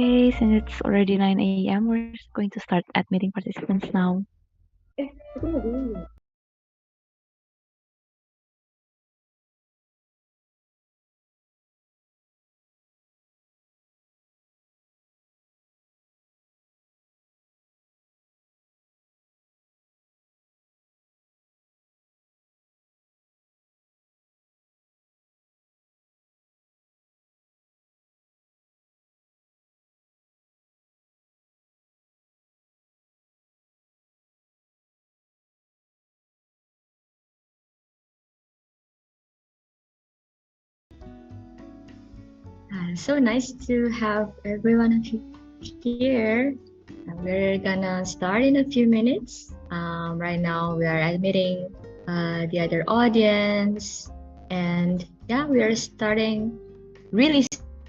Okay, since it's already 9 a.m., we're going to start admitting participants now. So nice to have everyone here. We're gonna start in a few minutes. Right now, we are admitting the other audience, and yeah, we are starting really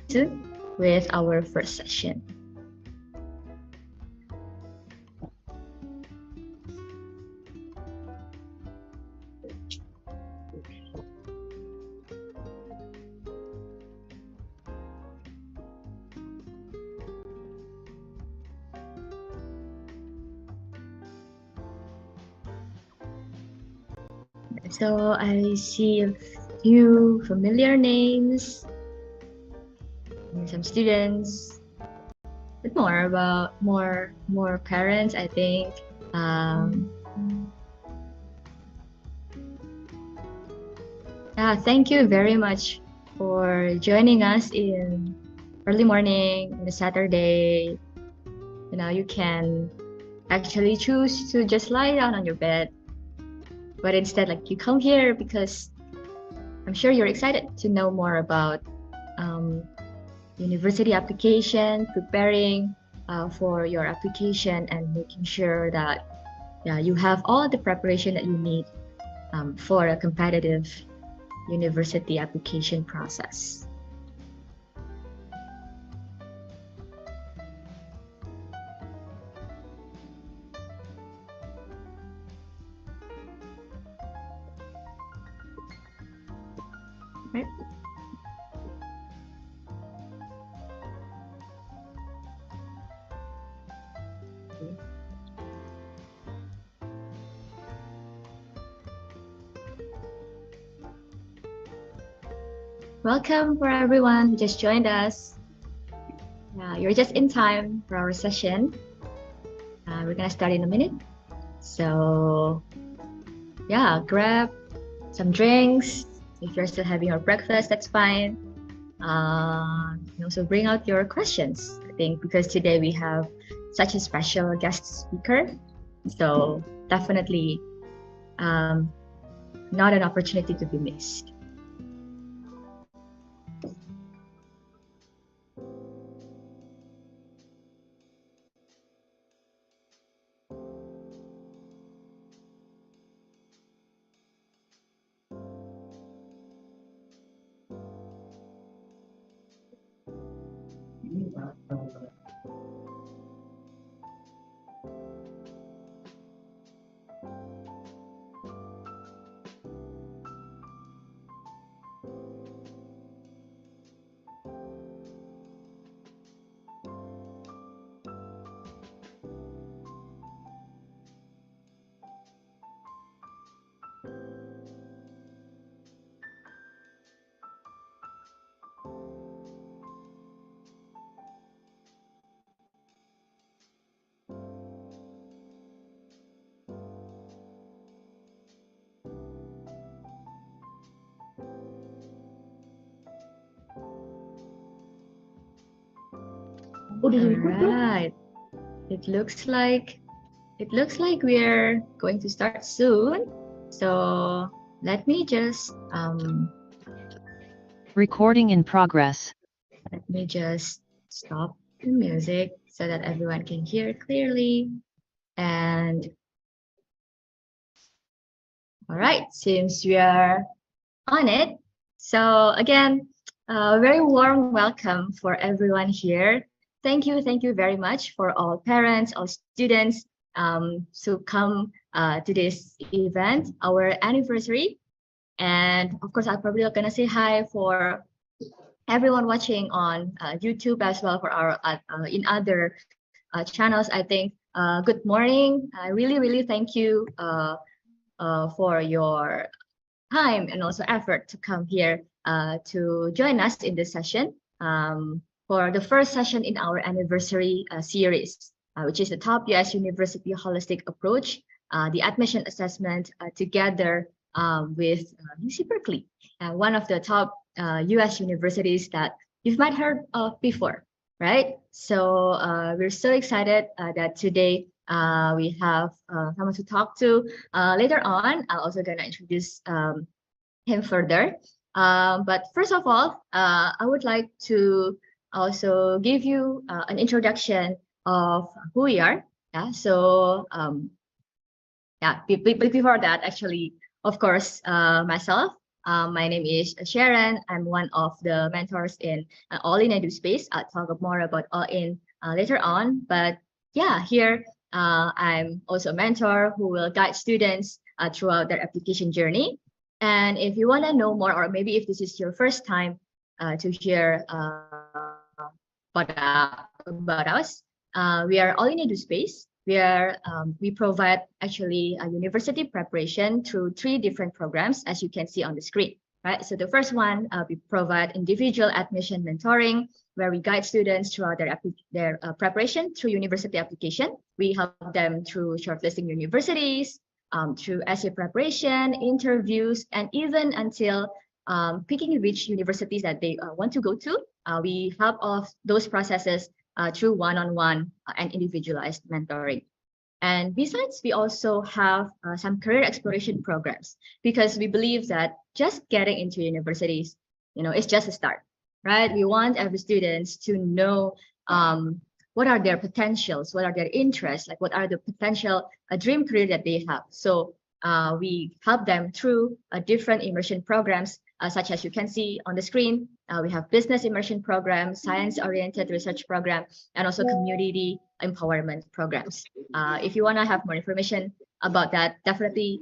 soon with our first session. So I see a few familiar names, and some students, but more about more parents, I think. Thank you very much for joining us in early morning on a Saturday. You can actually choose to just lie down on your bed, but instead, you come here because I'm sure you're excited to know more about university application, preparing for your application, and making sure that you have all the preparation that you need for a competitive university application process. Right. Welcome for everyone who just joined us. You're just in time for our session. We're gonna start in a minute. So grab some drinks. If you're still having your breakfast, that's fine. And also bring out your questions, I think, because today we have such a special guest speaker. So definitely not an opportunity to be missed. All right. It looks like we're going to start soon. So let me just recording in progress. Let me just stop the music so that everyone can hear clearly. And all right, seems we are on it. So again, a very warm welcome for everyone here. Thank you very much for all parents, all students to come to this event, our anniversary. And of course, I'm probably gonna say hi for everyone watching on YouTube as well, for our in other channels. I think good morning. I really thank you for your time and also effort to come here to join us in this session for the first session in our anniversary series, which is the Top US University Holistic Approach, the admission assessment together with UC Berkeley, one of the top US universities that you might heard of before, right? So we're so excited that today we have someone to talk to. Later on, I'm also gonna introduce him further. But first of all, I would like to also give you an introduction of who we are. Yeah. So before that, actually, of course, myself. My name is Sharon. I'm one of the mentors in All In Edu Space. I'll talk more about All In later on. But yeah, here I'm also a mentor who will guide students throughout their application journey. And if you want to know more, or maybe if this is your first time to hear about us, we are All In Edu Space, where we provide actually a university preparation through 3 different programs, as you can see on the screen. Right. So the first one, we provide individual admission mentoring, where we guide students throughout their preparation through university application. We help them through shortlisting universities, through essay preparation, interviews, and even until picking which universities that they want to go to. We help all of those processes through one-on-one and individualized mentoring. And besides, we also have some career exploration programs, because we believe that just getting into universities, it's just a start, right? We want every students to know what are their potentials, what are their interests, like what are the potential dream career that they have. So we help them through different immersion programs, such as you can see on the screen. We have business immersion program, science-oriented research program, and also community empowerment programs. If you want to have more information about that, definitely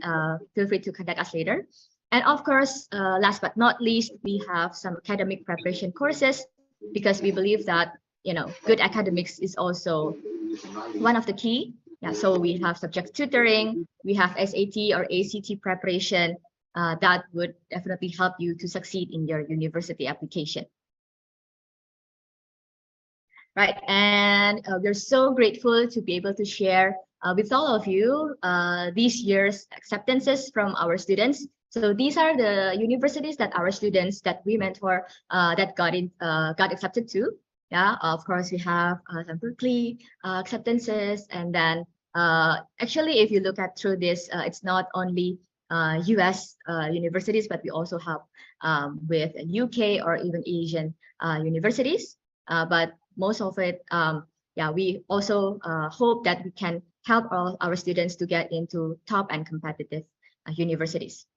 feel free to contact us later. And of course, last but not least, we have some academic preparation courses, because we believe that good academics is also one of the key. Yeah, so we have subject tutoring, we have SAT or ACT preparation that would definitely help you to succeed in your university application. Right, and we're so grateful to be able to share with all of you this year's acceptances from our students. So these are the universities that our students that we mentor that got accepted to. Yeah, of course, we have some Berkeley acceptances, and then actually, if you look at through this, it's not only US universities, but we also have with UK or even Asian universities. But most of it, we also hope that we can help all our students to get into top and competitive universities.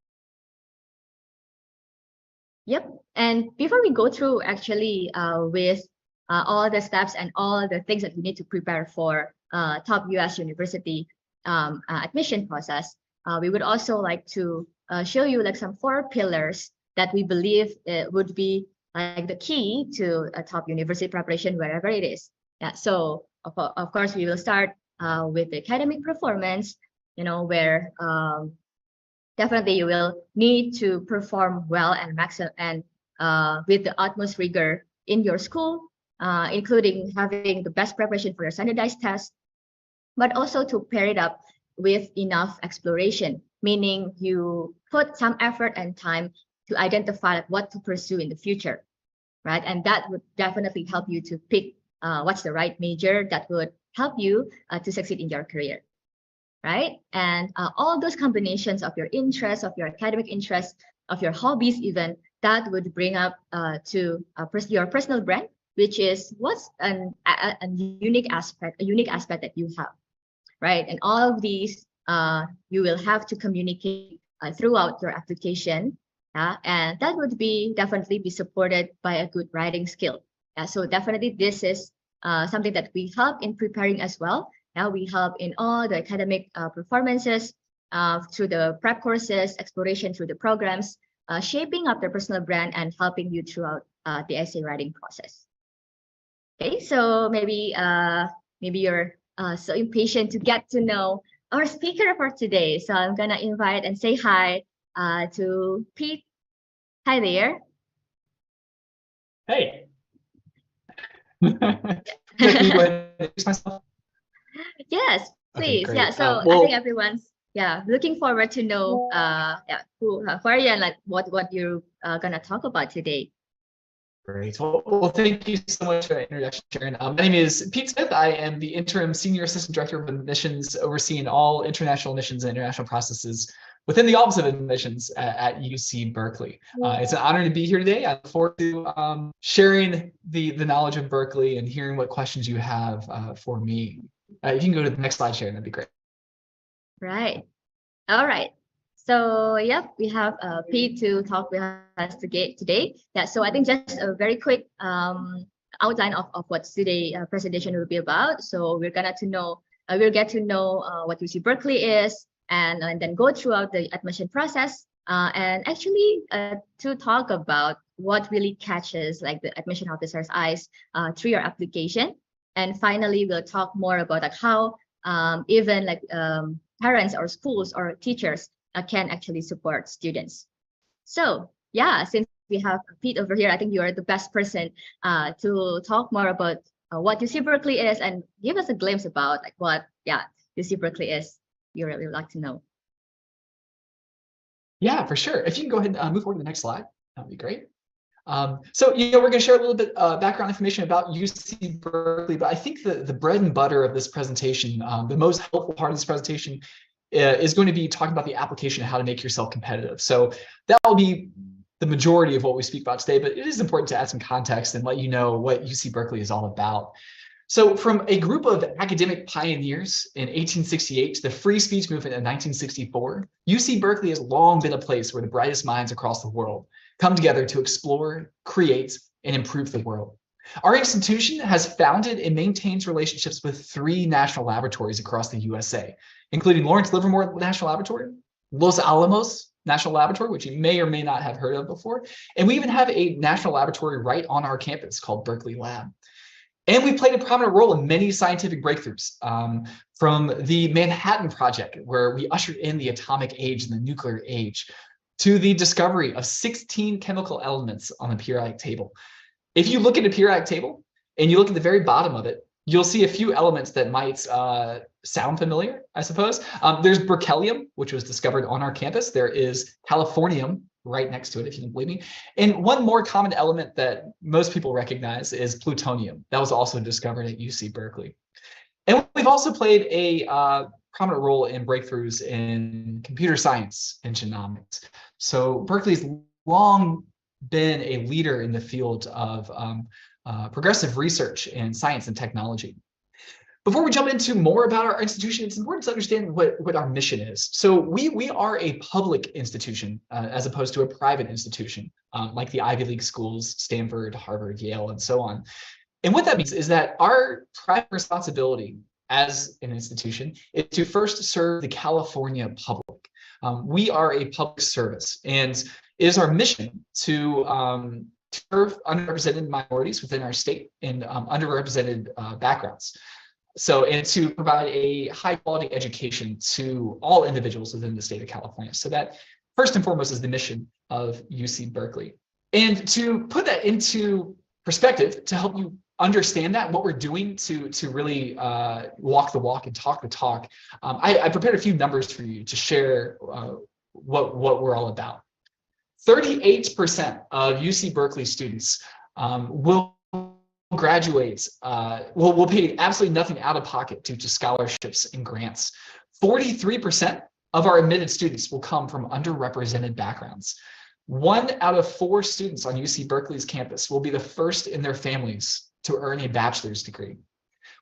Yep, and before we go through actually with all the steps and all the things that we need to prepare for top US university admission process, we would also like to show you like some 4 pillars that we believe would be like the key to a top university preparation wherever it is. Yeah, so of course we will start with the academic performance, where definitely you will need to perform well and with the utmost rigor in your school, including having the best preparation for your standardized test, but also to pair it up with enough exploration, meaning you put some effort and time to identify what to pursue in the future, right? And that would definitely help you to pick what's the right major that would help you to succeed in your career, right? And all those combinations of your interests, of your academic interests, of your hobbies even, that would bring up to your personal brand, which is what's a unique aspect that you have, right? And all of these you will have to communicate throughout your application, and that would definitely be supported by a good writing skill. So definitely this is something that we help in preparing as well. We help in all the academic performances through the prep courses, exploration through the programs, shaping up their personal brand and helping you throughout the essay writing process. Okay, so maybe you're so impatient to get to know our speaker for today. So I'm gonna invite and say hi to Pete. Hi there. Hey. Would I be able to introduce myself? Yes, Okay, please. great. Yeah, so I think everyone's looking forward to know who are you and like what you're gonna talk about today. Great. Well, thank you so much for that introduction, Sharon. My name is Pete Smith. I am the interim senior assistant director of admissions, overseeing all international admissions and international processes within the Office of Admissions at UC Berkeley. It's an honor to be here today. I look forward to sharing the knowledge of Berkeley and hearing what questions you have for me. If you can go to the next slide, Sharon, that'd be great. Right. All right. So yep, we have Pete to talk with us today. Yeah. So I think just a very quick outline of what today's presentation will be about. So we'll get to know what UC Berkeley is, and then go throughout the admission process, and actually to talk about what really catches like the admission officer's eyes through your application. And finally, we'll talk more about like how even like parents or schools or teachers can actually support students. So yeah, since we have Pete over here, I think you are the best person to talk more about what UC Berkeley is and give us a glimpse about like what UC Berkeley is. You really would like to know. Yeah, for sure. If you can go ahead and move forward to the next slide, that would be great. So, we're going to share a little bit background information about UC Berkeley, but I think the bread and butter of this presentation, the most helpful part of this presentation is going to be talking about the application and how to make yourself competitive. So that will be the majority of what we speak about today, but it is important to add some context and let you know what UC Berkeley is all about. So from a group of academic pioneers in 1868 to the free speech movement in 1964, UC Berkeley has long been a place where the brightest minds across the world come together to explore, create, and improve the world. Our institution has founded and maintains relationships with 3 national laboratories across the USA, including Lawrence Livermore National Laboratory, Los Alamos National Laboratory, which you may or may not have heard of before, and we even have a national laboratory right on our campus called Berkeley Lab. And we played a prominent role in many scientific breakthroughs, from the Manhattan Project, where we ushered in the atomic age and the nuclear age, to the discovery of 16 chemical elements on the periodic table. If you look at the periodic table and you look at the very bottom of it, you'll see a few elements that might sound familiar, I suppose. There's berkelium, which was discovered on our campus. There is californium right next to it, if you don't believe me. And one more common element that most people recognize is plutonium. That was also discovered at UC Berkeley. And we've also played a prominent role in breakthroughs in computer science and genomics. So Berkeley's long been a leader in the field of progressive research in science and technology. Before we jump into more about our institution, it's important to understand what our mission is. So we are a public institution as opposed to a private institution, like the Ivy League schools, Stanford, Harvard, Yale, and so on. And what that means is that our private responsibility as an institution is to first serve the California public. We are a public service, and it is our mission to serve underrepresented minorities within our state and underrepresented backgrounds. So, and to provide a high quality education to all individuals within the state of California. So that first and foremost is the mission of UC Berkeley. And to put that into perspective, to help you understand that, what we're doing to really walk the walk and talk the talk, I prepared a few numbers for you to share what we're all about. 38% of UC Berkeley students will graduate, will pay absolutely nothing out of pocket due to scholarships and grants. 43% of our admitted students will come from underrepresented backgrounds. 1 out of 4 students on UC Berkeley's campus will be the first in their families to earn a bachelor's degree.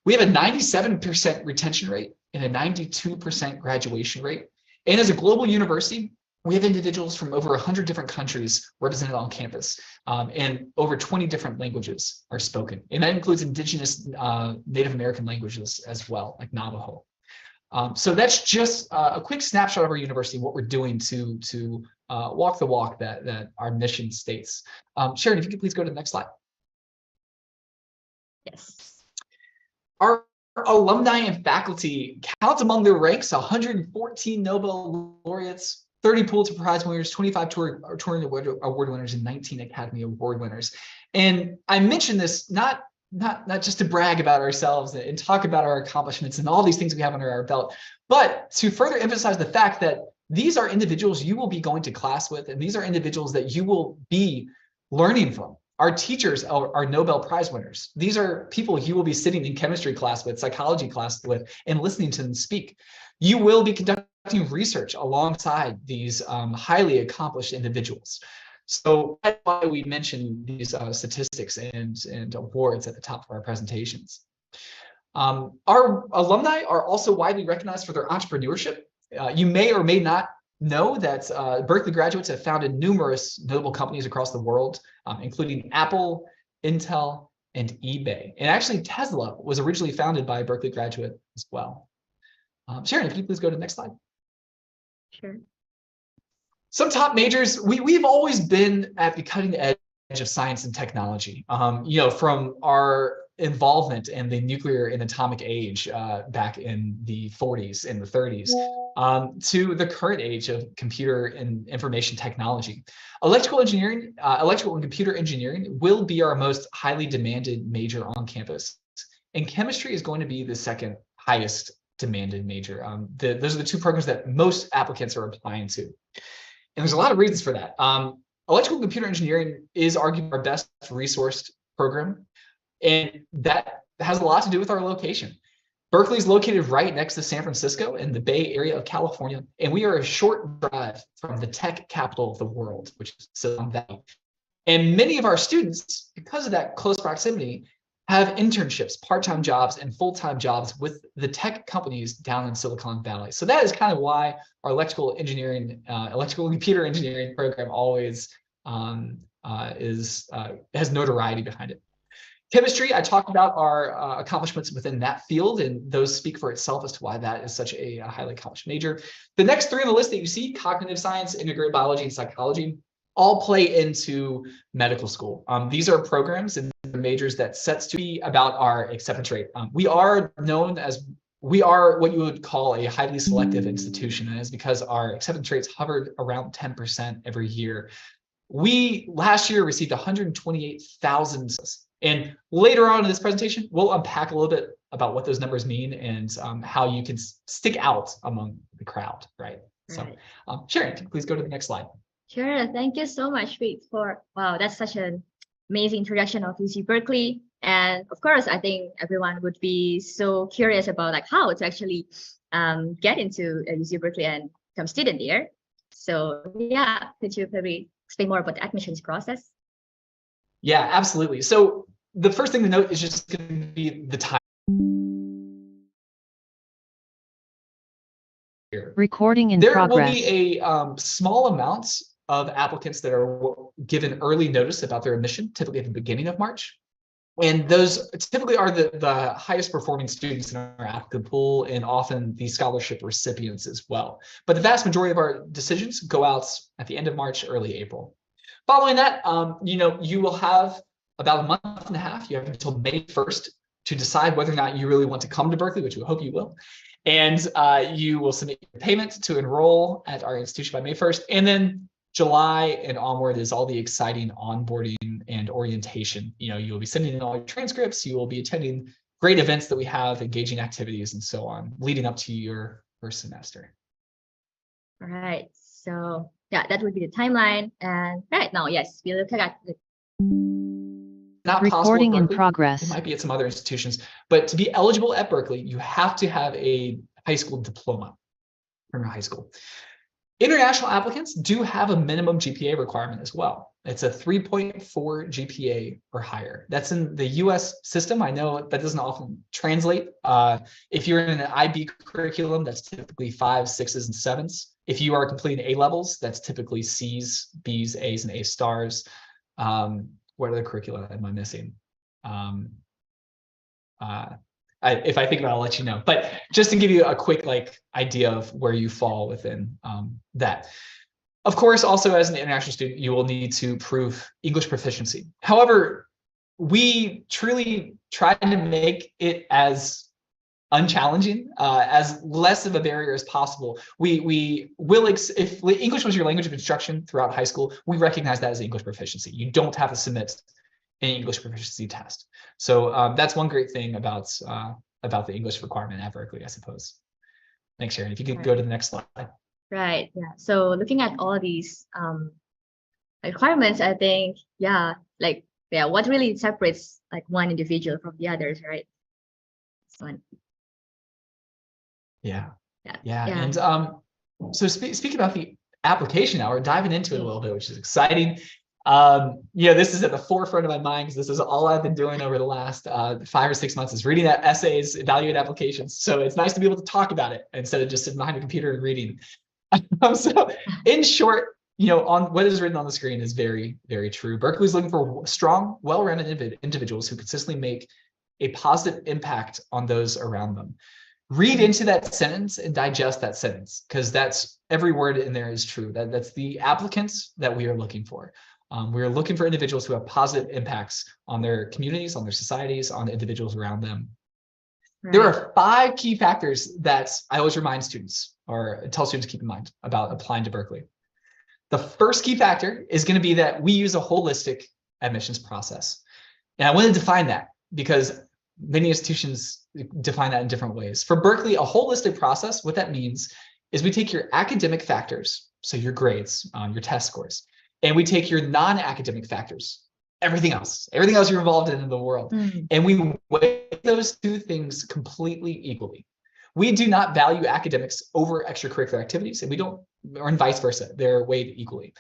We have a 97% retention rate and a 92% graduation rate. And as a global university, we have individuals from over 100 different countries represented on campus, and over 20 different languages are spoken. And that includes indigenous Native American languages as well, like Navajo. So that's just a quick snapshot of our university, what we're doing to walk the walk that our mission states. Sharon, if you could please go to the next slide. Yes. Our alumni and faculty count among their ranks 114 Nobel laureates, 30 Pulitzer Prize winners, 25 Turing Award winners, and 19 Academy Award winners. And I mention this not just to brag about ourselves and talk about our accomplishments and all these things we have under our belt, but to further emphasize the fact that these are individuals you will be going to class with, and these are individuals that you will be learning from. Our teachers are Nobel Prize winners. These are people you will be sitting in chemistry class with, psychology class with, and listening to them speak. You will be conducting research alongside these highly accomplished individuals. So that's why we mention these statistics and awards at the top of our presentations. Our alumni are also widely recognized for their entrepreneurship. You may or may not know that Berkeley graduates have founded numerous notable companies across the world, including Apple, Intel, and eBay. And actually, Tesla was originally founded by a Berkeley graduate as well. Sharon, if you please go to the next slide. Sure. Some top majors, we've always been at the cutting edge of science and technology. From our involvement in the nuclear and atomic age back in the 40s and the 30s to the current age of computer and information technology. Electrical engineering, electrical and computer engineering will be our most highly demanded major on campus. And chemistry is going to be the second highest demanded major. Those are the two programs that most applicants are applying to. And there's a lot of reasons for that. Electrical and computer engineering is arguably our best resourced program. And that has a lot to do with our location. Berkeley is located right next to San Francisco in the Bay Area of California. And we are a short drive from the tech capital of the world, which is Silicon Valley. And many of our students, because of that close proximity, have internships, part-time jobs, and full-time jobs with the tech companies down in Silicon Valley. So that is kind of why our electrical engineering, electrical and computer engineering program always has notoriety behind it. Chemistry, I talked about our accomplishments within that field, and those speak for itself as to why that is such a highly accomplished major. The next three on the list that you see, cognitive science, integrated biology, and psychology, all play into medical school. These are programs and majors that sets to be about our acceptance rate. We are known as, we are what you would call a highly selective institution, and it's because our acceptance rates hovered around 10% every year. We last year received 128,000. And later on in this presentation, we'll unpack a little bit about what those numbers mean and how you can stick out among the crowd, right? So, Sharon, please go to the next slide. Sure. Thank you so much, Pete, for, wow, that's such an amazing introduction of UC Berkeley. And of course, I think everyone would be so curious about like how to actually get into UC Berkeley and become a student there. So yeah, could you maybe explain more about the admissions process? Yeah, absolutely. So the first thing to note is just going to be the time. Recording in there progress. Will be a small amount of applicants that are given early notice about their admission, typically at the beginning of March. And those typically are the highest performing students in our applicant pool, and often the scholarship recipients as well. But the vast majority of our decisions go out at the end of March, early April. Following that, you will have about a month and a half. You have until May 1st to decide whether or not you really want to come to Berkeley, which we hope you will. And you will submit your payment to enroll at our institution by May 1st. And then July and onward is all the exciting onboarding and orientation. You will be sending in all your transcripts. You will be attending great events that we have, engaging activities, and so on, leading up to your first semester. All right. So yeah, that would be the timeline. And right now, yes, we look at the not recording in Berkeley. progress. It might be at some other institutions, but to be eligible at Berkeley, you have to have a high school diploma from high school. International applicants do have a minimum GPA requirement as well. It's a 3.4 GPA or higher. That's in the US system. I know that doesn't often translate. If you're in an IB curriculum, that's typically 5s, 6s, and 7s. If you are completing A levels, that's typically C's, B's, A's, and A stars. What other curricula am I missing? If I think about it, I'll let you know. But just to give you a quick idea of where you fall within that. Of course, also as an international student, you will need to prove English proficiency. However, we truly try to make it as unchallenging, as less of a barrier as possible. We will, if English was your language of instruction throughout high school, we recognize that as English proficiency. You don't have to submit an English proficiency test. So that's one great thing about the English requirement at Berkeley, I suppose. Thanks, Sharon. If you could go to the next slide. Right. Yeah. So looking at all these requirements, I think, what really separates one individual from the others, right? Yeah. And so speaking about the application now, we're diving into it a little bit, which is exciting. This is at the forefront of my mind because this is all I've been doing over the last 5 or 6 months is reading essays, evaluate applications. So it's nice to be able to talk about it instead of just sitting behind a computer and reading. So in short, on what is written on the screen is very, very true. Berkeley is looking for strong, well-rounded individuals who consistently make a positive impact on those around them. Read into that sentence and digest that sentence, because that's every word in there is true. That's the applicants that we are looking for. We are looking for individuals who have positive impacts on their communities, on their societies, on the individuals around them. Right. There are 5 key factors that I always remind students or tell students to keep in mind about applying to Berkeley. The first key factor is going to be that we use a holistic admissions process. And I want to define that because many institutions define that in different ways. For Berkeley, a holistic process, what that means is we take your academic factors, so your grades, your test scores, and we take your non-academic factors, everything else you're involved in the world, and we weigh those 2 things completely equally. We do not value academics over extracurricular activities, and we don't, or vice versa. They're weighed equally.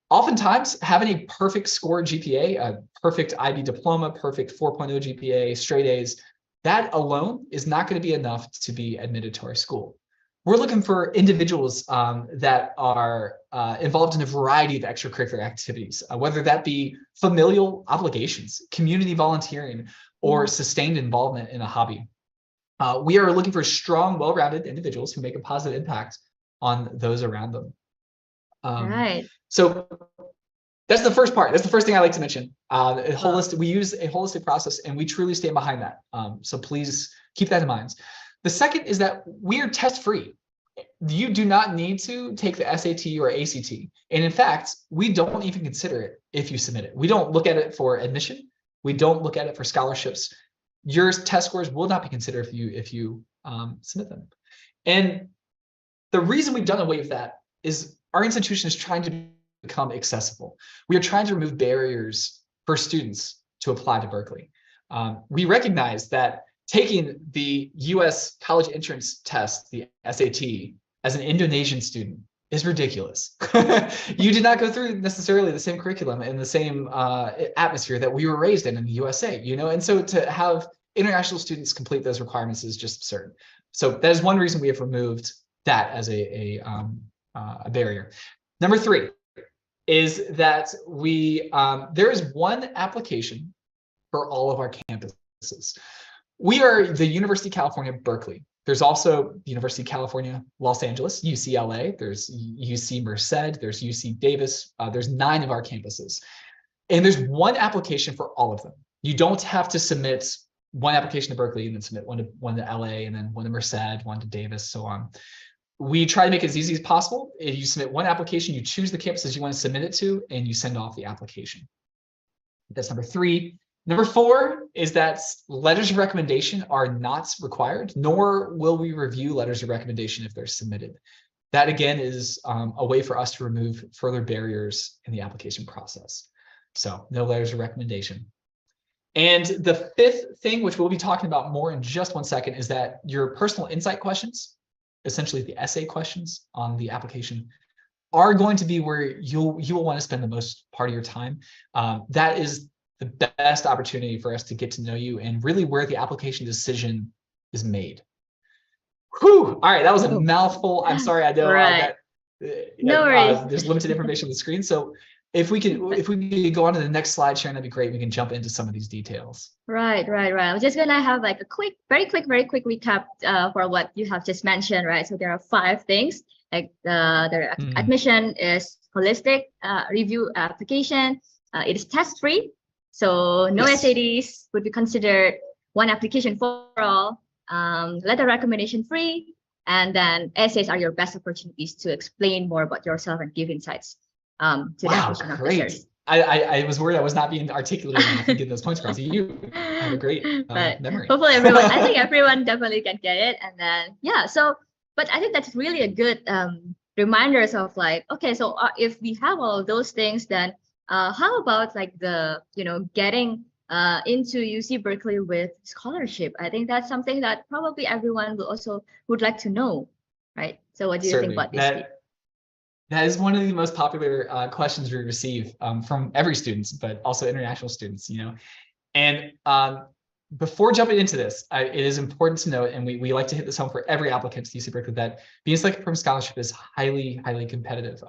Oftentimes, having a perfect score GPA, a perfect IB diploma, perfect 4.0 GPA, straight A's, that alone is not going to be enough to be admitted to our school. We're looking for individuals that are involved in a variety of extracurricular activities, whether that be familial obligations, community volunteering, or sustained involvement in a hobby. We are looking for strong, well-rounded individuals who make a positive impact on those around them. Right. So that's the first part. That's the first thing I like to mention. We use a holistic process, and we truly stand behind that. So please keep that in mind. The second is that we are test-free. You do not need to take the SAT or ACT. And in fact, we don't even consider it if you submit it. We don't look at it for admission. We don't look at it for scholarships. Your test scores will not be considered if you submit them. And the reason we've done away with that is our institution is trying to become accessible. We are trying to remove barriers for students to apply to Berkeley. We recognize that taking the US college entrance test, the SAT, as an Indonesian student is ridiculous. You did not go through necessarily the same curriculum and the same atmosphere that we were raised in the USA, and so to have international students complete those requirements is just absurd. So that is one reason we have removed that as a barrier. Number 3 is that there is one application for all of our campuses. We are the University of California, Berkeley. There's also the University of California, Los Angeles, UCLA. There's UC Merced. There's UC Davis. There's 9 of our campuses. And there's one application for all of them. You don't have to submit one application to Berkeley and then submit one to LA and then one to Merced, one to Davis, so on. We try to make it as easy as possible. If you submit one application, you choose the campuses you want to submit it to, and you send off the application. That's number 3. Number 4 is that letters of recommendation are not required, nor will we review letters of recommendation if they're submitted. That, again, is a way for us to remove further barriers in the application process. So no letters of recommendation. And the 5th thing, which we'll be talking about more in just one second, is that your personal insight questions, essentially the essay questions on the application, are going to be where you will want to spend the most part of your time. That is the best opportunity for us to get to know you and really where the application decision is made. Whew! All right, that was a mouthful. I'm sorry, I know that no worries. There's limited information on the screen. So if we could go on to the next slide, Sharon, that'd be great. We can jump into some of these details. Right. I'm just gonna have like a very quick recap for what you have just mentioned, right? So there are 5 things. Like the admission is holistic review application. It is test free, so no SATs would be considered, one application for all, letter recommendation free, and then essays are your best opportunities to explain more about yourself and give insights to the application officers. I was worried I was not being articulate enough and getting those points across. You have a great memory. Hopefully I think everyone definitely can get it. And then, yeah, so, but I think that's really a good reminders of like, okay, so if we have all of those things, then how about like the, getting into UC Berkeley with scholarship? I think that's something that probably everyone would like to know, right? So what do you think about this? That is one of the most popular questions we receive from every student, but also international students, And before jumping into this, it is important to note, and we like to hit this home for every applicant to UC Berkeley, that being selected from scholarship is highly, highly competitive.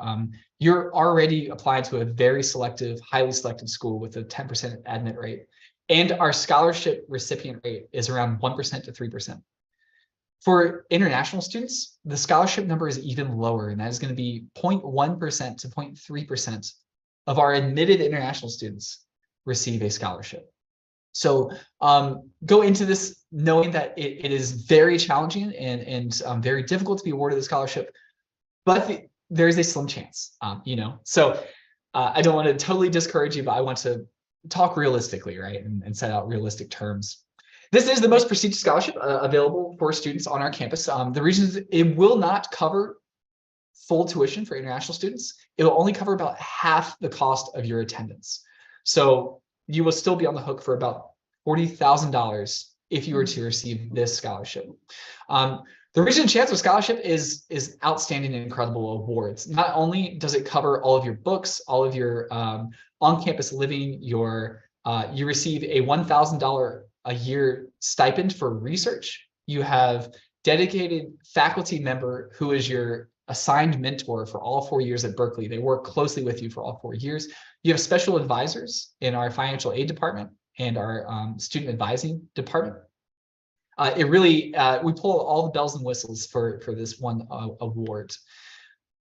You're already applying to a very selective, highly selective school with a 10% admit rate. And our scholarship recipient rate is around 1% to 3%. For international students, the scholarship number is even lower, and that is going to be 0.1% to 0.3% of our admitted international students receive a scholarship. So go into this knowing that it is very challenging and very difficult to be awarded the scholarship, but there is a slim chance, So I don't want to totally discourage you, but I want to talk realistically, right, and set out realistic terms. This is the most prestigious scholarship available for students on our campus. The reason is it will not cover full tuition for international students. It will only cover about half the cost of your attendance. So you will still be on the hook for about $40,000 if you were to receive this scholarship. The reason chance of scholarship is outstanding and incredible awards. Not only does it cover all of your books, all of your on-campus living, you receive a $1,000 a year stipend for research. You have dedicated faculty member who is your assigned mentor for all 4 years at Berkeley. They work closely with you for all 4 years. You have special advisors in our financial aid department and our student advising department. We pull all the bells and whistles for this one award.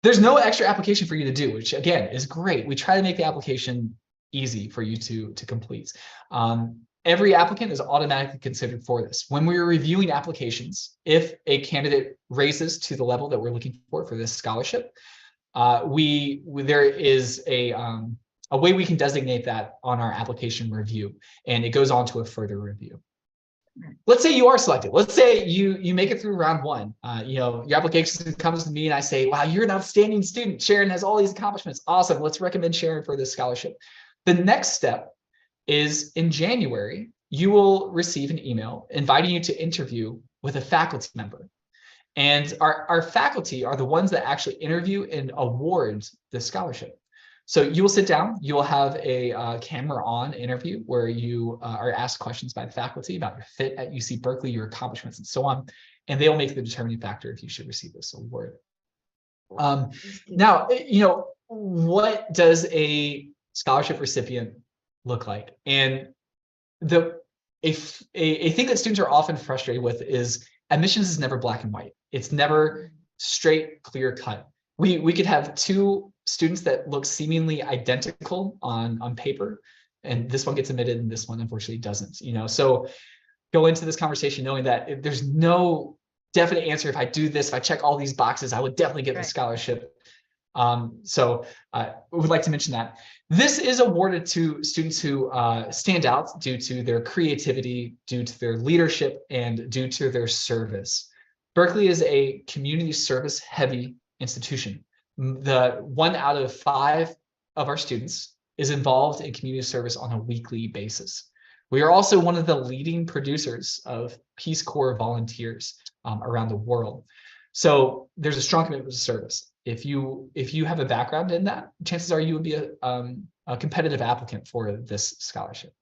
There's no extra application for you to do, which again is great. We try to make the application easy for you to complete. Every applicant is automatically considered for this. When we're reviewing applications, if a candidate raises to the level that we're looking for this scholarship, there is a way we can designate that on our application review, and it goes on to a further review. Let's say you are selected. Let's say you make it through round 1. Your application comes to me and I say, wow, you're an outstanding student. Sharon has all these accomplishments. Awesome. Let's recommend Sharon for this scholarship. The next step is in January, you will receive an email inviting you to interview with a faculty member. And our faculty are the ones that actually interview and award the scholarship. So you will sit down, you will have a camera on interview where you are asked questions by the faculty about your fit at UC Berkeley, your accomplishments, and so on. And they will make the determining factor if you should receive this award. Now, what does a scholarship recipient look like? And a thing that students are often frustrated with is admissions is never black and white. It's never straight, clear cut. We could have 2 students that look seemingly identical on paper, and this one gets admitted and this one unfortunately doesn't. So go into this conversation knowing that there's no definite answer. If I do this, if I check all these boxes, I would definitely get the scholarship. So we would like to mention that this is awarded to students who stand out due to their creativity, due to their leadership, and due to their service. Berkeley is a community service heavy institution. The 1 out of 5 of our students is involved in community service on a weekly basis. We are also one of the leading producers of Peace Corps volunteers around the world. So there's a strong commitment to service. If you have a background in that, chances are you would be a competitive applicant for this scholarship.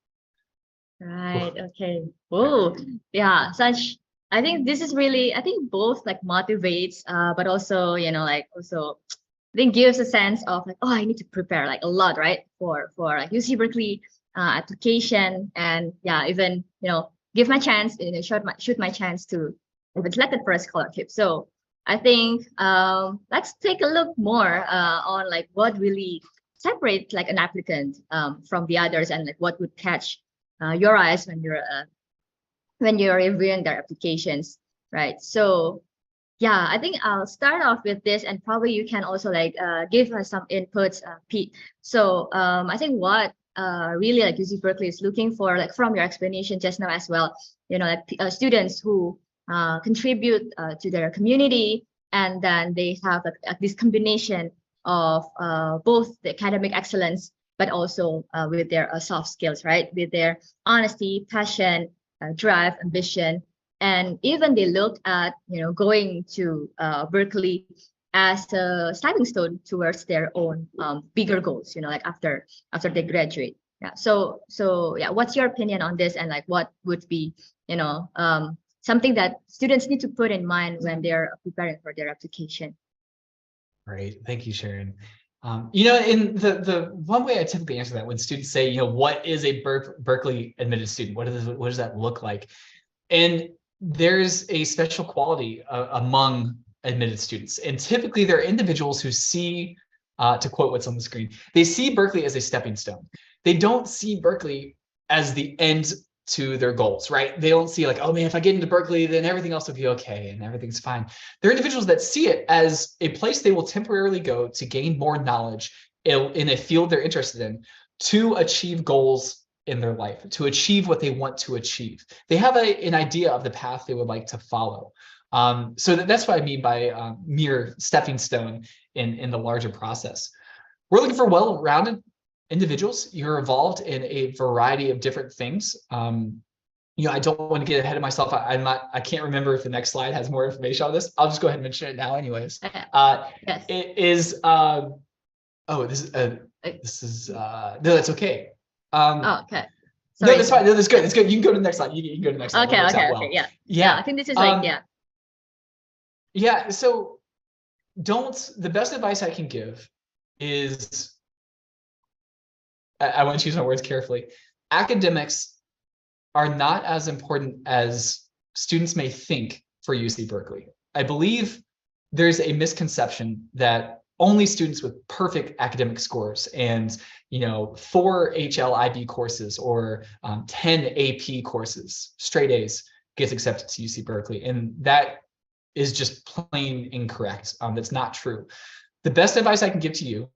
Right. Okay. Oh, yeah. I think this is really, I think both like motivates, but also, also think gives a sense of like, oh, I need to prepare like a lot, right, for like UC Berkeley application, and yeah, even give my chance, shoot my chance to even selected for a scholarship. So I think let's take a look more on like what really separates like an applicant from the others, and like what would catch your eyes when you're reviewing their applications, right? So yeah, I think I'll start off with this, and probably you can also like give us some inputs, Pete. So I think what really like UC Berkeley is looking for, like from your explanation just now as well, like students who contribute to their community, and then they have like this combination of both the academic excellence, but also with their soft skills, right? With their honesty, passion, drive, ambition. And even they look at, going to Berkeley as a stepping stone towards their own bigger goals, like after they graduate. Yeah. So yeah, what's your opinion on this? And like, what would be, something that students need to put in mind when they're preparing for their application? Great. Thank you, Sharon. In the one way I typically answer that when students say, what is a Berkeley admitted student? What does that look like? And there's a special quality among admitted students. And typically they're individuals who see, to quote what's on the screen, they see Berkeley as a stepping stone. They don't see Berkeley as the end to their goals, right? They don't see like, oh man, if I get into Berkeley, then everything else will be okay and everything's fine. They're individuals that see it as a place they will temporarily go to gain more knowledge in a field they're interested in, to achieve goals in their life, to achieve what they want to achieve. They have an idea of the path they would like to follow. So that's what I mean by mere stepping stone in the larger process. We're looking for well-rounded individuals. You're involved in a variety of different things. I don't want to get ahead of myself. I can't remember if the next slide has more information on this. I'll just go ahead and mention it now anyways. Yes. It is, this is no, that's okay. Okay. Sorry. No, that's fine. No, that's good. That's good. You can go to the next slide. You can go to the next slide. Okay. Yeah. I think this is like, Yeah. So the best advice I can give is, I want to choose my words carefully. Academics are not as important as students may think for UC Berkeley. I believe there's a misconception that only students with perfect academic scores and 4 HLIB courses or 10 AP courses, straight A's, gets accepted to UC Berkeley. And that is just plain incorrect. That's not true. The best advice I can give to you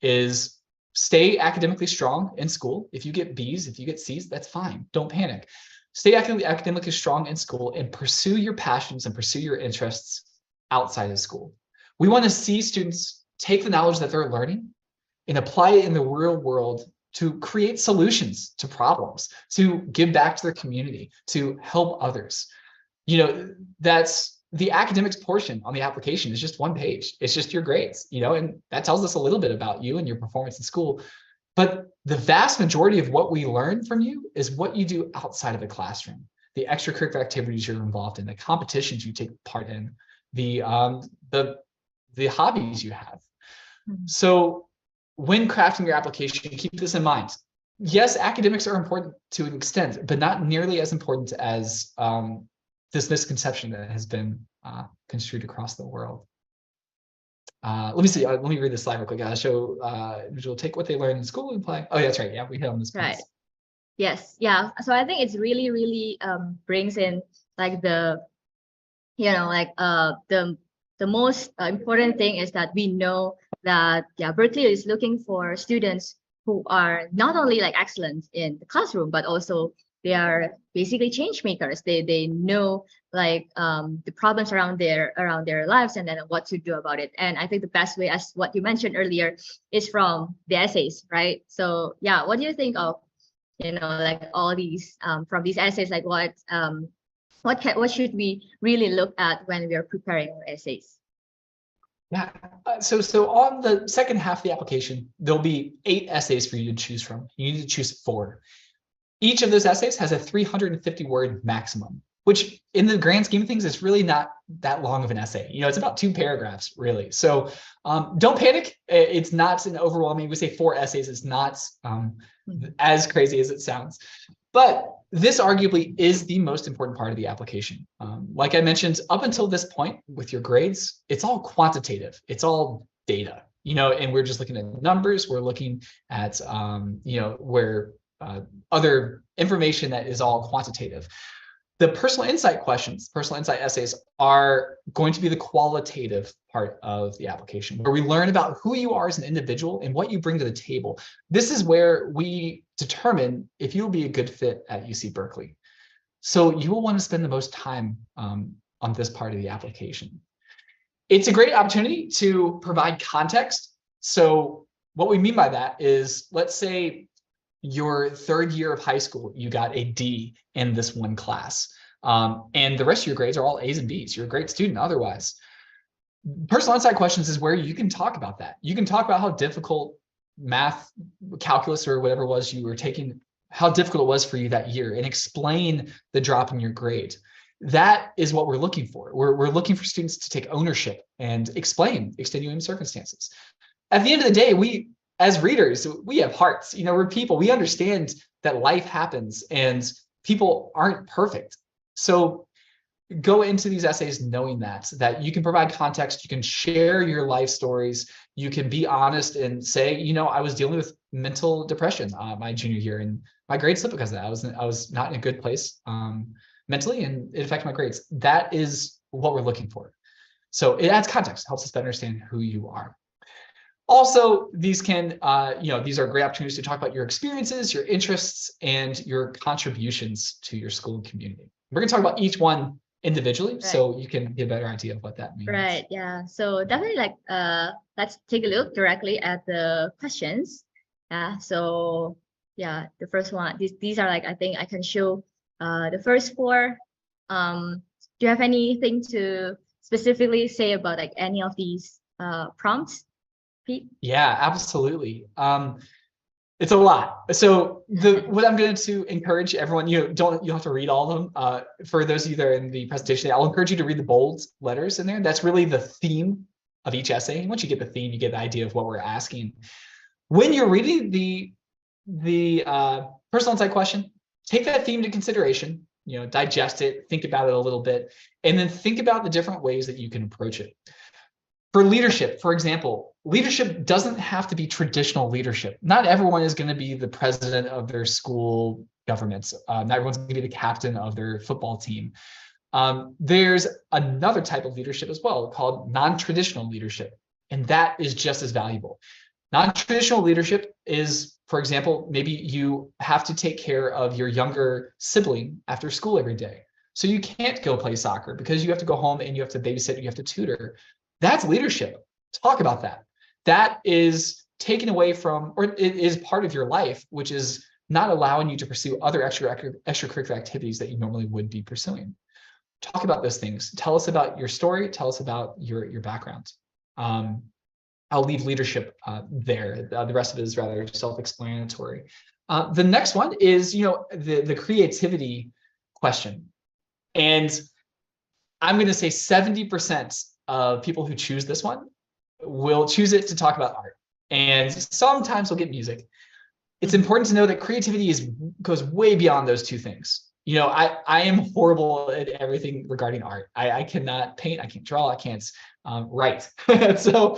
is stay academically strong in school. If you get B's, if you get C's, that's fine. Don't panic. Stay academically strong in school and pursue your passions and pursue your interests outside of school. We want to see students take the knowledge that they're learning and apply it in the real world to create solutions to problems, to give back to their community, to help others. That's the academics portion on the application is just one page. It's just your grades, and that tells us a little bit about you and your performance in school. But the vast majority of what we learn from you is what you do outside of the classroom, the extracurricular activities you're involved in, the competitions you take part in, the hobbies you have. So when crafting your application, keep this in mind. Yes, academics are important to an extent, but not nearly as important as this misconception that has been construed across the world. Let me see. Let me read this slide real quick. I'll show individual take what they learn in school and apply. Oh, yeah, that's right. Yeah, we hit on this. Right. Yes. Yeah. So I think it's really, really brings in like the most important thing is that we know that Berkeley is looking for students who are not only like excellent in the classroom, but also they are basically change makers. They know like the problems around their lives and then what to do about it. And I think the best way, as what you mentioned earlier, is from the essays, right? So yeah, what do you think of like all these from these essays? Like what should we really look at when we are preparing our essays? Yeah, so on the second half of the application, there'll be 8 essays for you to choose from. You need to choose 4. Each of those essays has a 350 word maximum. which in the grand scheme of things is really not that long of an essay. It's about 2 paragraphs, really. So don't panic. It's not an overwhelming, we say 4 essays. It's not as crazy as it sounds. But this arguably is the most important part of the application. Like I mentioned, up until this point with your grades, it's all quantitative. It's all data, and we're just looking at numbers. We're looking at, where other information that is all quantitative. The personal insight questions, personal insight essays are going to be the qualitative part of the application, where we learn about who you are as an individual and what you bring to the table. This is where we determine if you'll be a good fit at UC Berkeley. So you will want to spend the most time on this part of the application. It's a great opportunity to provide context. So what we mean by that is, let's say your 3rd year of high school, you got a D in this one class, and the rest of your grades are all A's and B's. You're a great student otherwise. Personal insight questions is where you can talk about that. You can talk about how difficult math, calculus, or whatever it was you were taking, how difficult it was for you that year, and explain the drop in your grade. That is what we're looking for. We're looking for students to take ownership and explain extenuating circumstances. At the end of the day, we, as readers, we have hearts. We're people. We understand that life happens and people aren't perfect. So go into these essays knowing that you can provide context, you can share your life stories, you can be honest and say, I was dealing with mental depression my junior year, and my grades slipped because of that. I was not in a good place mentally, and it affected my grades. That is what we're looking for. So it adds context, helps us better understand who you are. Also, these can, these are great opportunities to talk about your experiences, your interests, and your contributions to your school and community. We're going to talk about each one individually, right, so you can get a better idea of what that means. Right. Yeah. So definitely, let's take a look directly at the questions. Yeah. So yeah, the first one. These are I think I can show the first 4. Do you have anything to specifically say about any of these prompts, Pete? Yeah, absolutely. It's a lot. So what I'm going to encourage everyone, you have to read all of them. For those of you that are in the presentation, I'll encourage you to read the bold letters in there. That's really the theme of each essay. And once you get the theme, you get the idea of what we're asking. When you're reading the personal insight question, take that theme into consideration, digest it, think about it a little bit, and then think about the different ways that you can approach it. For leadership, for example, leadership doesn't have to be traditional leadership. Not everyone is going to be the president of their school government. Not everyone's going to be the captain of their football team. There's another type of leadership as well called non-traditional leadership, and that is just as valuable. Non-traditional leadership is, for example, maybe you have to take care of your younger sibling after school every day. So you can't go play soccer because you have to go home and you have to babysit, and you have to tutor. That's leadership. Talk about that. That is taken away from, or it is part of your life, which is not allowing you to pursue other extracurricular activities that you normally would be pursuing. Talk about those things. Tell us about your story. Tell us about your background. I'll leave leadership there. The rest of it is rather self-explanatory. The next one is, the creativity question. And I'm going to say 70% of people who choose this one will choose it to talk about art. And sometimes we'll get music. It's important to know that creativity goes way beyond those 2 things. I am horrible at everything regarding art. I cannot paint, I can't draw, I can't write. So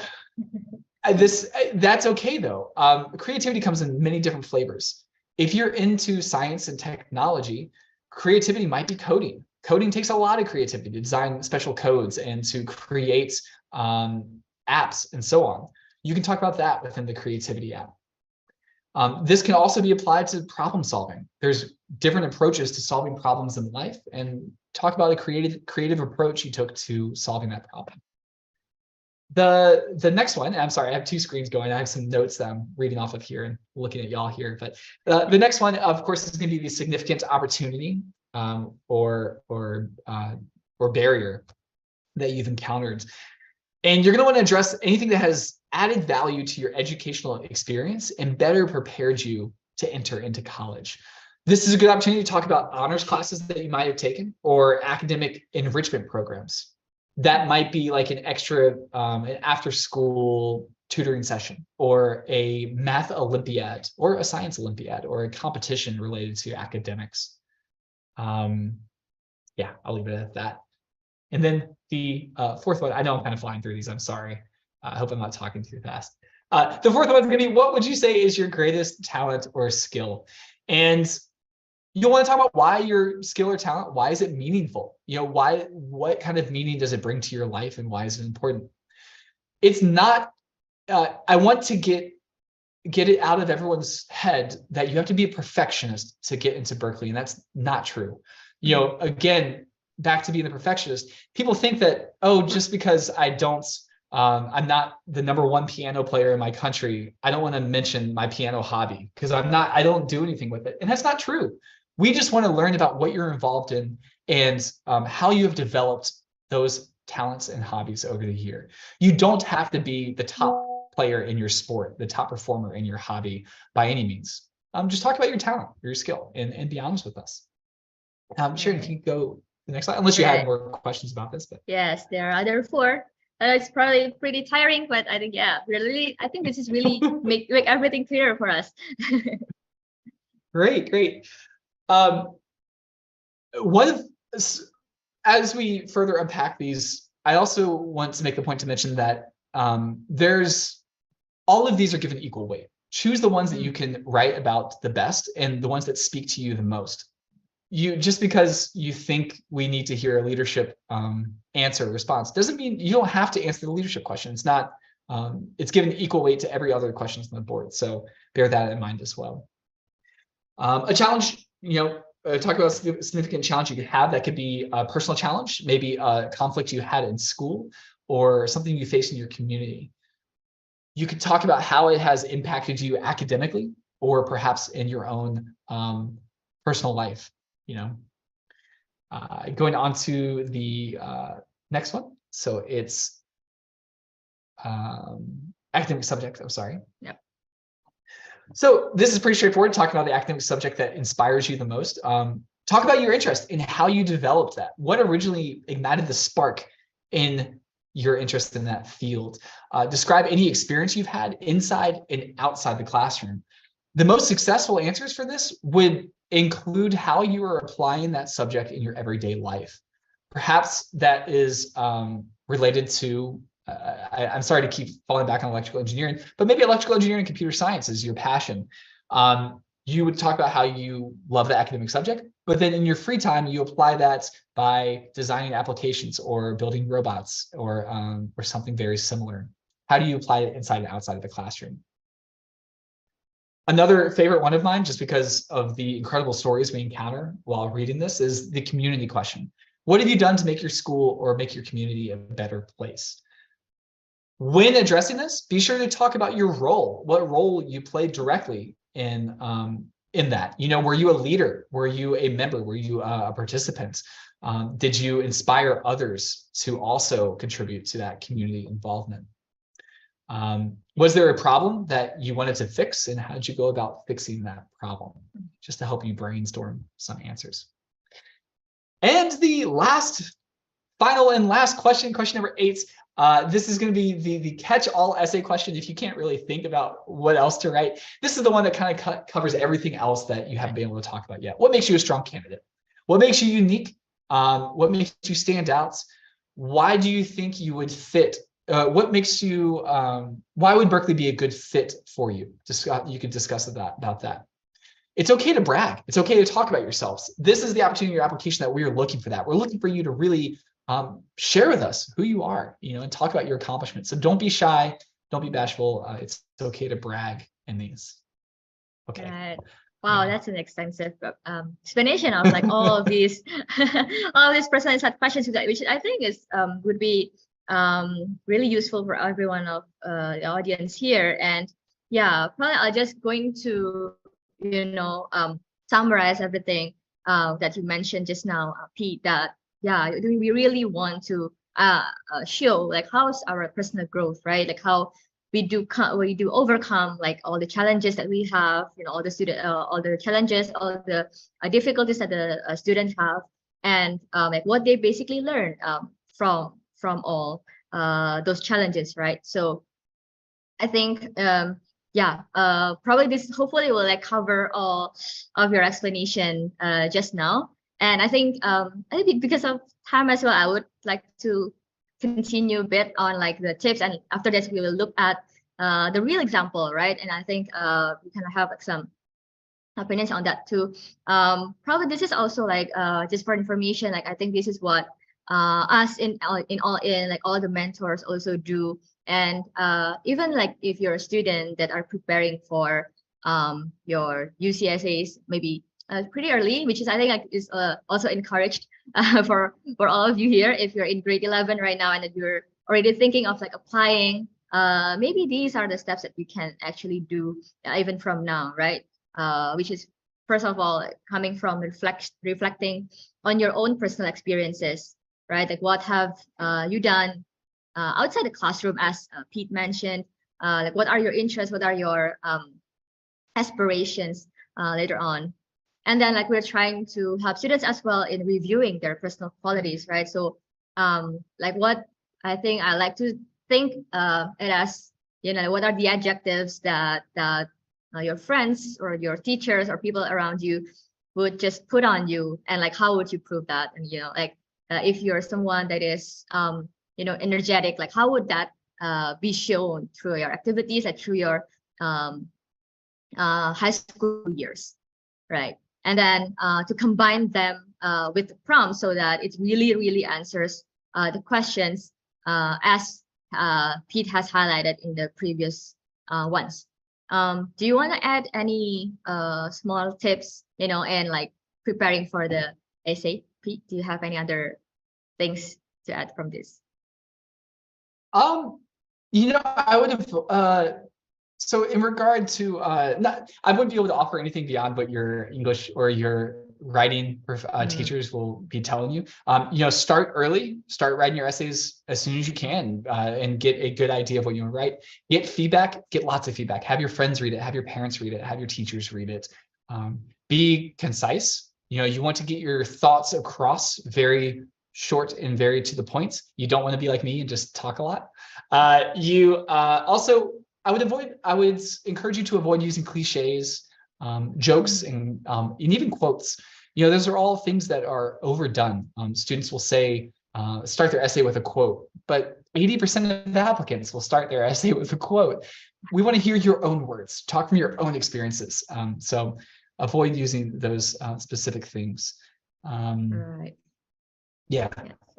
that's okay though. Creativity comes in many different flavors. If you're into science and technology, creativity might be coding. Coding takes a lot of creativity to design special codes and to create apps and so on. You can talk about that within the creativity app. This can also be applied to problem solving. There's different approaches to solving problems in life, and talk about a creative approach you took to solving that problem. The next one, I'm sorry, I have 2 screens going. I have some notes that I'm reading off of here and looking at y'all here. But the next one, of course, is going to be the significant opportunity or barrier that you've encountered. And you're going to want to address anything that has added value to your educational experience and better prepared you to enter into college. This is a good opportunity to talk about honors classes that you might have taken or academic enrichment programs. That might be like an extra, an after school tutoring session or a math Olympiad or a science Olympiad or a competition related to academics. Yeah, I'll leave it at that. And then the fourth one, I know I'm kind of flying through these, I'm sorry. I hope I'm not talking too fast. The fourth one is going to be, what would you say is your greatest talent or skill? And you'll want to talk about why your skill or talent, why is it meaningful? You know, what kind of meaning does it bring to your life and why is it important? It's not, I want to get it out of everyone's head that you have to be a perfectionist to get into Berkeley, and that's not true. You know, again, back to being a perfectionist, people think that, oh, just because I don't, I'm not the #1 piano player in my country, I don't want to mention my piano hobby because I don't do anything with it. And that's not true. We just want to learn about what you're involved in and how you have developed those talents and hobbies over the year. You don't have to be the top player in your sport, the top performer in your hobby by any means. Just talk about your talent, your skill, and be honest with us. Sharon, can you go to the next slide? Unless you had more questions about this. But yes, there are other 4. It's probably pretty tiring, but I think, yeah, I think this is really make everything clearer for us. Great. As we further unpack these, I also want to make the point to mention that all of these are given equal weight. Choose the ones that you can write about the best and the ones that speak to you the most. Just because you think we need to hear a leadership answer or response doesn't mean you don't have to answer the leadership question. It's not, it's given equal weight to every other questions on the board. So bear that in mind as well. A challenge, talk about a significant challenge you could have. That could be a personal challenge, maybe a conflict you had in school or something you face in your community. You could talk about how it has impacted you academically or perhaps in your own personal life. Going on to the next one. So it's academic subject, I'm sorry. Yep. So this is pretty straightforward, talking about the academic subject that inspires you the most. Talk about your interest in how you developed that. What originally ignited the spark in your interest in that field? Describe any experience you've had inside and outside the classroom. The most successful answers for this would include how you are applying that subject in your everyday life. Perhaps that is related to, I'm sorry to keep falling back on electrical engineering, but maybe electrical engineering and computer science is your passion. You would talk about how you love the academic subject, but then in your free time, you apply that by designing applications or building robots or something very similar. How do you apply it inside and outside of the classroom? Another favorite one of mine, just because of the incredible stories we encounter while reading this, is the community question. What have you done to make your school or make your community a better place? When addressing this, be sure to talk about your role, what role you played directly in that. Were you a leader? Were you a member? Were you a participant? Did you inspire others to also contribute to that community involvement? Was there a problem that you wanted to fix, and how did you go about fixing that problem? Just to help you brainstorm some answers. And the final and last question, question number 8. This is going to be the catch-all essay question. If you can't really think about what else to write, this is the one that kind of covers everything else that you haven't been able to talk about yet. What makes you a strong candidate? What makes you unique? What makes you stand out? Why do you think you would fit? What makes you, why would Berkeley be a good fit for you? You could discuss about that. It's okay to brag. It's okay to talk about yourselves. This is the opportunity in your application that we are looking for that. We're looking for you to really share with us who you are, and talk about your accomplishments. So don't be shy. Don't be bashful. It's okay to brag in these. Okay. Right. Wow, that's an extensive explanation of like all of these, all these personalized questions, which I think is would be really useful for everyone of the audience here. And yeah, probably I'm just going to summarize everything that you mentioned just now, Pete. That we really want to show like how's our personal growth, right? Like how we do overcome like all the challenges that we have, all the challenges, all the difficulties that the students have, and like what they basically learn from all those challenges, right? So I think yeah, probably this hopefully will like cover all of your explanation just now. And I think because of time as well, I would like to continue a bit on like the tips, and after this we will look at the real example, right? And I think we kind of have like some opinions on that too. Probably this is also like just for information, like I think this is what us in like all the mentors also do. And even like if you're a student that are preparing for your UCSAs maybe pretty early, which is I think like is also encouraged for all of you here. If you're in grade 11 right now and if you're already thinking of like applying, maybe these are the steps that you can actually do even from now, right? Which is first of all coming from reflecting on your own personal experiences, right? Like what have you done outside the classroom, as Pete mentioned, like what are your interests, what are your aspirations later on. And then like we're trying to help students as well in reviewing their personal qualities, right? So like what I think I like to think it as, what are the adjectives that your friends or your teachers or people around you would just put on you, and like how would you prove that? And like if you're someone that is energetic, like how would that be shown through your activities, like through your high school years, right? And then to combine them with the prompt so that it really answers the questions as Pete has highlighted in the previous ones. Do you want to add any small tips, and like preparing for the essay? Pete, do you have any other things to add from this? I would have so in regard to I wouldn't be able to offer anything beyond what your English or your writing teachers will be telling you. Start early, start writing your essays as soon as you can, and get a good idea of what you want to write. Get feedback, get lots of feedback. Have your friends read it, have your parents read it, have your teachers read it. Be concise. You want to get your thoughts across very short and very to the point. You don't want to be like me and just talk a lot. Also, I would encourage you to avoid using cliches, jokes, and even quotes. Those are all things that are overdone. Students will say, start their essay with a quote, but 80% of the applicants will start their essay with a quote. We want to hear your own words, talk from your own experiences. So avoid using those specific things. Right. Yeah,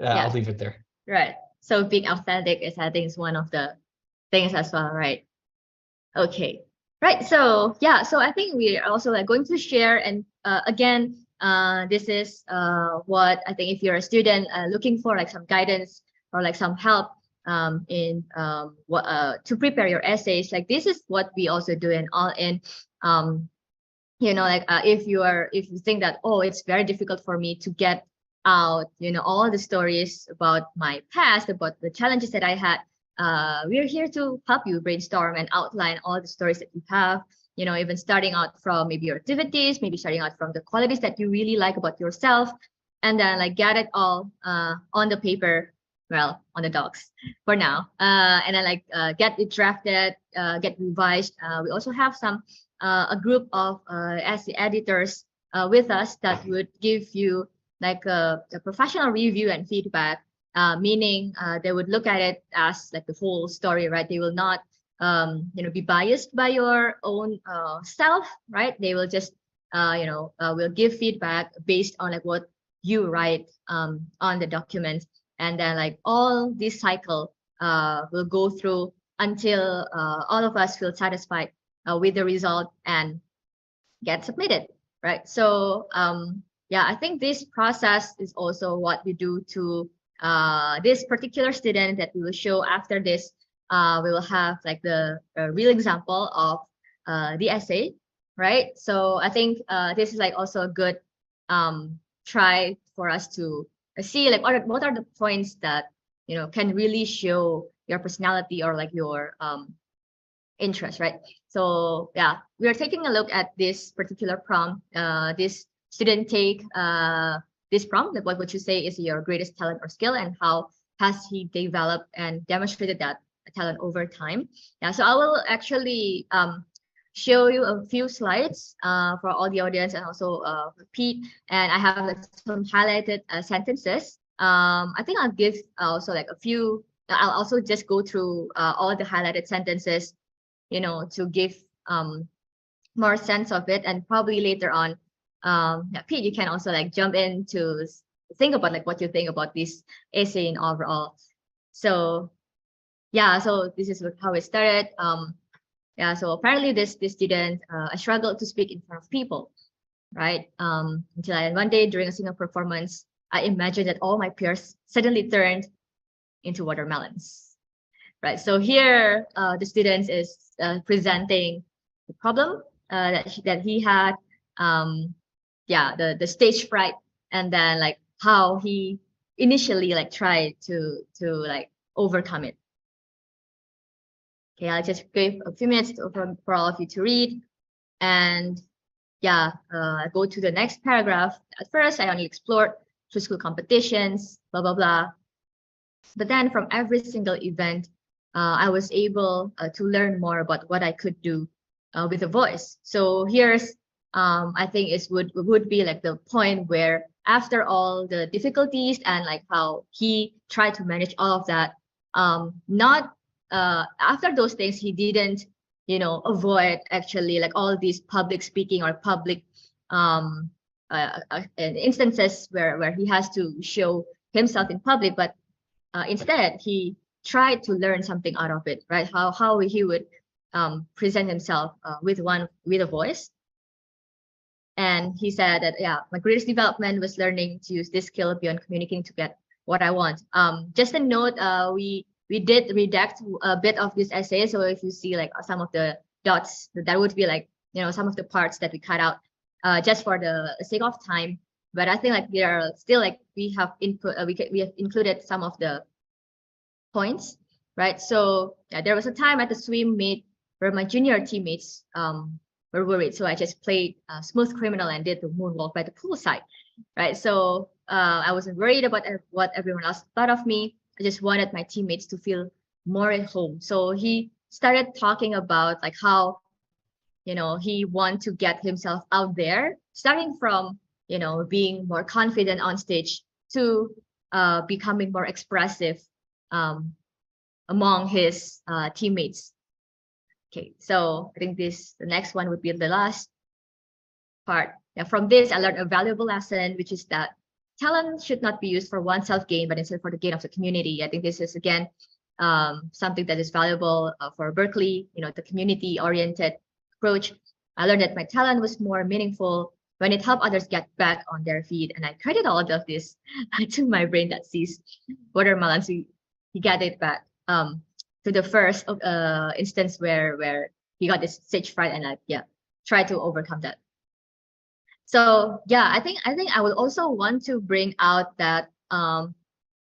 I'll leave it there. Right. So being authentic is, I think, is one of the things as well, right? Okay. Right. So yeah. So I think we are also like going to share, and again, this is what I think if you're a student looking for like some guidance or like some help in what to prepare your essays, like this is what we also do in all in. If you think that, oh, it's very difficult for me to get out, all the stories about my past, about the challenges that I had, we're here to help you brainstorm and outline all the stories that you have, even starting out from maybe your activities, maybe starting out from the qualities that you really like about yourself, and then like get it all on the paper, well, on the docs for now, and then like get it drafted, get revised. We also have a group of essay editors with us that would give you like a professional review and feedback, meaning they would look at it as like the whole story, right? They will not be biased by your own self, right? They will just will give feedback based on like what you write on the document, and then like all this cycle will go through until all of us feel satisfied with the result and get submitted, right? So yeah, I think this process is also what we do to this particular student that we will show after this. We will have like the real example of the essay, right? So I think this is like also a good try for us to see like what are the points that can really show your personality or like your interest, right? So yeah, we are taking a look at this particular prompt. This student take this prompt, like what would you say is your greatest talent or skill, and how has he developed and demonstrated that talent over time? Yeah, so I will actually show you a few slides for all the audience and also Pete, and I have like, some highlighted sentences. I think I'll give also like a few. I'll also just go through all the highlighted sentences, you know, to give more sense of it, and probably later on, yeah, Pete, you can also like jump in to think about like what you think about this essay in overall. So yeah, so this is how it started. Yeah, so apparently this student struggled to speak in front of people, right? Until one day during a single performance, I imagined that all my peers suddenly turned into watermelons, right? So here the student is presenting the problem that he had, yeah, the stage fright, and then like how he initially like tried to like overcome it. Okay, I'll just give a few minutes for all of you to read. And yeah, go to the next paragraph. At first, I only explored through school competitions, blah, blah, blah. But then from every single event, I was able to learn more about what I could do with a voice. So here's, I think it would be like the point where after all the difficulties and like how he tried to manage all of that, not after those things, he didn't, you know, avoid actually like all these public speaking or public instances where he has to show himself in public, but instead he tried to learn something out of it, right? How he would present himself with a voice. And he said that, yeah, my greatest development was learning to use this skill beyond communicating to get what I want. Just a note, we did redact a bit of this essay. So if you see like some of the dots, that would be like, you know, some of the parts that we cut out just for the sake of time. But I think like there are still like we have input, we have included some of the points, right? So yeah, there was a time at the swim meet where my junior teammates were worried. So I just played smooth criminal and did the moonwalk by the poolside, right? So I wasn't worried about what everyone else thought of me. I just wanted my teammates to feel more at home. So he started talking about like how, you know, he want to get himself out there, starting from, you know, being more confident on stage to becoming more expressive among his teammates. Okay, so I think the next one would be the last part. Yeah, from this, I learned a valuable lesson, which is that talent should not be used for one's self-gain, but instead for the gain of the community. I think this is, again, something that is valuable for Berkeley, you know, the community-oriented approach. I learned that my talent was more meaningful when it helped others get back on their feet. And I credit all of this to my brain that sees watermelons. He got it back to the first instance where he got this stage fright, and try to overcome that. So yeah, I think I would also want to bring out that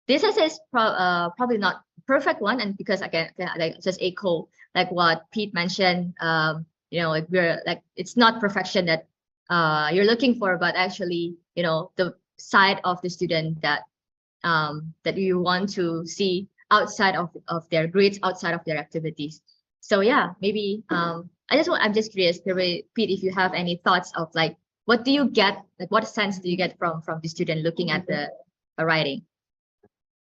this essay is probably not perfect one, and because again like just echo like what Pete mentioned, you know, we're like it's not perfection that you're looking for, but actually, you know, the side of the student that that you want to see outside of their grades, outside of their activities. So yeah, maybe I'm just curious, Pete, if you have any thoughts of like what do you get, like what sense do you get from the student looking at the writing?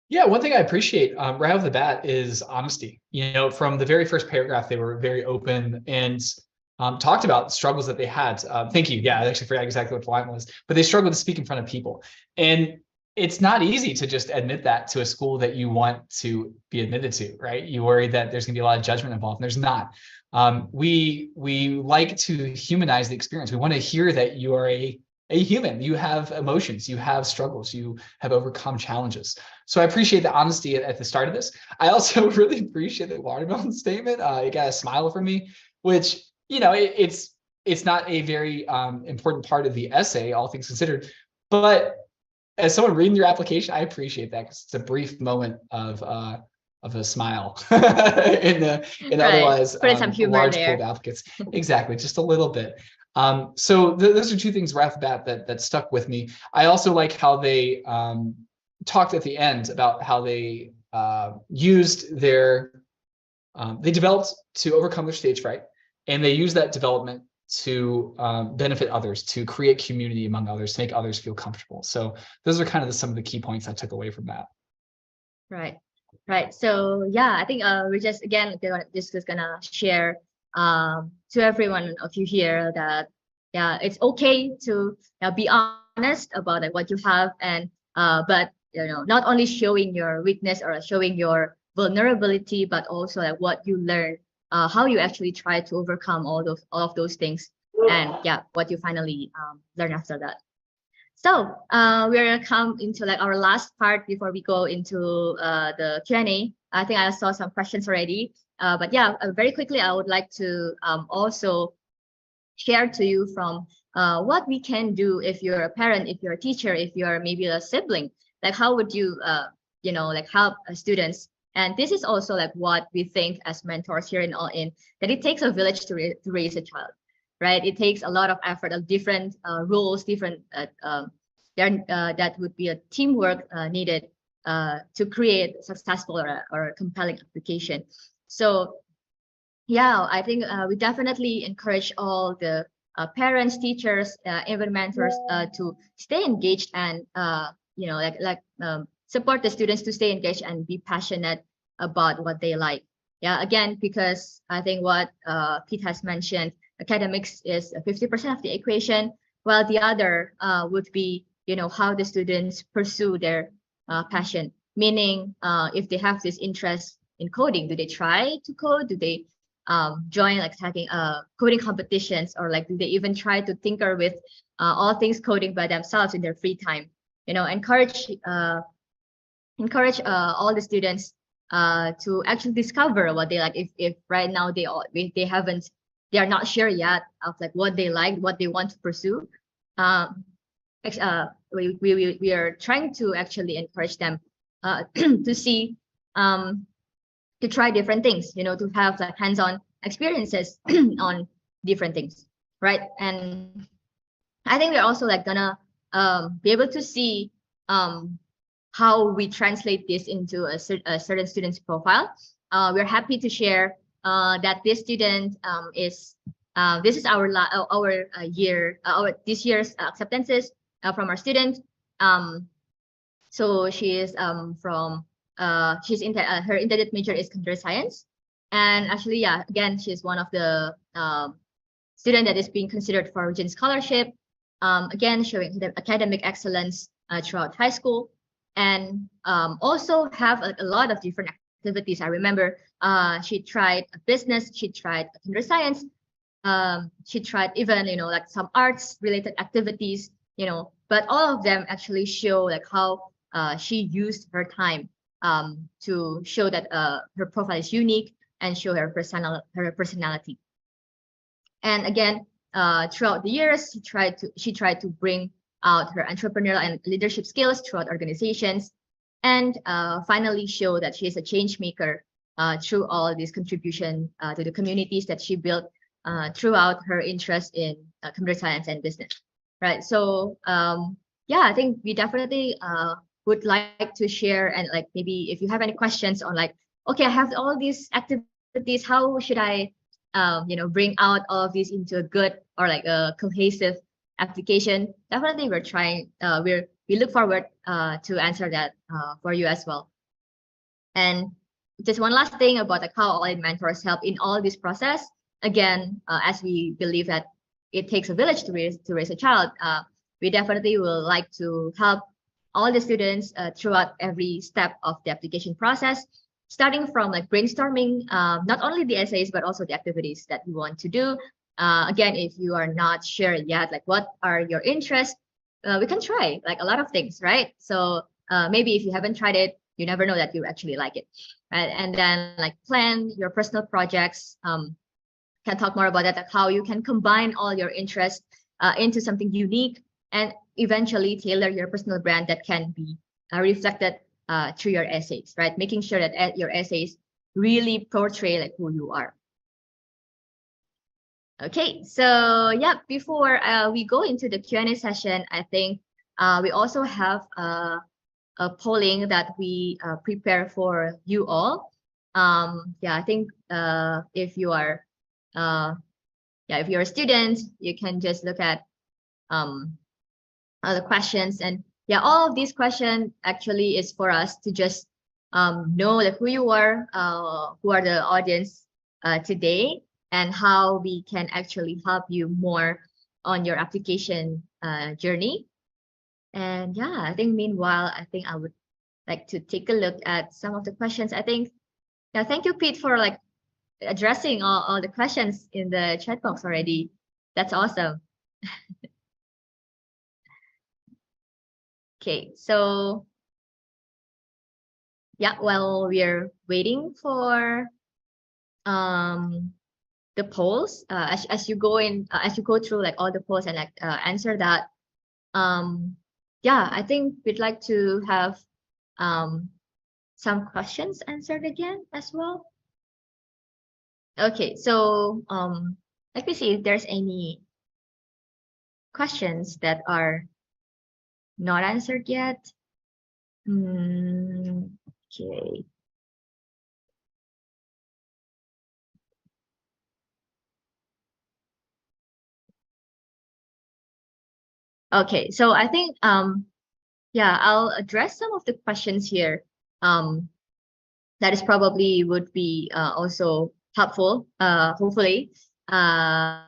Yeah, one thing I appreciate right off the bat is honesty. You know, from the very first paragraph, they were very open and talked about struggles that they had. Thank you. Yeah, I actually forgot exactly what the line was, but they struggled to speak in front of people. And it's not easy to just admit that to a school that you want to be admitted to, right? You worry that there's going to be a lot of judgment involved, and there's not. We like to humanize the experience. We want to hear that you are a human. You have emotions, you have struggles, you have overcome challenges. So I appreciate the honesty at the start of this. I also really appreciate the watermelon statement. It got a smile from me, which, you know, it's not a very important part of the essay, all things considered, but as someone reading your application, I appreciate that because it's a brief moment of of a smile in the Right. otherwise Put in some humor large there. pool of applicants. Exactly, just a little bit. So those are two things right off the bat that stuck with me. I also like how they talked at the end about how they used their they developed to overcome their stage fright, and they use that development to benefit others, to create community among others, to make others feel comfortable. So those are kind of some of the key points I took away from that. Right. Right. So yeah, I think we're just again just gonna share to everyone of you here that yeah, it's okay to be honest about like what you have, and but not only showing your weakness or showing your vulnerability, but also like what you learn, how you actually try to overcome all of those things, and yeah, what you finally learn after that. So we're gonna come into like our last part before we go into the Q&A. I think I saw some questions already, but yeah, very quickly, I would like to also share to you from what we can do if you're a parent, if you're a teacher, if you're maybe a sibling. Like how would you, like help students? And this is also like what we think as mentors here in All In, that it takes a village to raise a child, right? It takes a lot of effort of different roles, different that would be a teamwork needed to create a successful or a compelling application. So yeah, I think we definitely encourage all the parents, teachers, even mentors to stay engaged and support the students to stay engaged and be passionate about what they like. Yeah, again, because I think what Pete has mentioned, academics is 50% of the equation, while the other would be, how the students pursue their passion. Meaning, if they have this interest in coding, do they try to code? Do they join like taking coding competitions, or like do they even try to tinker with all things coding by themselves in their free time? Encourage all the students to actually discover what they like. If right now they are not sure yet of like what they like, what they want to pursue. We are trying to actually encourage them to see to try different things, to have like hands-on experiences on different things, right? And I think we're also like gonna be able to see how we translate this into a certain student's profile. We're happy to share that this student is this is our this year's acceptances from our student. So she is from she's in her intended major is computer science, and actually, yeah, again, she's one of the student that is being considered for Regent Scholarship. Again, showing the academic excellence throughout high school, and also have a lot of different activities. I remember she tried a business, she tried computer science, she tried even like some arts related activities, but all of them actually show like how she used her time to show that her profile is unique and show her personality. And again, throughout the years, she tried to bring out her entrepreneurial and leadership skills throughout organizations, and finally show that she is a change maker through all this contribution to the communities that she built throughout her interest in computer science and business, right? So yeah, I think we definitely would like to share, and like maybe if you have any questions on like, okay, I have all these activities, how should I bring out all of these into a good or like a cohesive application? Definitely we're trying, we look forward to answer that for you as well. And just one last thing about like how All-In mentors help in all this process. Again, as we believe that it takes a village to raise a child, we definitely will like to help all the students throughout every step of the application process, starting from like brainstorming, not only the essays, but also the activities that we want to do. Again, if you are not sure yet, like what are your interests, we can try like a lot of things, right? So maybe if you haven't tried it, you never know that you actually like it, right? And then like plan your personal projects. Can talk more about that, like how you can combine all your interests into something unique, and eventually tailor your personal brand that can be reflected through your essays, right? Making sure that your essays really portray like who you are. Okay, so yeah, before we go into the Q&A session, I think we also have a polling that we prepare for you all. Yeah, I think if you are if you're a student, you can just look at the questions, and yeah, all of these questions actually is for us to just know like who you are, who are the audience today, and how we can actually help you more on your application journey. And yeah, I think meanwhile, I think I would like to take a look at some of the questions. I think, yeah, thank you, Pete, for like addressing all the questions in the chat box already. That's awesome. Okay, so yeah, while we're waiting for the polls, as you go in, as you go through like all the polls and like answer that, yeah, I think we'd like to have some questions answered again as well. Okay, so let me see if there's any questions that are not answered yet. Okay. Okay, so I think yeah, I'll address some of the questions here. That is probably would be also helpful, hopefully, from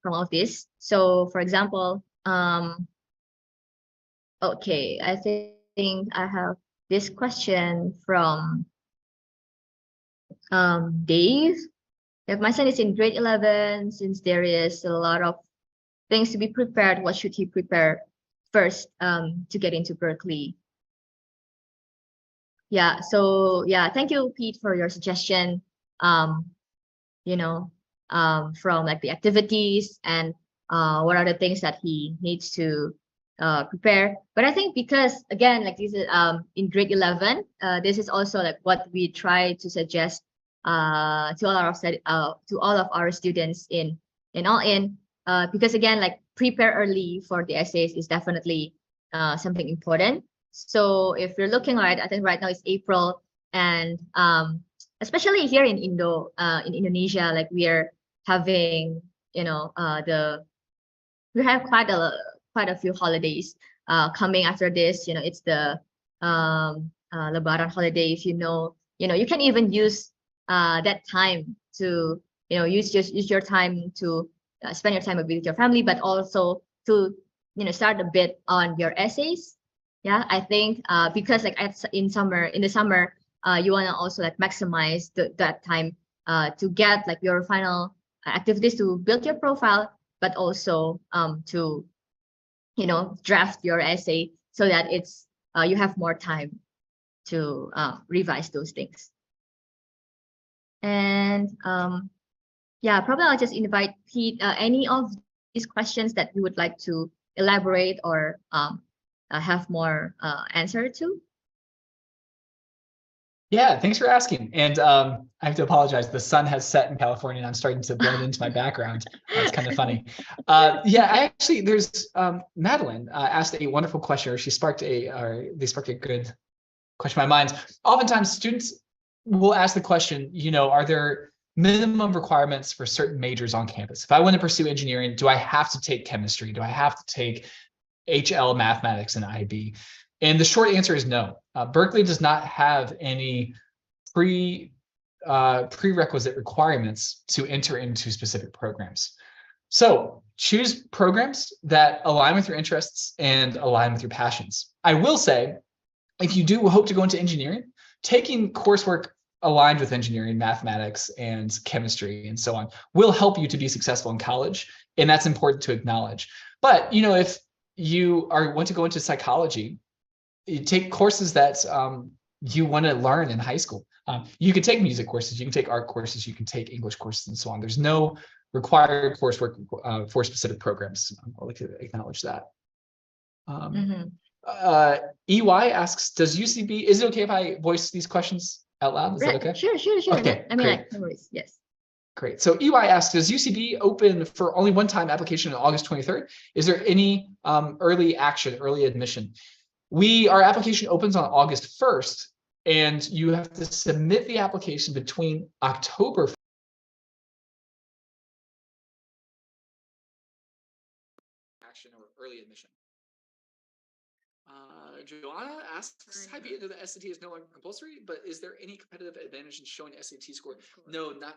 all of this. So for example, okay, I think I have this question from Dave. If my son is in grade 11, since there is a lot of things to be prepared, what should he prepare first to get into Berkeley? Yeah, so yeah, thank you, Pete, for your suggestion. You know, from like the activities and what are the things that he needs to prepare. But I think because again, like this is in grade 11, this is also like what we try to suggest to all of our students in all in, because again, like prepare early for the essays is definitely something important. So if you're looking right, I think right now it's April, and especially here in Indonesia, like we are having, you know, we have quite a few holidays coming after this. You know, it's the Lebaran holiday. If you know, you can even use that time to, use your time to spend your time with your family, but also to, start a bit on your essays. Yeah, I think because like in the summer, you want to also like maximize that time to get like your final activities to build your profile, but also to, draft your essay so that it's you have more time to revise those things. And yeah, probably I'll just invite Pete, any of these questions that you would like to elaborate or have more answer to. Yeah, thanks for asking. And I have to apologize. The sun has set in California and I'm starting to blend into my background. That's kind of funny. Yeah, there's Madeline asked a wonderful question, or they sparked a good question in my mind. Oftentimes students will ask the question, are there minimum requirements for certain majors on campus? If I want to pursue engineering, do I have to take chemistry? Do I have to take HL mathematics and IB? And the short answer is no. Berkeley does not have any prerequisite requirements to enter into specific programs. So choose programs that align with your interests and align with your passions. I will say, if you do hope to go into engineering, taking coursework aligned with engineering, mathematics, and chemistry, and so on, will help you to be successful in college, and that's important to acknowledge. But if you want to go into psychology, you take courses that you want to learn in high school. You can take music courses, you can take art courses, you can take English courses, and so on. There's no required coursework for specific programs. I'd like to acknowledge that. EY asks, does UCB, is it okay if I voice these questions out loud? Is that okay? Sure. Okay, I mean, great. like, no worries. Yes. Great. So EY asks, does UCB open for only one-time application on August 23rd? Is there any early action, early admission? Our application opens on August 1st, and you have to submit the application between October 1st. Action or early admission. Joanna asks, hi, Peter, the SAT is no longer compulsory, but is there any competitive advantage in showing SAT score? No, not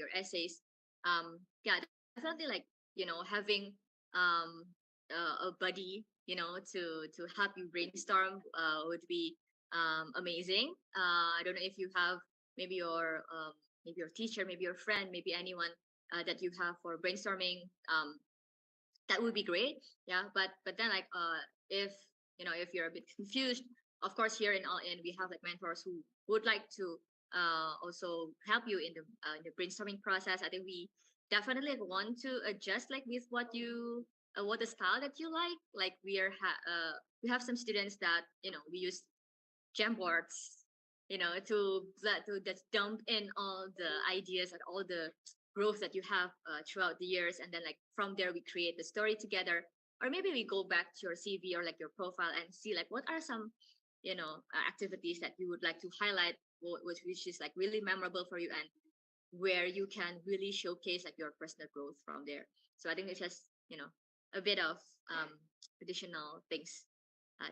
your essays. Yeah, definitely like, having a buddy, to help you brainstorm would be amazing. I don't know if you have maybe your teacher, maybe your friend, maybe anyone that you have for brainstorming. That would be great. Yeah, but then like if if you're a bit confused, of course here in All In we have like mentors who would like to also help you in the brainstorming process. I think we definitely like, want to adjust like with what the style that you like. Like we have some students that we use Jamboards, to just dump in all the ideas and all the growth that you have throughout the years, and then like from there we create the story together. Or maybe we go back to your CV or like your profile and see like what are some activities that you would like to highlight, which is like really memorable for you, and where you can really showcase like your personal growth from there. So I think it's just a bit of additional things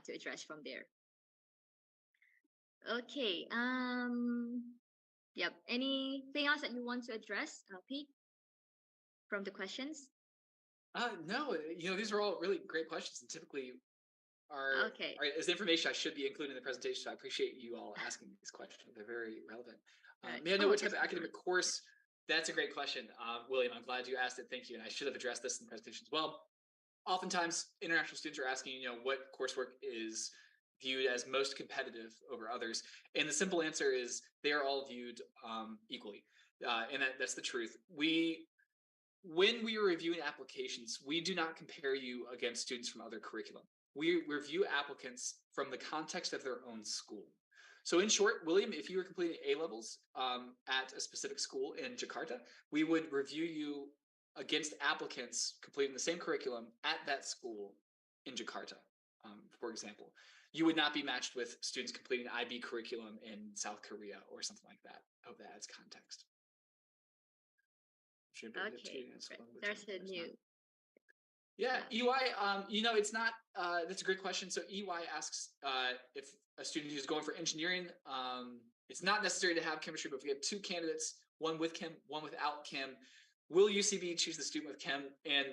to address from there. Okay. Yep. Anything else that you want to address, Pete, from the questions? No, these are all really great questions, and typically are is information I should be including in the presentation. So I appreciate you all asking these questions. They're very relevant. May I know what type of academic course? That's a great question, William. I'm glad you asked it. Thank you. And I should have addressed this in the presentation as well. Oftentimes, international students are asking, what coursework is viewed as most competitive over others, and the simple answer is they are all viewed equally, and that's the truth. When we are reviewing applications, we do not compare you against students from other curriculum. We review applicants from the context of their own school. So in short, William, if you were completing A-levels at a specific school in Jakarta, we would review you against applicants completing the same curriculum at that school in Jakarta, for example. You would not be matched with students completing IB curriculum in South Korea or something like that. I hope that adds context. Okay, there's a new. Yeah, EY, it's not, that's a great question. So EY asks if a student who's going for engineering, it's not necessary to have chemistry, but if we have two candidates, one with chem, one without chem, will UCB choose the student with chem? And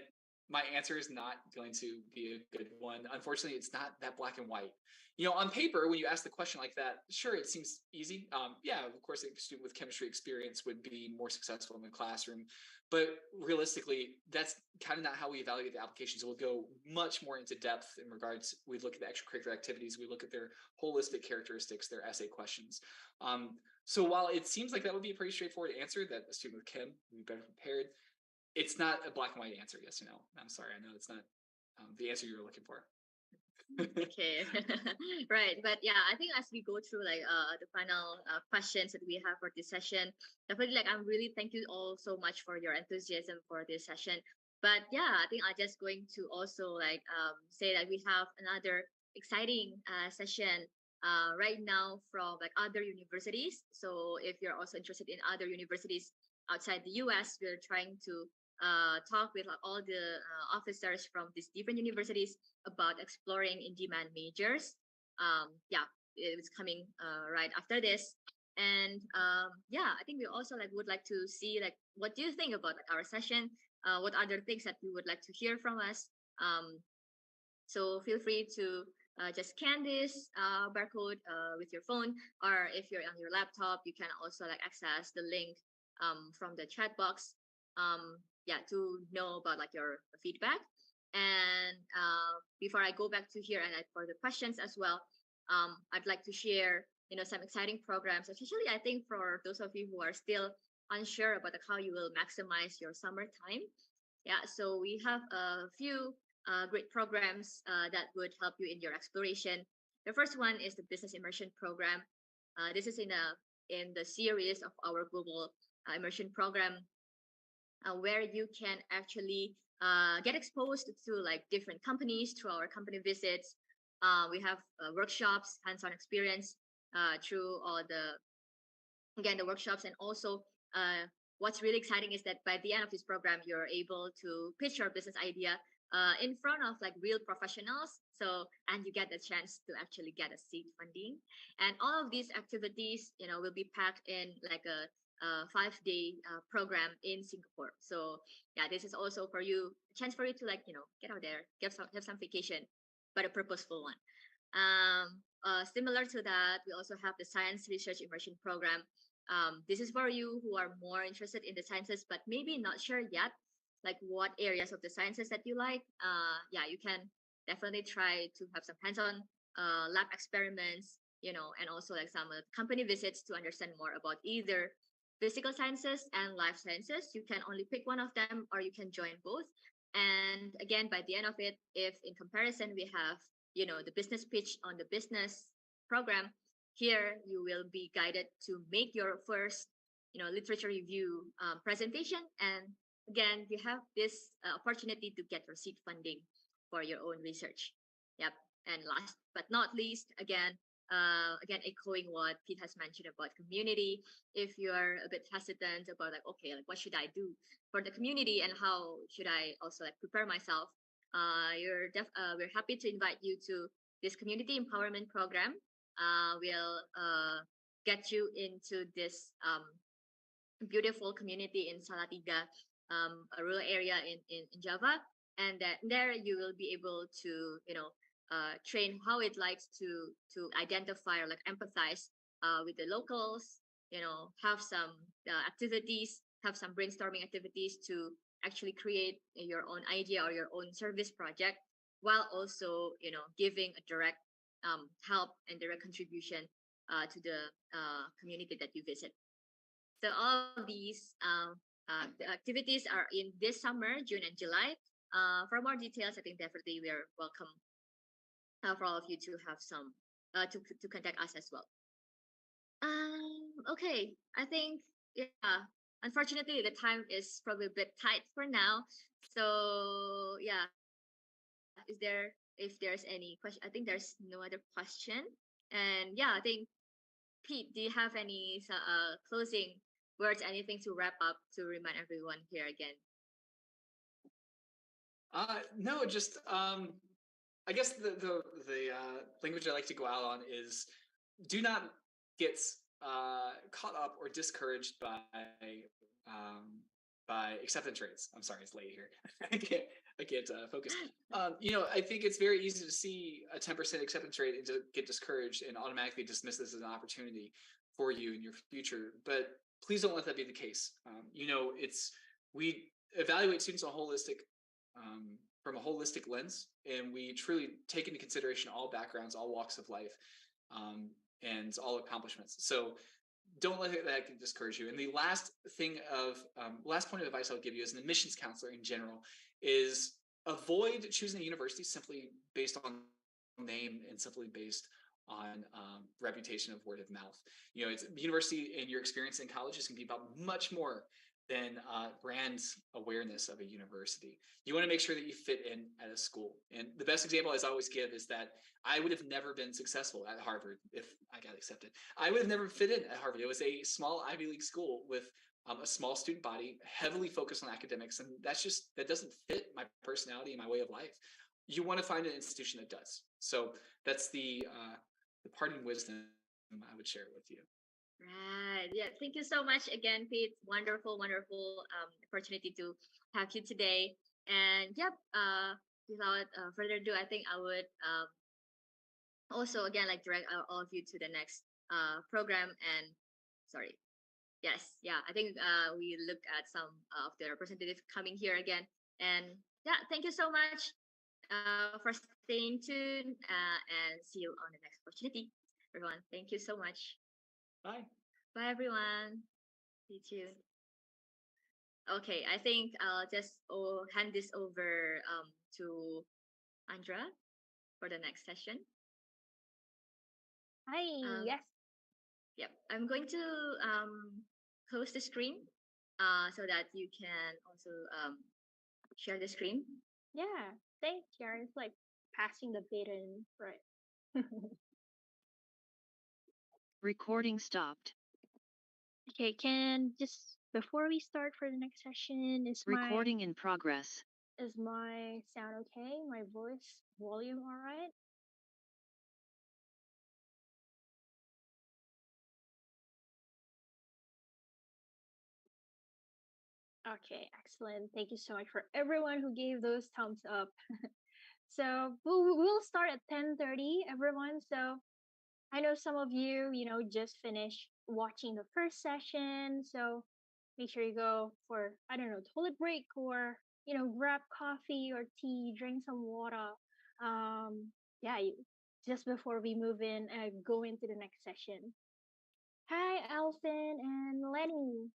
my answer is not going to be a good one. Unfortunately, it's not that black and white. On paper, when you ask the question like that, sure, it seems easy. Yeah, of course, a student with chemistry experience would be more successful in the classroom. But realistically, that's kind of not how we evaluate the applications. We'll go much more into depth in regards, we look at the extracurricular activities, we look at their holistic characteristics, their essay questions. So while it seems like that would be a pretty straightforward answer, that a student with chem would be better prepared, it's not a black and white answer, yes or no. I'm sorry, I know it's not the answer you were looking for. Okay. Right, but yeah, I think as we go through like the final questions that we have for this session, definitely like I'm really thank you all so much for your enthusiasm for this session. But yeah, I think I'm just going to also like say that we have another exciting session right now from like other universities. So if you're also interested in other universities outside the US, we're trying to talk with like, all the officers from these different universities about exploring in-demand majors. Yeah, it's coming right after this. And yeah, I think we also like would like to see like what do you think about like, our session? What other things that you would like to hear from us? So feel free to just scan this barcode with your phone, or if you're on your laptop, you can also like access the link from the chat box. Yeah, to know about like your feedback. And before I go back to here and for the questions as well, I'd like to share some exciting programs, especially I think for those of you who are still unsure about like, how you will maximize your summertime. Yeah, so we have a few great programs that would help you in your exploration. The first one is the business immersion program. This is in the series of our global immersion program, where you can actually get exposed to like different companies through our company visits. We have workshops, hands-on experience through all the workshops. And also what's really exciting is that by the end of this program, you're able to pitch your business idea in front of like real professionals. And you get the chance to actually get a seed funding. And all of these activities, will be packed in like a 5-day program in Singapore. So yeah, this is also for you, a chance for you to like, get out there, have some vacation, but a purposeful one. Similar to that, we also have the Science Research Immersion Program. This is for you who are more interested in the sciences, but maybe not sure yet, like what areas of the sciences that you like. Yeah, you can definitely try to have some hands-on lab experiments, and also like some company visits to understand more about either physical sciences and life sciences. You can only pick one of them, or you can join both. And again, by the end of it, if in comparison we have, the business pitch on the business program, here you will be guided to make your first, literature review presentation. And again, you have this opportunity to get your seed funding for your own research. Yep. And last but not least, again, echoing what Pete has mentioned about community. If you are a bit hesitant about like, okay, like what should I do for the community and how should I also like prepare myself, we're happy to invite you to this community empowerment program. We'll get you into this beautiful community in Salatiga, a rural area in Java, and that there you will be able to train how it likes to identify or like empathize with the locals. Have some activities, have some brainstorming activities to actually create your own idea or your own service project, while also giving a direct help and direct contribution to the community that you visit. So all of these the activities are in this summer, June and July. For more details, I think definitely we are welcome for all of you to have some to contact us as well. Okay, I think yeah. Unfortunately, the time is probably a bit tight for now. So yeah, if there's any question, I think there's no other question. And yeah, I think Pete, do you have any closing words, anything to wrap up to remind everyone here again? No, just I guess the language I like to go out on is do not get caught up or discouraged by acceptance rates. I'm sorry, it's late here. I can't focus. I think it's very easy to see a 10% acceptance rate and to get discouraged and automatically dismiss this as an opportunity for you in your future. But please don't let that be the case. We evaluate students on from a holistic lens, and we truly take into consideration all backgrounds, all walks of life, and all accomplishments. So don't let that discourage you. And the last point of advice I'll give you as an admissions counselor in general is avoid choosing a university simply based on name and simply based on reputation of word of mouth. It's university, and your experience in college is going to be about much more than brand awareness of a university. You want to make sure that you fit in at a school. And the best example I always give is that I would have never been successful at Harvard if I got accepted. I would have never fit in at Harvard. It was a small Ivy League school with a small student body, heavily focused on academics, and that doesn't fit my personality and my way of life. You want to find an institution that does. So that's the parting wisdom I would share with you. Right. Yeah. Thank you so much again, Pete. Wonderful, wonderful opportunity to have you today. And yep. Without further ado, I think I would also again like direct all of you to the next program. And sorry. Yes. Yeah. I think we looked at some of the representatives coming here again. And yeah, thank you so much for staying tuned. And see you on the next opportunity, everyone. Thank you so much. Bye. Bye, everyone. See you. Okay, I think I'll just hand this over to Andra for the next session. Hi, yes. Yep, I'm going to close the screen so that you can also share the screen. Yeah, thanks, Karen. It's like passing the baton, right? Recording stopped. Okay, can just before we start for the next session, Recording in progress. Is my sound okay? My voice volume all right? Okay, excellent. Thank you so much for everyone who gave those thumbs up. So we'll start at 10:30, everyone. So I know some of you, just finished watching the first session. So make sure you go for, I don't know, toilet break or, grab coffee or tea, drink some water. Yeah, just before we move in, go into the next session. Hi, Alvin and Lenny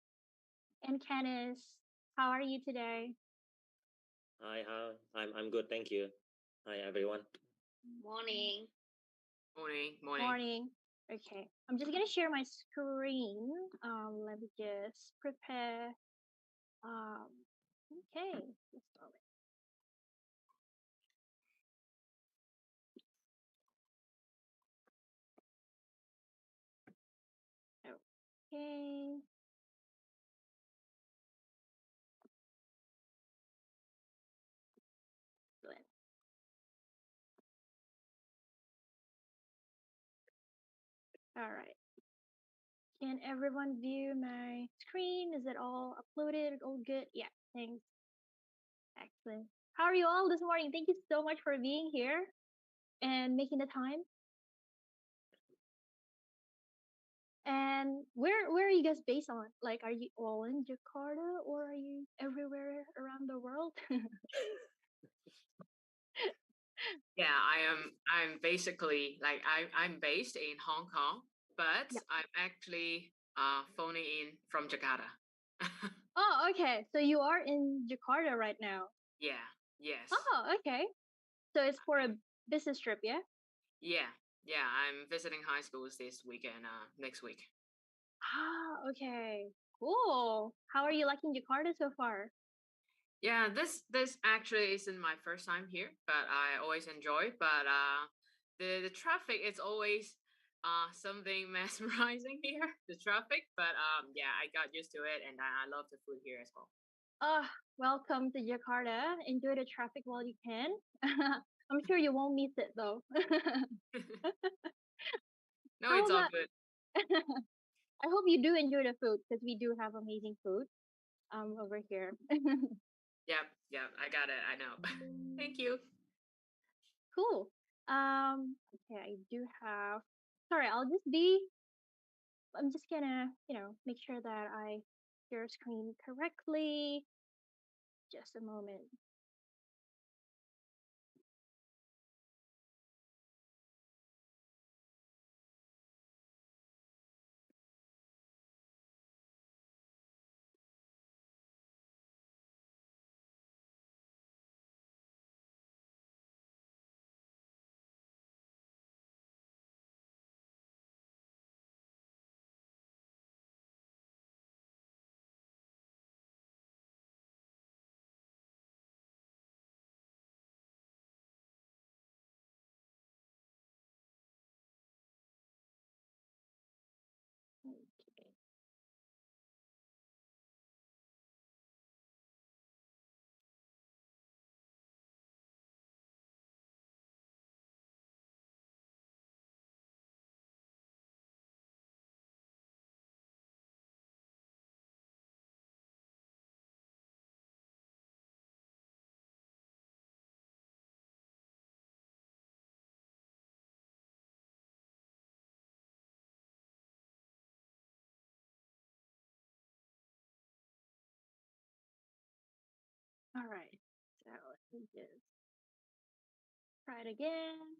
and Kenneth. How are you today? Hi, I'm good, thank you. Hi, everyone. Morning. Morning. Morning. Okay, I'm just gonna share my screen. Let me just prepare. Okay, let's start. Okay. Excellent. All right. Can everyone view my screen? Is it all uploaded? All good? Yeah, thanks. Excellent. How are you all this morning? Thank you so much for being here and making the time. And where are you guys based on? Like, are you all in Jakarta or are you everywhere around the world? Yeah, I'm basically like I'm based in Hong Kong, but Yeah. I'm actually phoning in from Jakarta. Oh, okay. So you are in Jakarta right now. Yeah, yes. Oh, okay. So it's for a business trip, yeah? Yeah, I'm visiting high schools this weekend, next week. Ah, okay. Cool. How are you liking Jakarta so far? Yeah, this actually isn't my first time here, but I always enjoy. But the traffic is always something mesmerizing here. The traffic, but yeah, I got used to it, and I love the food here as well. Ah, welcome to Jakarta. Enjoy the traffic while you can. I'm sure you won't miss it though. No, How it's all about good. I hope you do enjoy the food because we do have amazing food over here. Yep, I got it. I know. Thank you. Cool. Okay, I do have sorry, I'm just gonna, make sure that I share screen correctly. Just a moment. Okay. All right. So let me just try it again.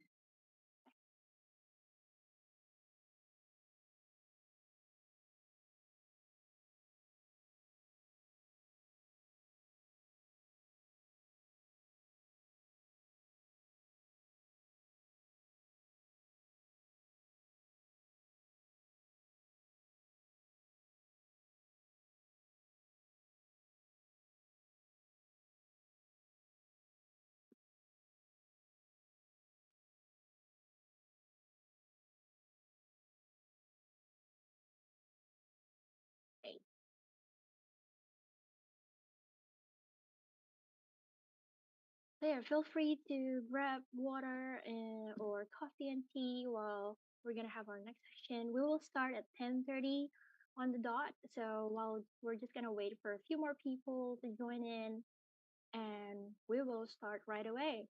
Okay. So yeah, feel free to grab water or coffee and tea while we're gonna have our next session. We will start at 10:30. on the dot. So while we're just gonna wait for a few more people to join in, and we will start right away.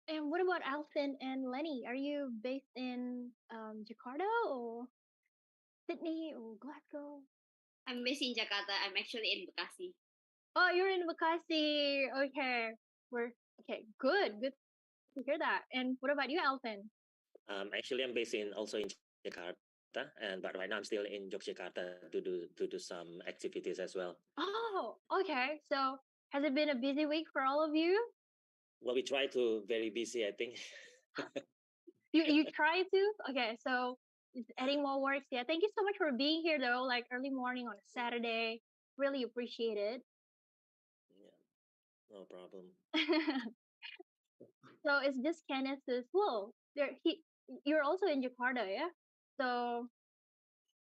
And what about Alvin and Lenny? Are you based in Jakarta or Sydney or Glasgow? I'm based in Jakarta. I'm actually in Bekasi. Oh, you're in Bekasi. Okay. We're okay. Good. Good to hear that. And what about you, Alvin? Actually, I'm based in also in Jakarta, and but right now I'm still in Yogyakarta to do some activities as well. Oh, okay. So has it been a busy week for all of you? Well, we try to very busy, I think. You try to? Okay, so it's adding more works. Yeah. Thank you so much for being here though, like early morning on a Saturday. Really appreciate it. Yeah, no problem. So it's just Kenneth as well. You're also in Jakarta, yeah? So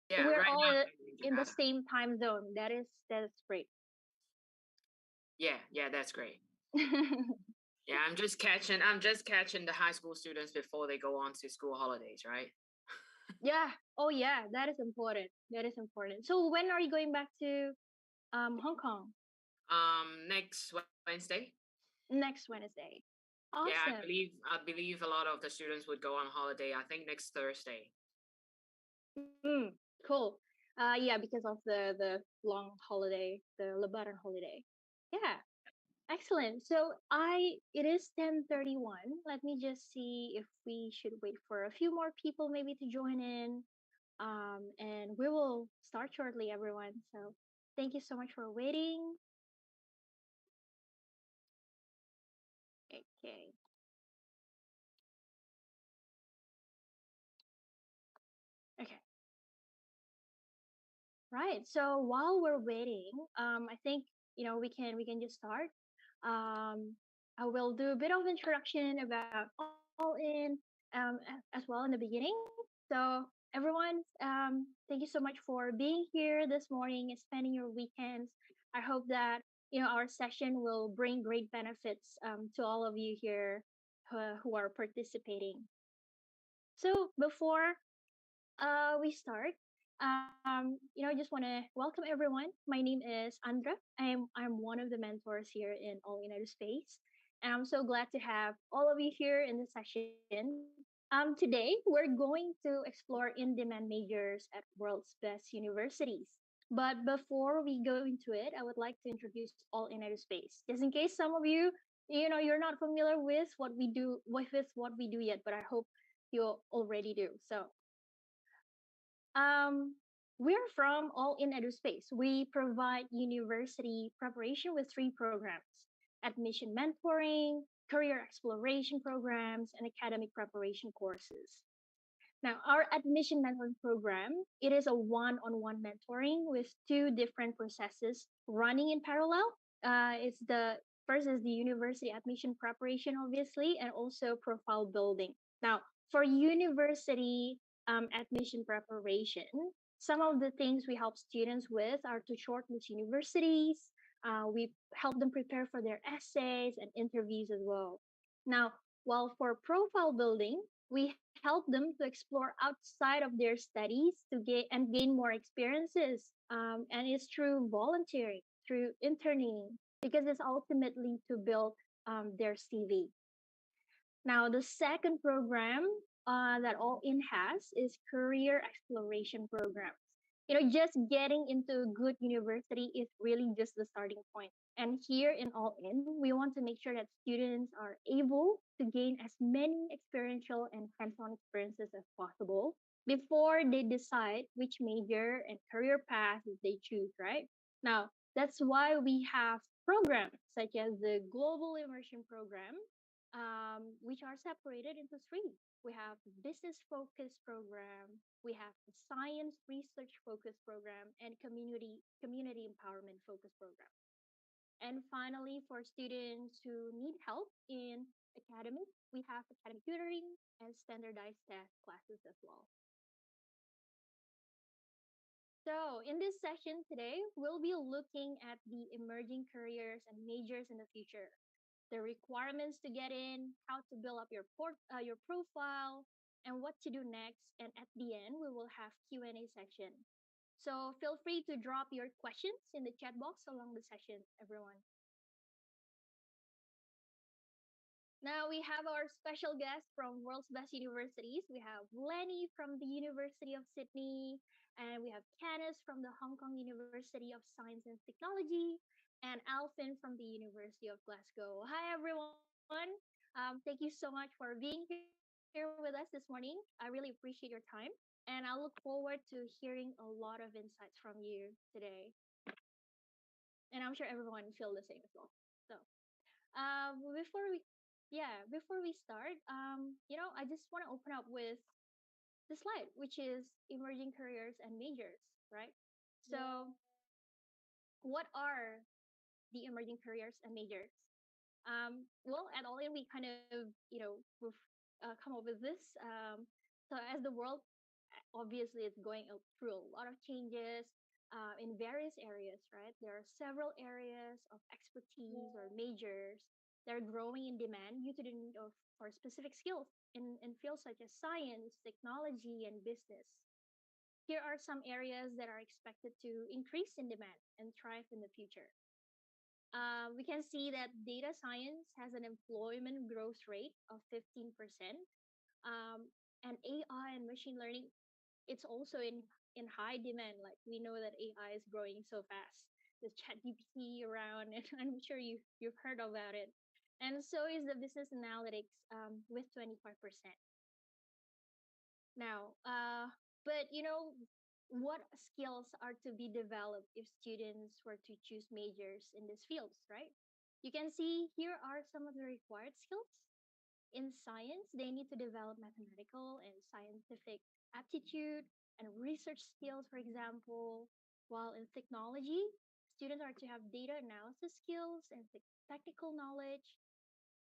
Yeah, we're right all now I'm in the Jakarta. same time zone. That is great. Yeah, that's great. Yeah, I'm just catching the high school students before they go on to school holidays, right? Yeah. Oh yeah, that is important. That is important. So when are you going back to Hong Kong? Next Wednesday. Next Wednesday. Yeah, I Awesome. believe I believe a lot of the students would go on holiday. I think next Thursday. Cool. Yeah, because of the long holiday, the Lebaran holiday. Yeah. Excellent. So it is 10:31. Let me just see if we should wait for a few more people maybe to join in. And we will start shortly, everyone. So thank you so much for waiting. Okay. Okay. Right. So while we're waiting, I think we can just start. I will do a bit of introduction about all in as well in the beginning. So everyone, thank you so much for being here this morning and spending your weekends. I hope that our session will bring great benefits to all of you here who are participating. So before we start. I just want to welcome everyone. My name is Andra. I'm one of the mentors here in All United Space, and I'm so glad to have all of you here in the session. Today we're going to explore in-demand majors at world's best universities. But before we go into it, I would like to introduce All United Space, just in case some of you, you're not familiar with what we do, with what we do yet. But I hope you already do. So um, we're from All in EduSpace. We provide university preparation with three programs: admission mentoring, career exploration programs, and academic preparation courses. Now, our admission mentoring program, it is a one-on-one mentoring with two different processes running in parallel. It's the first is the university admission preparation, obviously, and also profile building. Now, for university admission preparation, some of the things we help students with are to shortlist universities. We help them prepare for their essays and interviews as well. Now, while for profile building, we help them to explore outside of their studies to gain more experiences. And it's through volunteering, through interning, because it's ultimately to build their CV. Now, the second program that All In has is career exploration programs. Just getting into a good university is really just the starting point. And here in All In, we want to make sure that students are able to gain as many experiential and hands-on experiences as possible before they decide which major and career path they choose, right? Now, that's why we have programs such as the Global Immersion Program, which are separated into three. We have the business focused program, we have the science research focused program, and community empowerment focused program. And finally, for students who need help in academic, we have academic tutoring and standardized test classes as well. So, in this session today, we'll be looking at the emerging careers and majors in the future, the requirements to get in, how to build up your profile, and what to do next. And at the end, we will have Q&A session. So feel free to drop your questions in the chat box along the session, everyone. Now we have our special guest from World's Best Universities. We have Lenny from the University of Sydney, and we have Canis from the Hong Kong University of Science and Technology, and Alfin from the University of Glasgow. Hi, everyone. Thank you so much for being here with us this morning. I really appreciate your time, and I look forward to hearing a lot of insights from you today. And I'm sure everyone feel the same as well. So, before we before we start, I just want to open up with the slide, which is emerging careers and majors, right? So, what are the emerging careers and majors? Well, at All In, we kind of, we've come up with this. So, as the world obviously is going through a lot of changes in various areas, right? There are several areas of expertise or majors that are growing in demand due to the need of for specific skills in fields such as science, technology, and business. Here are some areas that are expected to increase in demand and thrive in the future. We can see that data science has an employment growth rate of 15%. And AI and machine learning, it's also in high demand. Like we know that AI is growing so fast. There's ChatGPT around, and I'm sure you've heard about it. And so is the business analytics with 25%. Now, but what skills are to be developed if students were to choose majors in these fields, right? You can see here are some of the required skills. In science, they need to develop mathematical and scientific aptitude and research skills, for example. While in technology, students are to have data analysis skills and technical knowledge.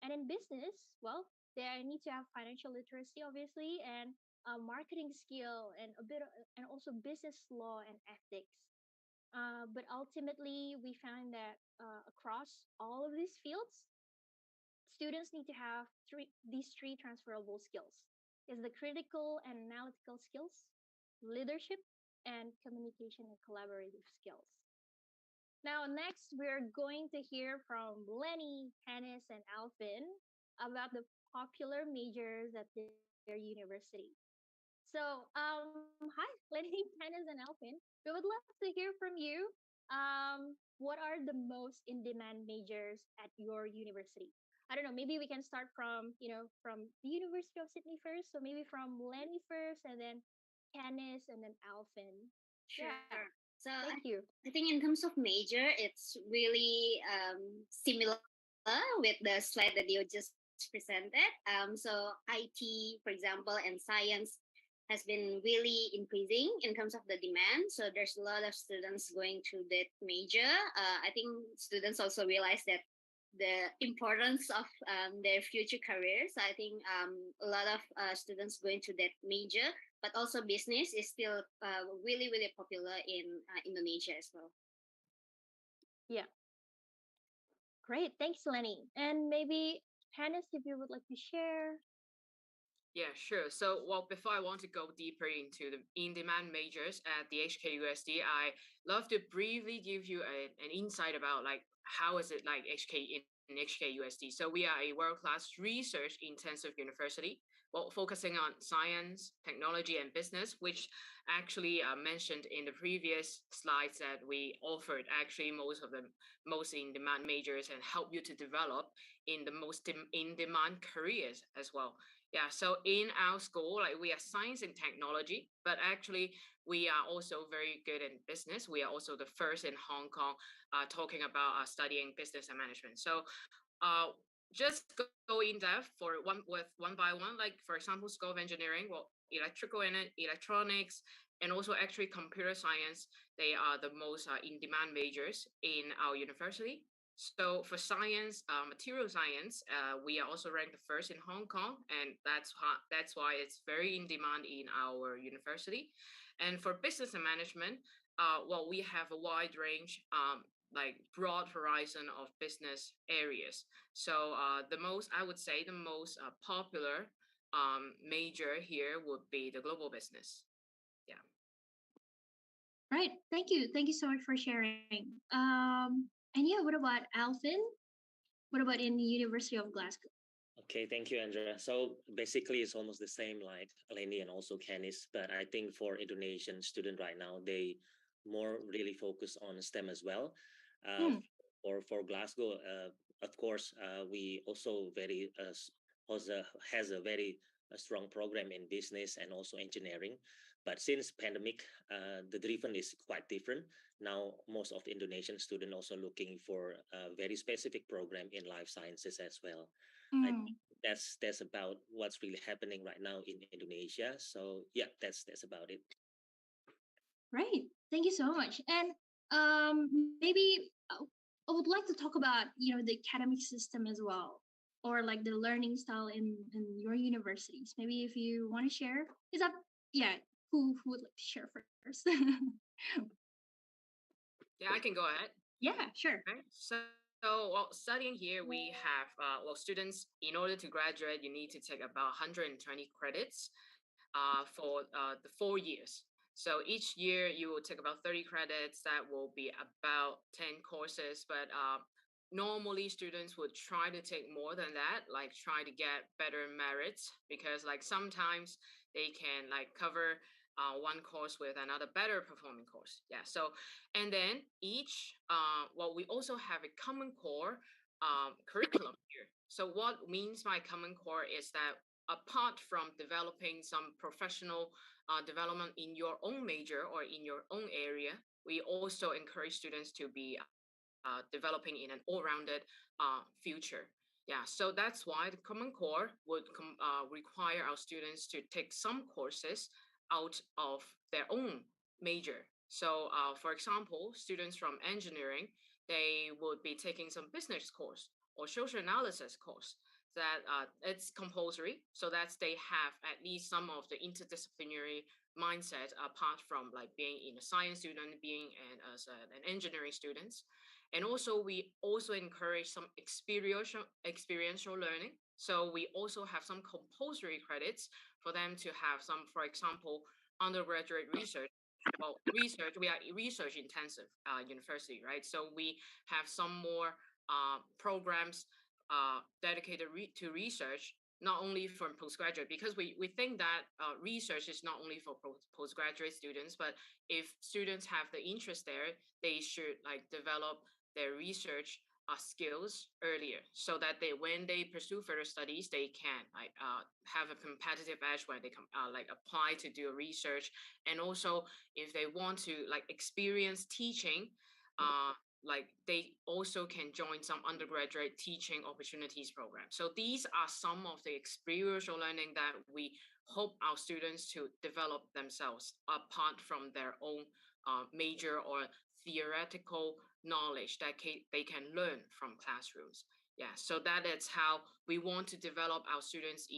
And in business, well, they need to have financial literacy, obviously, and a marketing skill and and also business law and ethics. But ultimately, we find that across all of these fields, students need to have these three transferable skills: is the critical and analytical skills, leadership, and communication and collaborative skills. Now, next, we're going to hear from Lenny, Hannes, and Alvin about the popular majors at their university. So, hi, Lenny, Hannes, and Alvin. We would love to hear from you. What are the most in demand majors at your university? I don't know. Maybe we can start from from the University of Sydney first. So maybe from Lenny first, and then Hannes, and then Alvin. Sure. Yeah. So Thank you. I think in terms of major, it's really similar with the slide that you just presented. So IT, for example, and science has been really increasing in terms of the demand. So there's a lot of students going to that major. I think students also realize that the importance of their future careers. I think a lot of students going to that major, but also business is still really really popular in Indonesia as well. Yeah. Great. Thanks, Lenny. And maybe Hannes, if you would like to share. Yeah, sure. So, well, before I want to go deeper into the in-demand majors at the HKUSD, I love to briefly give you an insight about like how is it like HK in HKUSD. So we are a world-class research-intensive university, well, focusing on science, technology, and business, which actually mentioned in the previous slides that we offered actually most of the most in-demand majors and help you to develop in the most in-demand careers as well. Yeah, so in our school, like we are science and technology, but actually we are also very good in business. We are also the first in Hong Kong talking about studying business and management. So uh, just go in depth for one by one. Like for example, School of Engineering, well, electrical and electronics, and also actually computer science. They are the most in-demand majors in our university. So for science, material science, we are also ranked the first in Hong Kong, and that's why it's very in demand in our university. And for business and management, well, we have a wide range, like broad horizon of business areas. So I would say, the most popular major here would be the global business. Yeah. Right. Thank you. Thank you so much for sharing. And yeah, what about Alvin? What about in the University of Glasgow? Okay, thank you, Andrea. So basically, it's almost the same like Lenny and also Canis, but I think for Indonesian student right now, they more really focus on STEM as well. Hmm. For Glasgow, of course, we also very has a very strong program in business and also engineering. But since pandemic, the driven is quite different. Now, most of the Indonesian student also looking for a very specific program in life sciences as well. I Hmm. think that's about what's really happening right now in Indonesia. So yeah, that's about it. Right. Thank you so much. And maybe I would like to talk about the academic system as well, or like the learning style in your universities. Maybe if you want to share, is that yeah? Who would like to share first? Yeah, I can go ahead. Yeah, sure. Okay. So well, studying here, we have well, students. In order to graduate, you need to take about 120 credits for the 4 years. So each year you will take about 30 credits. That will be about 10 courses. But normally students would try to take more than that, like try to get better merits, because like sometimes they can like cover one course with another better performing course. Yeah. So, and then each, well, we also have a common core curriculum here. So what means by common core is that apart from developing some professional development in your own major or in your own area, we also encourage students to be developing in an all-rounded future. Yeah, so that's why the Common Core would require our students to take some courses out of their own major. So, for example, students from engineering, they would be taking some business course or social analysis course that it's compulsory, so that they have at least some of the interdisciplinary mindset apart from like being in a science student, being an engineering student. And also we also encourage some experiential learning. So we also have some compulsory credits for them to have some, for example, undergraduate research. Well, research, we are research intensive university, right? So we have some more programs dedicated to research, not only for postgraduate, because we think that research is not only for postgraduate students, but if students have the interest there, they should like develop their research skills earlier, so that when they pursue further studies, they can have a competitive edge when they apply to do research. And also, if they want to experience teaching, they also can join some undergraduate teaching opportunities program. So these are some of the experiential learning that we hope our students to develop themselves apart from their own major or theoretical knowledge that they can learn from classrooms. Yeah, so that is how we want to develop our students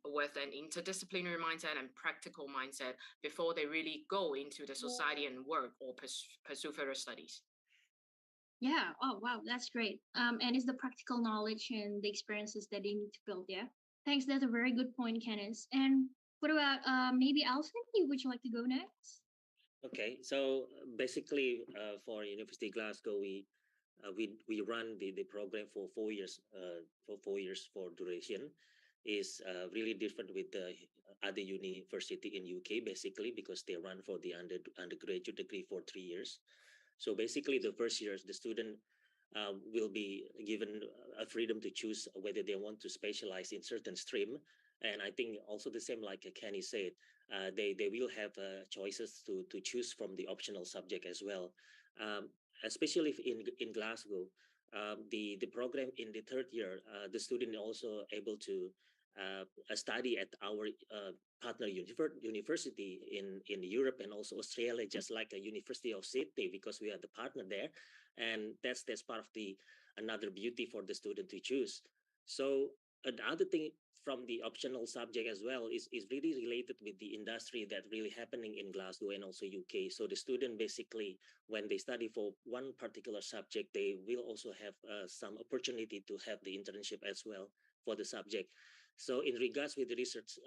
with an interdisciplinary mindset and practical mindset before they really go into the society and work or pursue further studies. Yeah. Oh, wow. That's great. And it's the practical knowledge and the experiences that they need to build. Yeah. Thanks. That's a very good point, Kenneth. And what about maybe Alfie? Would you like to go next? Okay, so basically, for University of Glasgow, we run the program for 4 years, for duration. Is really different with the other university in UK, basically, because they run for the undergraduate degree for 3 years. So basically, the first year, the student will be given a freedom to choose whether they want to specialize in certain stream. And I think also the same, like Kenny said, they will have choices to choose from the optional subject as well. Especially if in Glasgow, the program in the third year, the student also able to study at our partner university in Europe and also Australia, just like a University of Sydney, because we are the partner there, and that's part of the another beauty for the student to choose. So another thing from the optional subject as well is really related with the industry that really happening in Glasgow and also UK. So the student basically, when they study for one particular subject, they will also have some opportunity to have the internship as well for the subject. So in regards with the research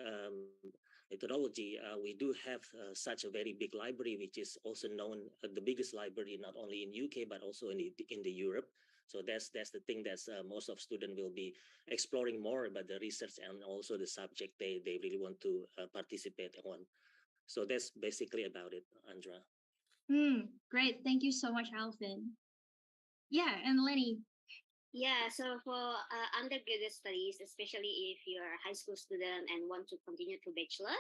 methodology, we do have such a very big library, which is also known the biggest library not only in UK but also in the Europe. So that's the thing that most of students will be exploring more about the research and also the subject they really want to participate on. So that's basically about it, Andra. Great. Thank you so much, Alvin. Yeah, and Lenny. Yeah, so for undergraduate studies, especially if you're a high school student and want to continue to bachelor,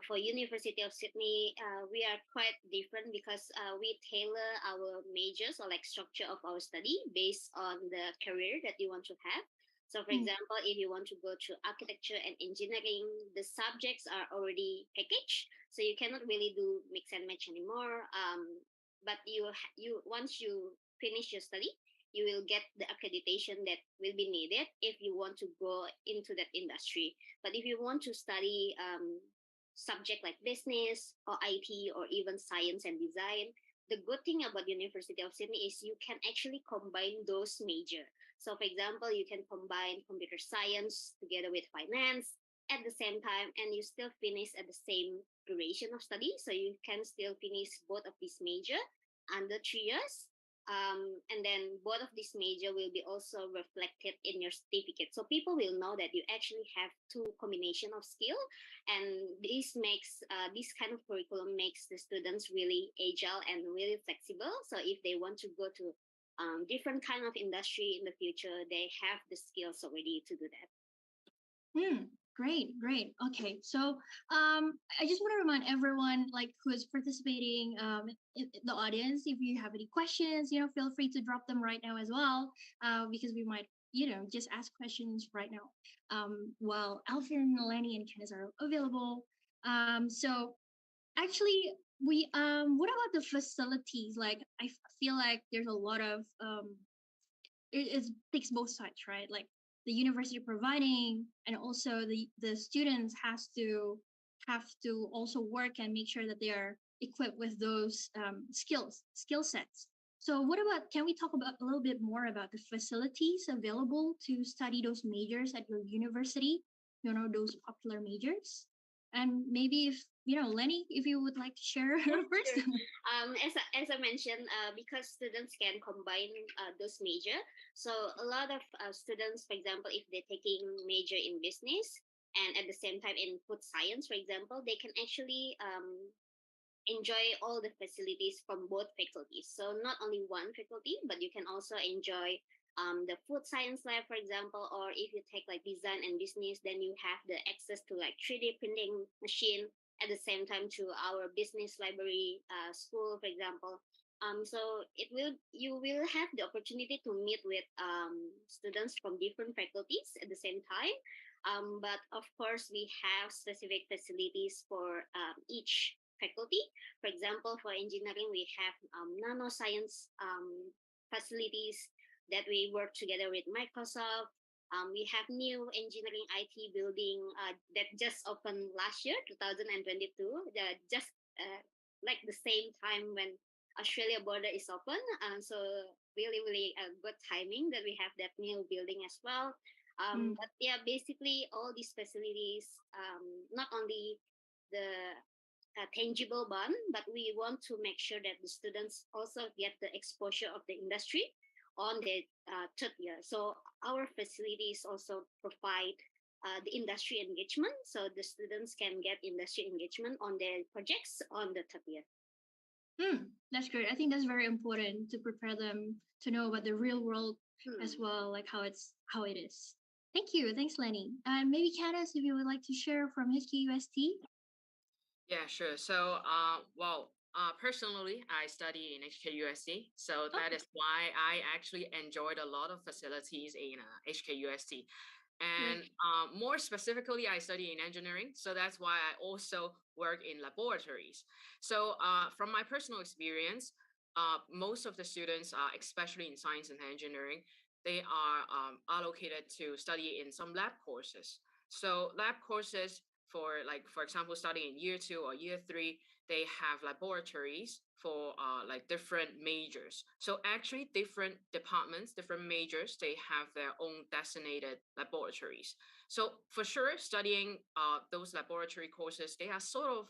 for University of Sydney, we are quite different because we tailor our majors or like structure of our study based on the career that you want to have. So, for example, if you want to go to architecture and engineering, the subjects are already packaged, so you cannot really do mix and match anymore. But you once you finish your study, you will get the accreditation that will be needed if you want to go into that industry. But if you want to study subject like business or IT or even science and design, the good thing about University of Sydney is you can actually combine those major. So for example, you can combine computer science together with finance at the same time, and you still finish at the same duration of study. So you can still finish both of these major under 3 years, and then both of these major will be also reflected in your certificate, so people will know that you actually have two combination of skill. And this kind of curriculum makes the students really agile and really flexible, so if they want to go to different kind of industry in the future, they have the skills already to do that. Great. Okay, so I just want to remind everyone like who is participating in the audience, if you have any questions, feel free to drop them right now as well, because we might just ask questions right now while Alvin, Lenny, and Kenneth are available. So actually, we what about the facilities? Like I feel like there's a lot of it takes both sides, right? Like the university providing, and also the students have to also work and make sure that they are equipped with those skill sets. So what about, can we talk about a little bit more about the facilities available to study those majors at your university, those popular majors? And maybe if Lenny, if you would like to share first. Sure. As I mentioned, because students can combine those major, so a lot of students, for example, if they're taking major in business and at the same time in food science, for example, they can actually enjoy all the facilities from both faculties. So not only one faculty, but you can also enjoy the food science lab, for example, or if you take like design and business, then you have the access to like 3D printing machine at the same time to our business library school, for example. So you will have the opportunity to meet with students from different faculties at the same time. But of course, we have specific facilities for each faculty. For example, for engineering, we have nanoscience facilities that we work together with Microsoft. We have new engineering IT building that just opened last year, 2022, just like the same time when Australia border is open. So really, really good timing that we have that new building as well. But yeah, basically all these facilities, not only the tangible one, but we want to make sure that the students also get the exposure of the industry on the third year. So our facilities also provide the industry engagement, so the students can get industry engagement on their projects on the third year. That's great. I think that's very important to prepare them to know about the real world as well, like how it is. Thank you. Thanks, Lenny. And maybe Candace, if you would like to share from HKUST. Yeah, sure. So, personally, I study in HKUST, so that is why I actually enjoyed a lot of facilities in HKUST. And more specifically, I study in engineering, so that's why I also work in laboratories. So, from my personal experience, most of the students, especially in science and engineering, they are allocated to study in some lab courses. So, lab courses for like for example studying in year 2 or year 3, they have laboratories for like different majors. So actually different departments, different majors, they have their own designated laboratories. So for sure studying those laboratory courses, they are sort of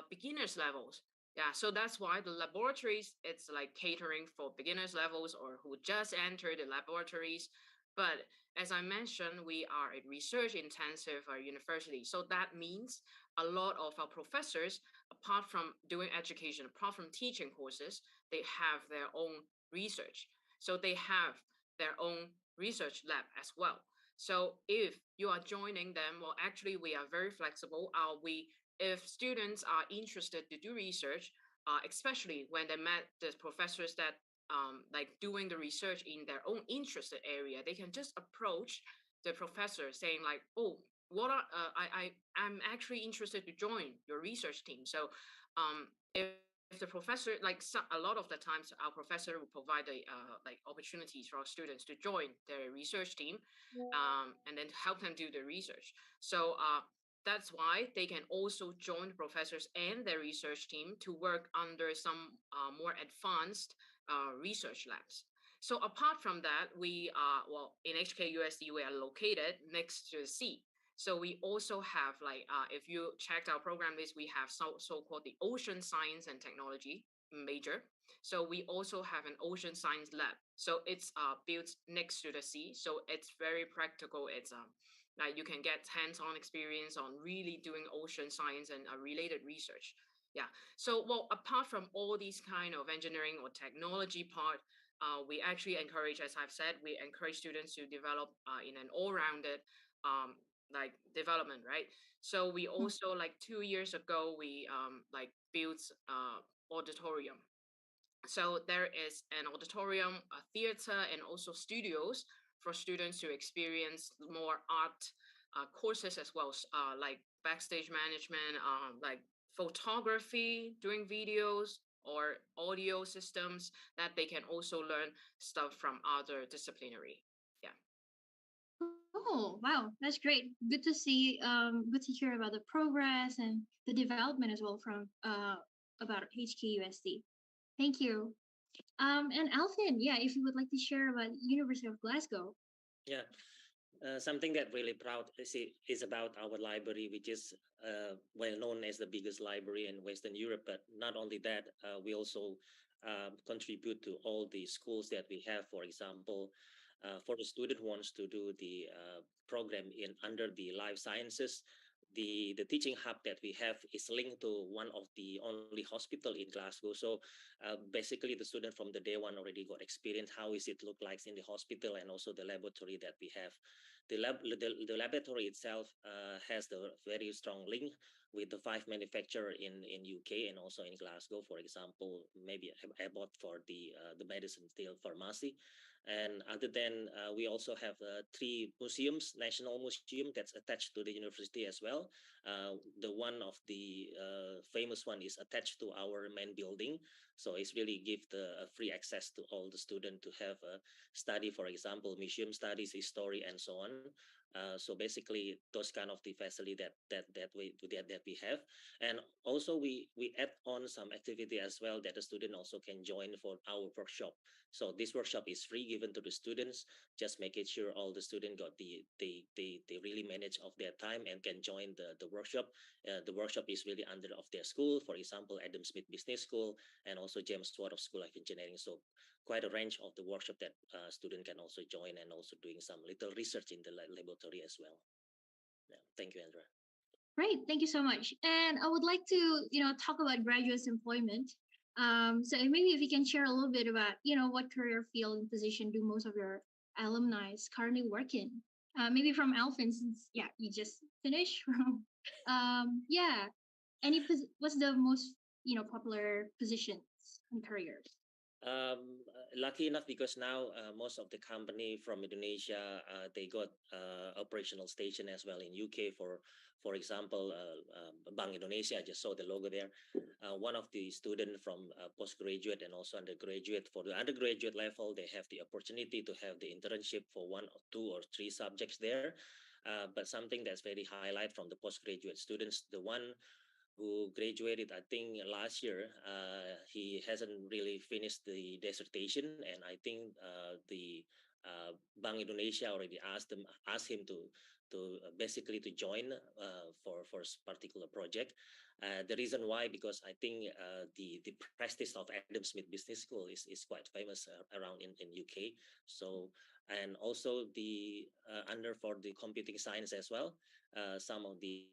beginners levels. Yeah, so that's why the laboratories, it's like catering for beginners levels or who just entered the laboratories. But as I mentioned, we are a research intensive university. So that means a lot of our professors, apart from doing education, apart from teaching courses, they have their own research. So they have their own research lab as well. So if you are joining them, well, actually, we are very flexible. If students are interested to do research, especially when they met the professors that like doing the research in their own interested area, they can just approach the professor saying like, oh, what are I'm actually interested to join your research team. So if the professor like a lot of the times our professor will provide like opportunities for our students to join their research team, and then help them do the research. So that's why they can also join the professors and their research team to work under some more advanced research labs. So apart from that, we are, well, in HKUSD, we are located next to the sea. So we also have like, if you checked our program list, we have so-called the Ocean Science and Technology major. So we also have an ocean science lab. So it's built next to the sea. So it's very practical. It's like you can get hands-on experience on really doing ocean science and related research. Yeah. So, well, apart from all these kind of engineering or technology part, we actually encourage, as I've said, we encourage students to develop in an all-rounded like development, right? So we also like 2 years ago we like built auditorium. So there is an auditorium, a theater, and also studios for students to experience more art courses as well, like backstage management, like photography, doing videos or audio systems, that they can also learn stuff from other disciplinary. Yeah. Oh, wow, that's great. Good to see. Good to hear about the progress and the development as well from about HKUSD. Thank you. And Alvin, yeah, if you would like to share about University of Glasgow. Yeah. Something that really proud is about our library, which is well known as the biggest library in Western Europe. But not only that, we also contribute to all the schools that we have. For example, for the student who wants to do the program in under the life sciences, the teaching hub that we have is linked to one of the only hospital in Glasgow. So basically the student from the day one already got experience how is it look like in the hospital, and also the laboratory that we have. The laboratory itself has the very strong link with the 5 manufacturer in UK and also in Glasgow, for example, maybe Abbott for the medicine still pharmacy. And other than we also have 3 museums, national museum that's attached to the university as well. The one of the famous one is attached to our main building, so it's really give the free access to all the students to have a study, for example, museum studies, history, and so on. So basically, those kind of the facility that we have, and also we add on some activity as well that the student also can join for our workshop. So this workshop is free given to the students, just making sure all the students got they really manage of their time and can join the workshop. The workshop is really under of their school, for example, Adam Smith Business School and also James Watt of School of Engineering. So quite a range of the workshop that student can also join, and also doing some little research in the laboratory as well. Yeah, thank you, Andrea. Great, thank you so much. And I would like to, talk about graduates' employment. So maybe if you can share a little bit about, what career field and position do most of your alumni currently work in? Maybe from Alvin, since you just finished. Yeah, what's the most popular positions and careers? Lucky enough, because now most of the company from Indonesia they got operational station as well in UK. For example, Bank Indonesia, I just saw the logo there. One of the student from postgraduate and also undergraduate, for the undergraduate level, they have the opportunity to have the internship for 1 or 2 or 3 subjects there. But something that's very highlight from the postgraduate students, the one who graduated, I think, last year, he hasn't really finished the dissertation, and I think the Bank Indonesia already asked him to basically to join for particular project. The reason why, because I think the prestige of Adam Smith Business School is quite famous around in UK. So, and also the under for the computing science as well. Some of the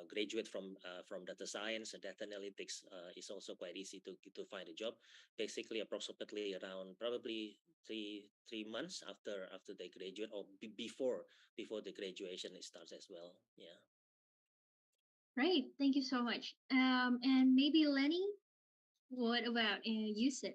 graduate from data science and data analytics is also quite easy to find a job. Basically, approximately around probably three months after they graduate, or before the graduation starts as well. Yeah. Great, thank you so much. And maybe Lenny, what about you, Sid?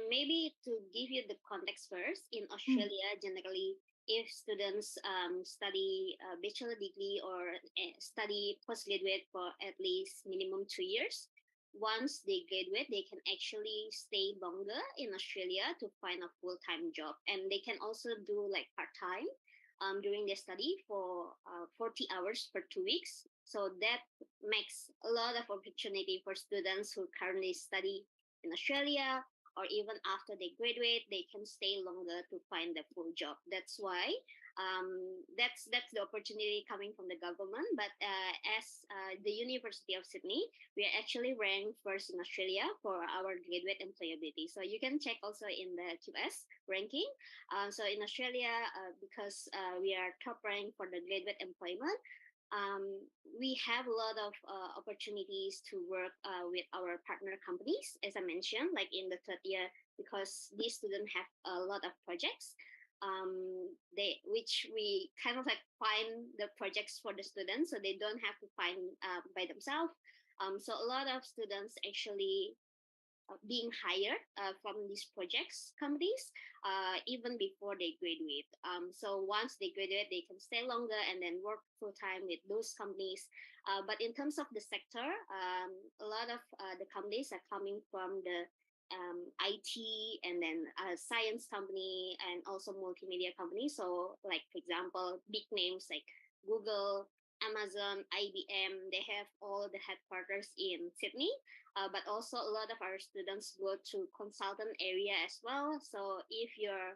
Maybe to give you the context first, in Australia, generally, if students study a bachelor degree or study postgraduate for at least minimum 2 years, once they graduate, they can actually stay longer in Australia to find a full-time job. And they can also do like part-time during their study for 40 hours per 2 weeks. So that makes a lot of opportunity for students who currently study in Australia, or even after they graduate, they can stay longer to find the full job. That's why that's the opportunity coming from the government. But as the University of Sydney, we are actually ranked first in Australia for our graduate employability. So you can check also in the QS ranking. So in Australia, because we are top ranked for the graduate employment, we have a lot of opportunities to work with our partner companies, as I mentioned, like in the 3rd year, because these students have a lot of projects, which we kind of like find the projects for the students, so they don't have to find by themselves. So a lot of students actually being hired from these projects companies even before they graduate. So once they graduate, they can stay longer and then work full time with those companies. But in terms of the sector, a lot of the companies are coming from the IT and then science company and also multimedia company. So like, for example, big names like Google, Amazon, IBM, they have all the headquarters in Sydney. But also a lot of our students go to consultant area as well. So if you're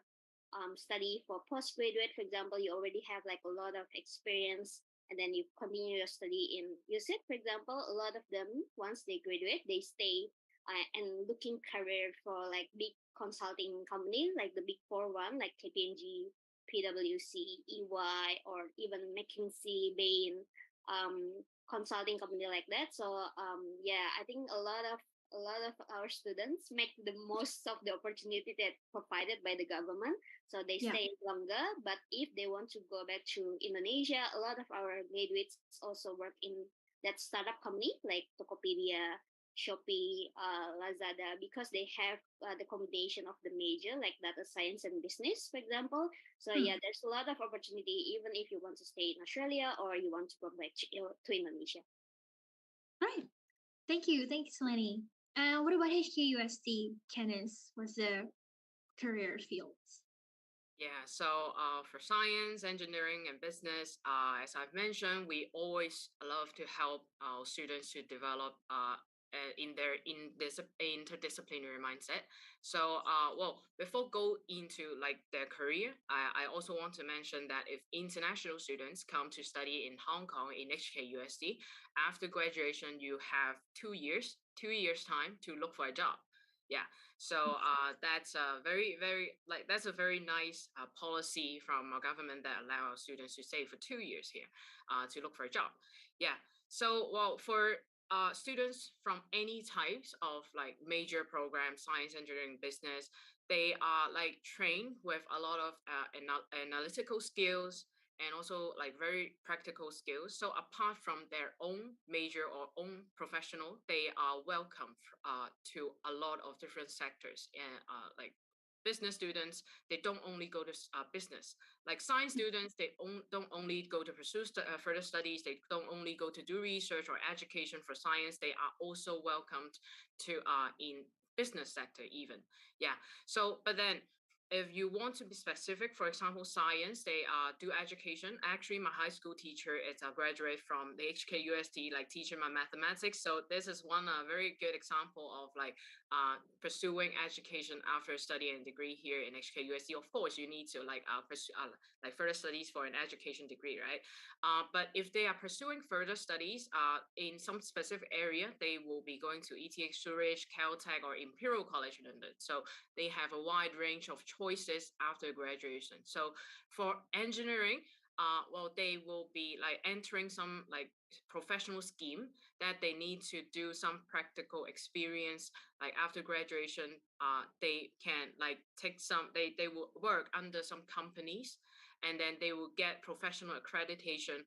study for postgraduate, for example, you already have like a lot of experience, and then you continue your study in USIT, for example, a lot of them, once they graduate, they stay and looking career for like big consulting companies, like the big 4 one, like KPMG, PwC, EY, or even McKinsey, Bain, consulting company like that. So yeah, I think a lot of our students make the most of the opportunity that provided by the government. So they Yeah. stay longer. But if they want to go back to Indonesia, a lot of our graduates also work in that startup company like Tokopedia, Shopee, Lazada, because they have the combination of the major like data science and business, for example. So Hmm. yeah, there's a lot of opportunity even if you want to stay in Australia or you want to go back to Indonesia. Right. Thank you, Selene. What about HKUST, Kenneth? What's the career fields? Yeah, so for science, engineering, and business, as I've mentioned, we always love to help our students to develop in their interdisciplinary mindset. So, well, before go into like their career, I also want to mention that if international students come to study in Hong Kong in HKUST, after graduation, you have 2 years time to look for a job. Yeah, so that's a that's a very nice policy from our government that allows students to stay for 2 years here to look for a job. Yeah. So well for students from any types of like major programs, science, engineering, business, they are like trained with a lot of analytical skills and also like very practical skills. So apart from their own major or own professional, they are welcome to a lot of different sectors. And like business students, they don't only go to business. Like science students, they don't only go to pursue further studies. They don't only go to do research or education for science. They are also welcomed to in business sector even. Yeah. So, but then if you want to be specific, for example, science, they do education. Actually, my high school teacher is a graduate from the HKUST, like teaching my mathematics. So this is one very good example of like pursuing education after studying a degree here in HKUST. Of course, you need to like pursue like further studies for an education degree, right? But if they are pursuing further studies in some specific area, they will be going to ETH Zurich, Caltech, or Imperial College London. So they have a wide range of choices after graduation. So for engineering, well, they will be like entering some like professional scheme that they need to do some practical experience. Like after graduation, they can like take some. They will work under some companies, and then they will get professional accreditation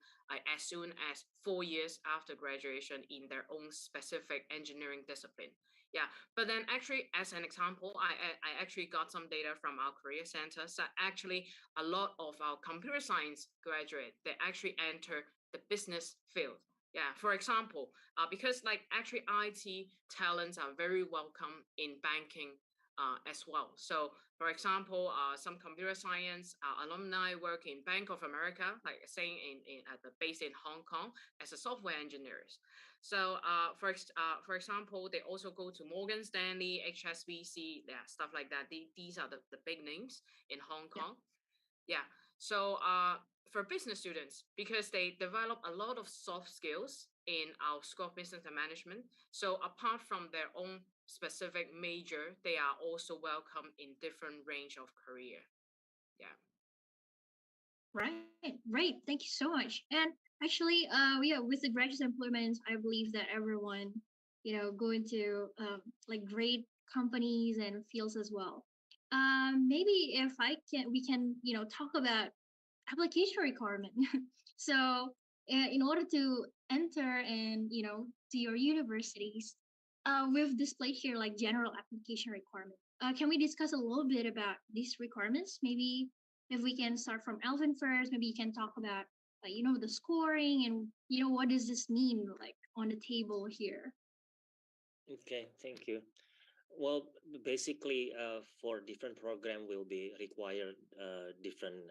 as soon as 4 years after graduation in their own specific engineering discipline. Yeah, but then actually, as an example, I actually got some data from our career center. So actually, a lot of our computer science graduate they actually enter the business field. Yeah, for example, because like actually IT talents are very welcome in banking as well. So, for example, some computer science alumni work in Bank of America, like saying in at the base in Hong Kong as a software engineers. So, for example, they also go to Morgan Stanley, HSBC, yeah, stuff like that. These are the big names in Hong Kong. Yeah. So for business students, because they develop a lot of soft skills in our school of business and management. So apart from their own specific major, they are also welcome in different range of career. Yeah. Right. Thank you so much. And actually, yeah, with the graduate employment, I believe that everyone, go into like great companies and fields as well. Maybe if we can, talk about application requirement. So, in order to enter and to your universities, we've displayed here like general application requirement. Can we discuss a little bit about these requirements? Maybe if we can start from Alvin first, maybe you can talk about the scoring and what does this mean like on the table here. Okay, thank you. Well, basically, for different program will be required different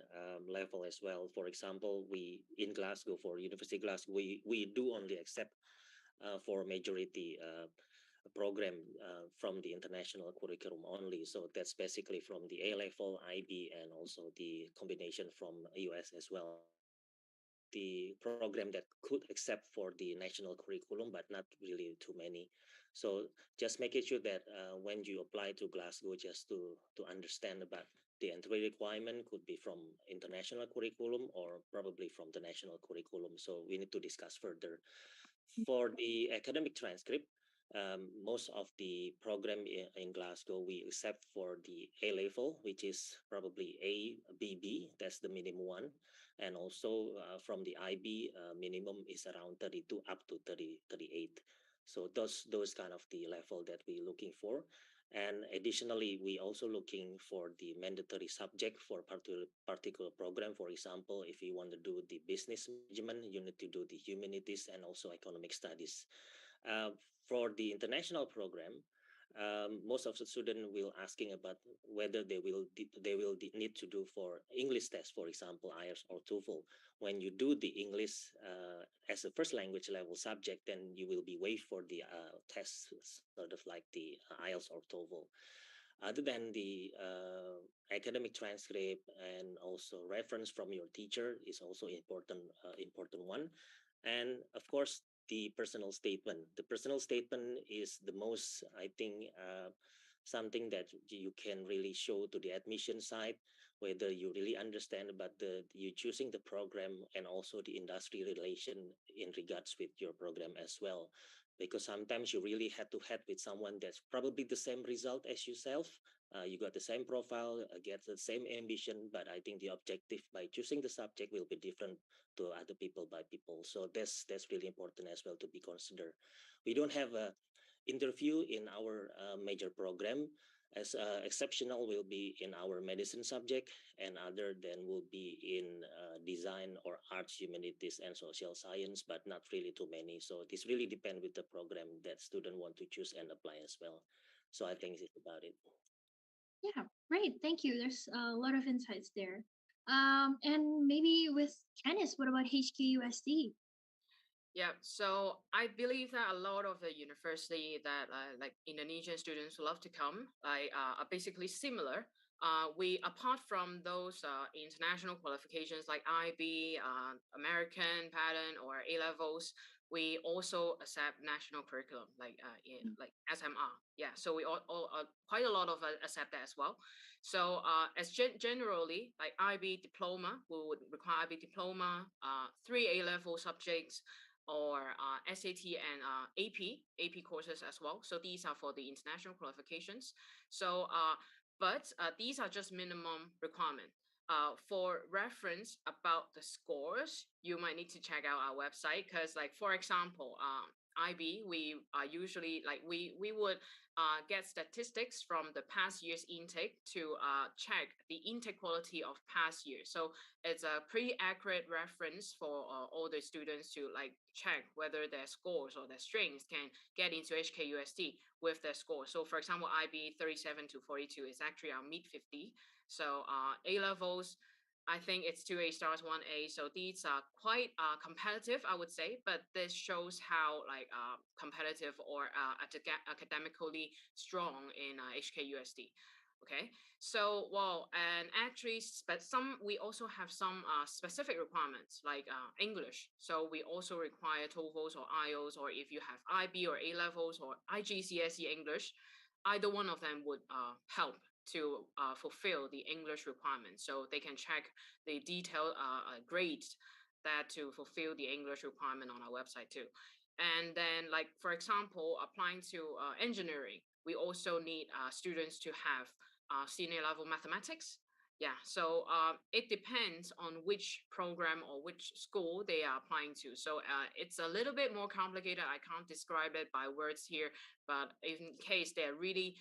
level as well. For example, we in Glasgow for University Glasgow, we do only accept for majority program from the international curriculum only. So that's basically from the A level, IB, and also the combination from US as well. The program that could accept for the national curriculum, but not really too many. So just making sure that when you apply to Glasgow, just to understand about the entry requirement could be from international curriculum or probably from the national curriculum. So we need to discuss further. For the academic transcript, most of the program in Glasgow, we accept for the A level, which is probably ABB, that's the minimum one. And also from the IB, minimum is around 32 up to 38. So those kind of the level that we're looking for. And additionally, we also looking for the mandatory subject for particular program. For example, if you want to do the business management, you need to do the humanities and also economic studies. Uh, for the international program, most of the students will asking about whether they will need to do for English test, for example, IELTS or TOEFL. When you do the English as a first language level subject, then you will be waived for the tests, sort of like the IELTS or TOEFL. Other than the academic transcript and also reference from your teacher is also important one, and of course the personal statement. The personal statement is the most, I think, something that you can really show to the admission side whether you really understand about you choosing the program and also the industry relation in regards with your program as well, because sometimes you really have to head with someone that's probably the same result as yourself. You got the same profile, get the same ambition, but I think the objective by choosing the subject will be different to other people by people. So that's really important as well to be considered. We don't have a interview in our major program, as exceptional will be in our medicine subject, and other than will be in design or arts, humanities, and social science, but not really too many. So this really depends with the program that student want to choose and apply as well. So I think it's about it. Yeah, great. Thank you. There's a lot of insights there. And maybe with Kenneth, what about HKUSD? Yeah, so I believe that a lot of the university that like Indonesian students love to come are basically similar. We apart from those international qualifications like IB, American pattern or A levels, we also accept national curriculum like SMR. Yeah, so we all quite a lot of accept that as well. So as generally like IB diploma, we would require IB diploma, 3 A level subjects or SAT and AP courses as well. So these are for the international qualifications. So, but these are just minimum requirement. For reference about the scores, you might need to check out our website because, like for example, IB, we usually like we would get statistics from the past year's intake to check the intake quality of past years. So it's a pretty accurate reference for all the students to like check whether their scores or their strengths can get into HKUST with their score. So for example, IB 37 to 42 is actually our mid 50. So A levels, I think it's 2 A stars, 1 A. So these are quite competitive, I would say, but this shows how like competitive or academically strong in HKUSD. Okay, so well, and actually, but we also have some specific requirements like English. So we also require TOEFLs or IELTS, or if you have IB or A levels or IGCSE English, either one of them would help to fulfill the English requirements. So they can check the detailed grades that to fulfill the English requirement on our website too. And then like, for example, applying to engineering, we also need students to have senior level mathematics. Yeah, so it depends on which program or which school they are applying to. So it's a little bit more complicated. I can't describe it by words here, but in case they're really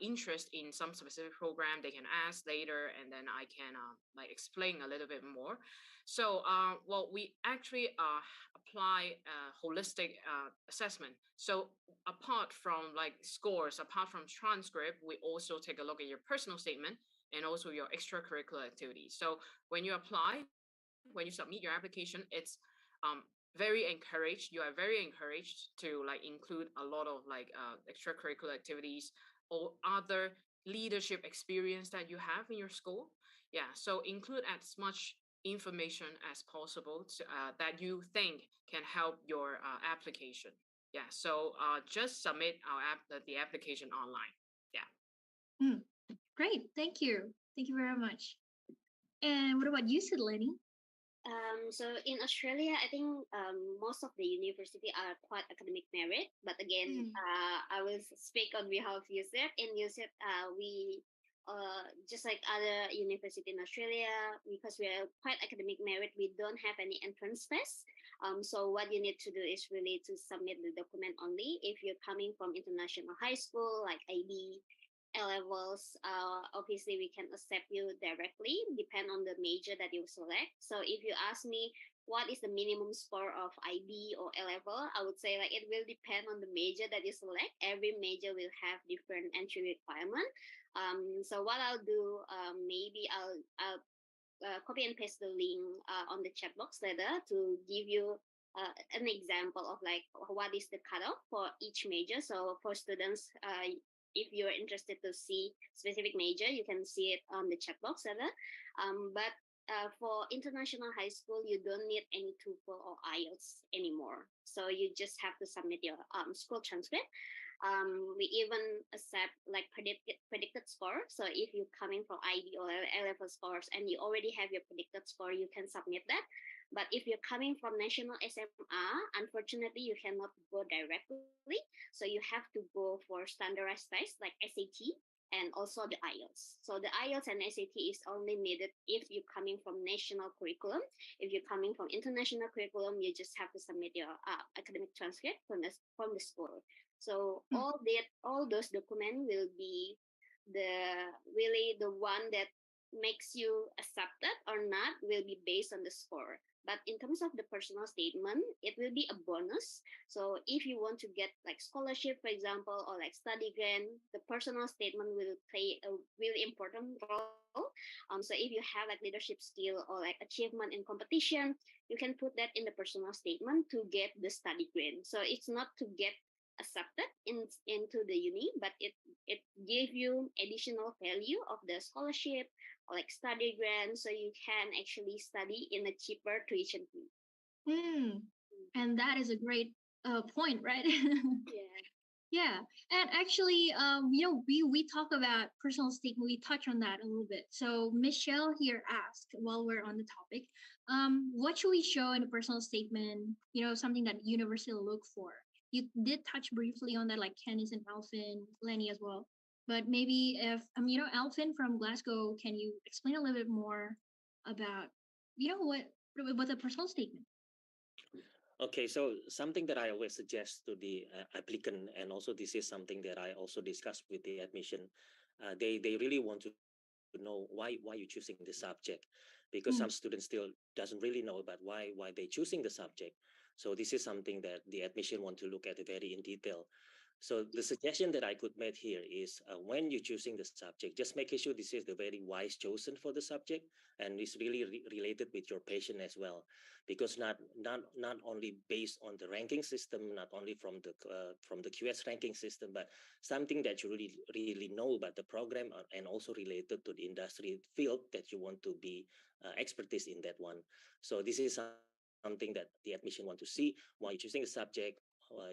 interest in some specific program, they can ask later, and then I can like explain a little bit more. So well, we actually apply holistic assessment. So apart from like scores, apart from transcript, we also take a look at your personal statement and also your extracurricular activities. So when you apply, when you submit your application, it's um, very encouraged. You are very encouraged to like include a lot of like extracurricular activities or other leadership experience that you have in your school. Yeah, so include as much information as possible that you think can help your application. Yeah, so just submit the application online. Yeah. Great. Thank you. Thank you very much. And what about you, Lenny? So in Australia, I think most of the university are quite academic merit. But again, Mm. I will speak on behalf of USEP. In USEP, we just like other university in Australia, because we are quite academic merit, we don't have any entrance test. So what you need to do is really to submit the document only. If you're coming from international high school like IB, A levels, obviously we can accept you directly, depend on the major that you select. So if you ask me what is the minimum score of IB or A level, I would say like it will depend on the major that you select. Every major will have different entry requirement. So what I'll do, maybe I'll copy and paste the link on the chat box later to give you an example of like what is the cutoff for each major. So for students, if you're interested to see specific major, you can see it on the chat box later. But for international high school, you don't need any TOEFL or IELTS anymore. So you just have to submit your school transcript. We even accept like predicted score. So if you're coming from IB or A level scores and you already have your predicted score, you can submit that. But if you're coming from national SMR, unfortunately, you cannot go directly. So you have to go for standardized tests like SAT and also the IELTS. So the IELTS and SAT is only needed if you're coming from national curriculum. If you're coming from international curriculum, you just have to submit your academic transcript from the school. So Mm. all those documents will be the one that makes you accepted or not will be based on the score. But in terms of the personal statement, it will be a bonus. So if you want to get like scholarship, for example, or like study grant, the personal statement will play a really important role. So if you have like leadership skill or like achievement in competition, you can put that in the personal statement to get the study grant. So it's not to get accepted into the uni, but it give you additional value of the scholarship or like study grant, so you can actually study in a cheaper tuition fee. Mm. And that is a great point, right? Yeah. Yeah, and actually, we talk about personal statement. We touch on that a little bit. So Michelle here asked, while we're on the topic, what should we show in a personal statement? Something that university will look for. You did touch briefly on that, like Candice and Alvin, Lenny as well. But maybe if Alvin from Glasgow, can you explain a little bit more about what a personal statement? Okay, so something that I always suggest to the applicant, and also this is something that I also discuss with the admission, they really want to know why you're choosing the subject, because some Mm. students still doesn't really know about why they choosing the subject. So this is something that the admission want to look at very in detail. So the suggestion that I could make here is when you're choosing the subject, just making sure this is the very wise chosen for the subject, and it's really related with your passion as well, because not only based on the ranking system, not only from the QS ranking system, but something that you really know about the program, and also related to the industry field that you want to be expertise in that one. So this is something that the admission want to see why you're choosing a subject,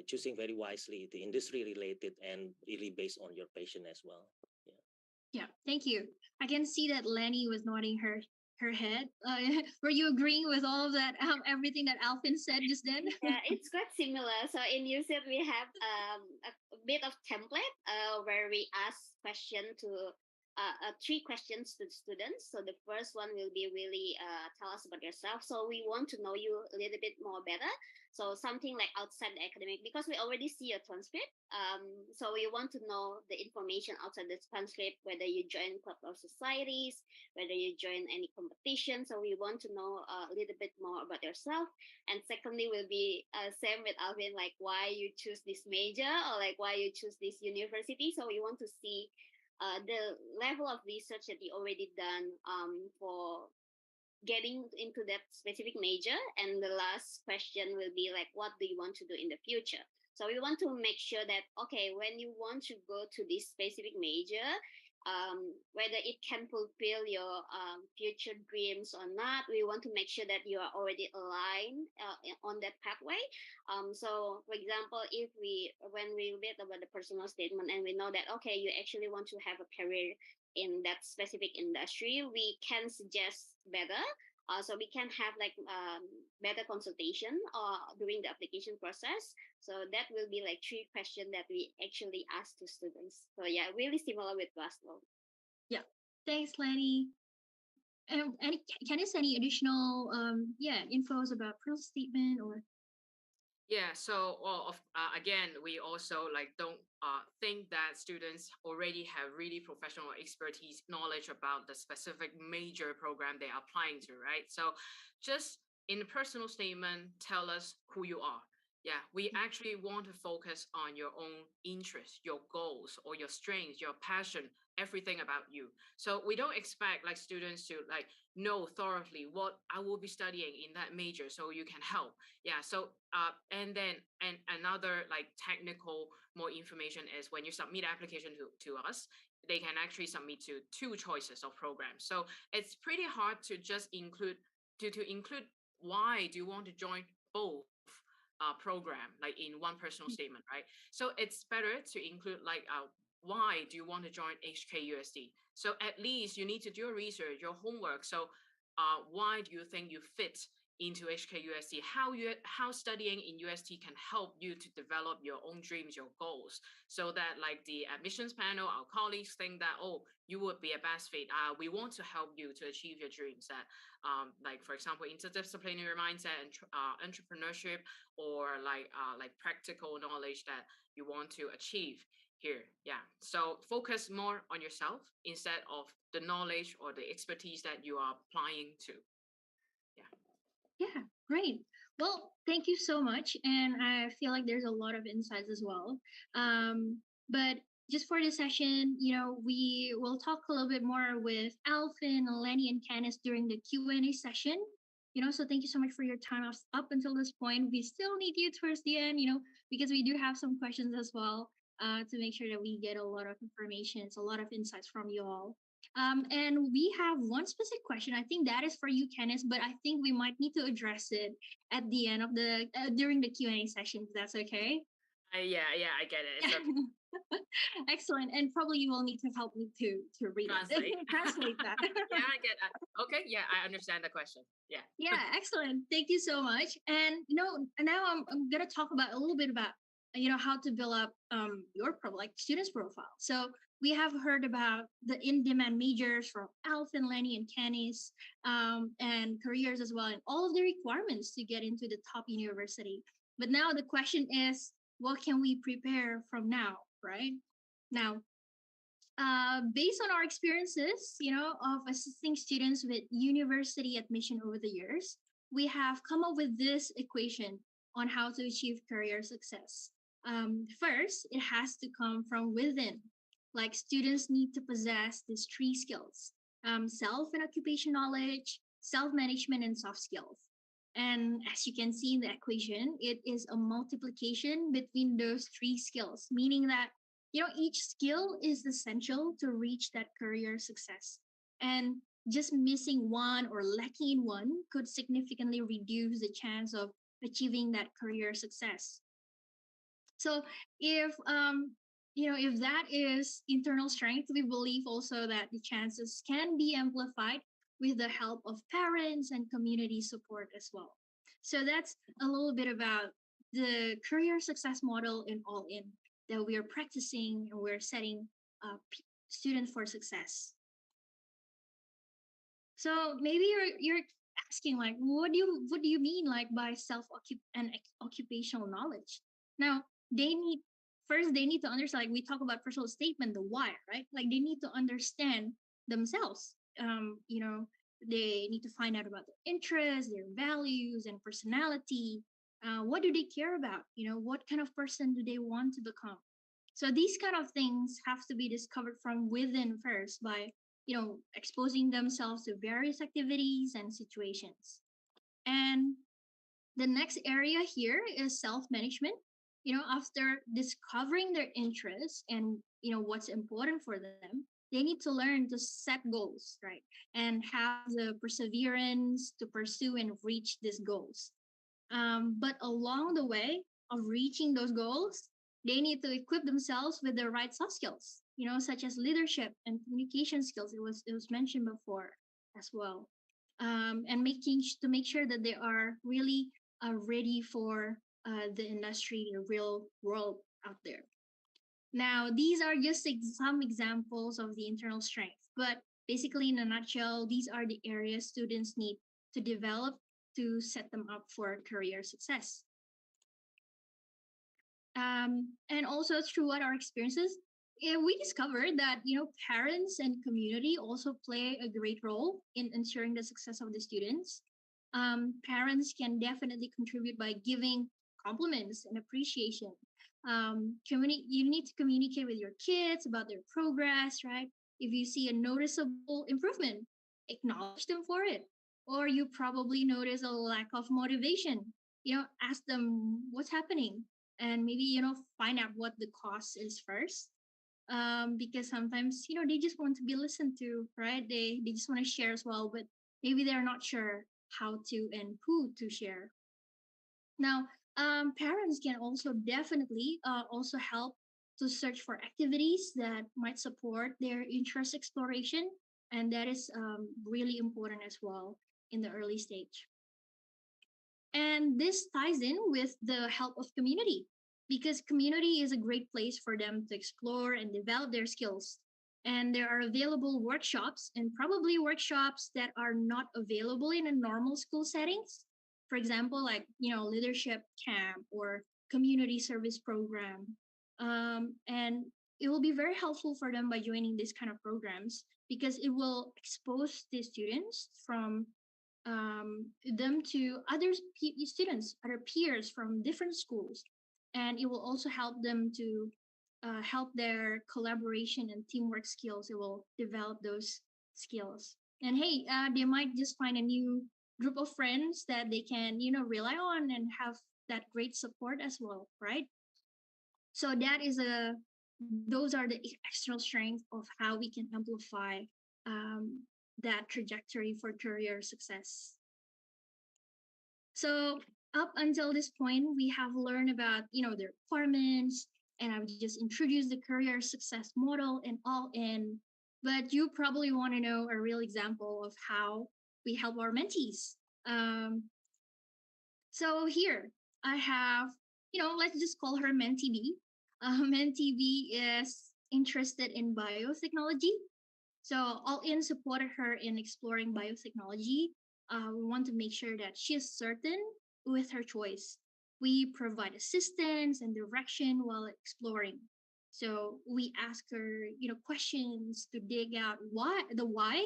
choosing very wisely, the industry related, and really based on your passion as well. Yeah. Yeah, thank you. I can see that Lenny was nodding her head. Were you agreeing with all of that? Everything that Alvin said just then? Yeah, it's quite similar. So in USEP, we have a bit of template where we ask question to three questions to the students. So the first one will be really tell us about yourself. So we want to know you a little bit more better. So something like outside the academic, because we already see your transcript. So we want to know the information outside the transcript, whether you join club or societies, whether you join any competition. So we want to know a little bit more about yourself. And secondly will be same with Alvin, like why you choose this major or like why you choose this university. So we want to see the level of research that you already done for getting into that specific major. And the last question will be like, what do you want to do in the future? So we want to make sure that, okay, when you want to go to this specific major, whether it can fulfill your future dreams or not, we want to make sure that you are already aligned on that pathway. So, for example, when we read about the personal statement and we know that, okay, you actually want to have a career in that specific industry, we can suggest better. So we can have like better consultation during the application process. So that will be like 3 questions that we actually ask to students. So yeah, really similar with Glasgow. Yeah. Thanks, Lenny. Any can you send any additional infos about personal statement or Yeah, so well, again, we also like don't think that students already have really professional expertise, knowledge about the specific major program they are applying to, right? So just in the personal statement, tell us who you are. Yeah, we actually want to focus on your own interests, your goals, or your strengths, your passion, everything about you. So we don't expect like students to like know thoroughly what I will be studying in that major, so you can help. Yeah, so and another like technical more information is when you submit application to us, they can actually submit to 2 choices of programs. So it's pretty hard to just include why do you want to join both program like in one personal statement, right? So it's better to include like why do you want to join HKUSD. So at least you need to do your research, your homework. So why do you think you fit into HKUST, how studying in UST can help you to develop your own dreams, your goals, so that like the admissions panel, our colleagues think that, oh, you would be a best fit. We want to help you to achieve your dreams. That like for example, interdisciplinary mindset and entrepreneurship, or like practical knowledge that you want to achieve here. Yeah. So focus more on yourself instead of the knowledge or the expertise that you are applying to. Yeah. yeah, great. Well, thank you so much. And I feel like there's a lot of insights as well. But just for this session, we will talk a little bit more with Alvin, Lenny, and Candice during the Q&A session. So thank you so much for your time up until this point. We still need you towards the end, because we do have some questions as well to make sure that we get a lot of information, a lot of insights from you all. And we have one specific question. I think that is for you, Kenneth, but I think we might need to address it at the end of the during the Q&A session. If that's okay. Yeah, I get it. It's okay. Excellent, and probably you will need to help me to read Translate. it. Translate that. Yeah, I get that. Okay, yeah, I understand the question. Yeah. Yeah, excellent. Thank you so much. And now I'm gonna talk about a little bit about how to build up your like students profile. So we have heard about the in-demand majors from Alvin, Lenny, and Kenny's, and careers as well, and all of the requirements to get into the top university. But now the question is, what can we prepare from now, right? Now, based on our experiences, of assisting students with university admission over the years, we have come up with this equation on how to achieve career success. First, it has to come from within. Like students need to possess these 3 skills: self and occupation knowledge, self management, and soft skills. And as you can see in the equation, it is a multiplication between those 3 skills, meaning that each skill is essential to reach that career success. And just missing one or lacking in one could significantly reduce the chance of achieving that career success. So if that is internal strength, we believe also that the chances can be amplified with the help of parents and community support as well. So that's a little bit about the career success model in all in that we are practicing and we're setting students for success. So maybe you're asking like, what do you mean like by and occupational knowledge? Now they need to understand, like we talk about personal statement, the why, right? Like they need to understand themselves. They need to find out about their interests, their values, and personality. What do they care about? What kind of person do they want to become? So these kind of things have to be discovered from within first by exposing themselves to various activities and situations. And the next area here is self-management. After discovering their interests and what's important for them, they need to learn to set goals, right? And have the perseverance to pursue and reach these goals. But along the way of reaching those goals, they need to equip themselves with the right soft skills. such as leadership and communication skills. It was mentioned before as well, and to make sure that they are really ready for the industry, the real world out there. Now, these are just some examples of the internal strength, but basically, in a nutshell, these are the areas students need to develop to set them up for career success. And also throughout our experiences, we discovered that parents and community also play a great role in ensuring the success of the students. Parents can definitely contribute by giving compliments and appreciation. You need to communicate with your kids about their progress, right? If you see a noticeable improvement, acknowledge them for it. Or you probably notice a lack of motivation. Ask them what's happening, and maybe find out what the cause is first, because sometimes they just want to be listened to, right? They just want to share as well, but maybe they're not sure how to and who to share. Now, parents can also definitely also help to search for activities that might support their interest exploration, and that is really important as well in the early stage. And this ties in with the help of community, because community is a great place for them to explore and develop their skills. And there are available workshops, and probably workshops that are not available in a normal school settings. For example, like leadership camp or community service program. And it will be very helpful for them by joining these kind of programs, because it will expose the students from them to other students, other peers from different schools, and it will also help them to help their collaboration and teamwork skills. It will develop those skills, and hey, they might just find a new group of friends that they can rely on and have that great support as well, right? So those are the external strengths of how we can amplify that trajectory for career success. So up until this point, we have learned about the requirements, and I've just introduced the career success model and all in. But you probably want to know a real example of how we help our mentees. So here I have, let's just call her Mentee B. Mentee B is interested in biotechnology. So All In supported her in exploring biotechnology. We want to make sure that she is certain with her choice. We provide assistance and direction while exploring. So we ask her, questions to dig out the why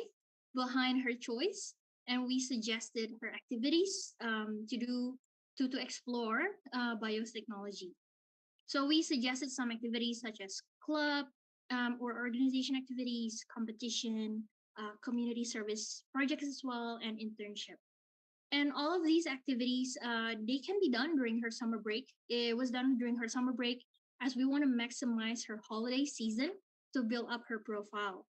behind her choice, and we suggested her activities to explore biotechnology. So we suggested some activities such as club or organization activities, competition, community service projects as well, and internship. And all of these activities, they can be done during her summer break. It was done during her summer break, as we want to maximize her holiday season to build up her profile.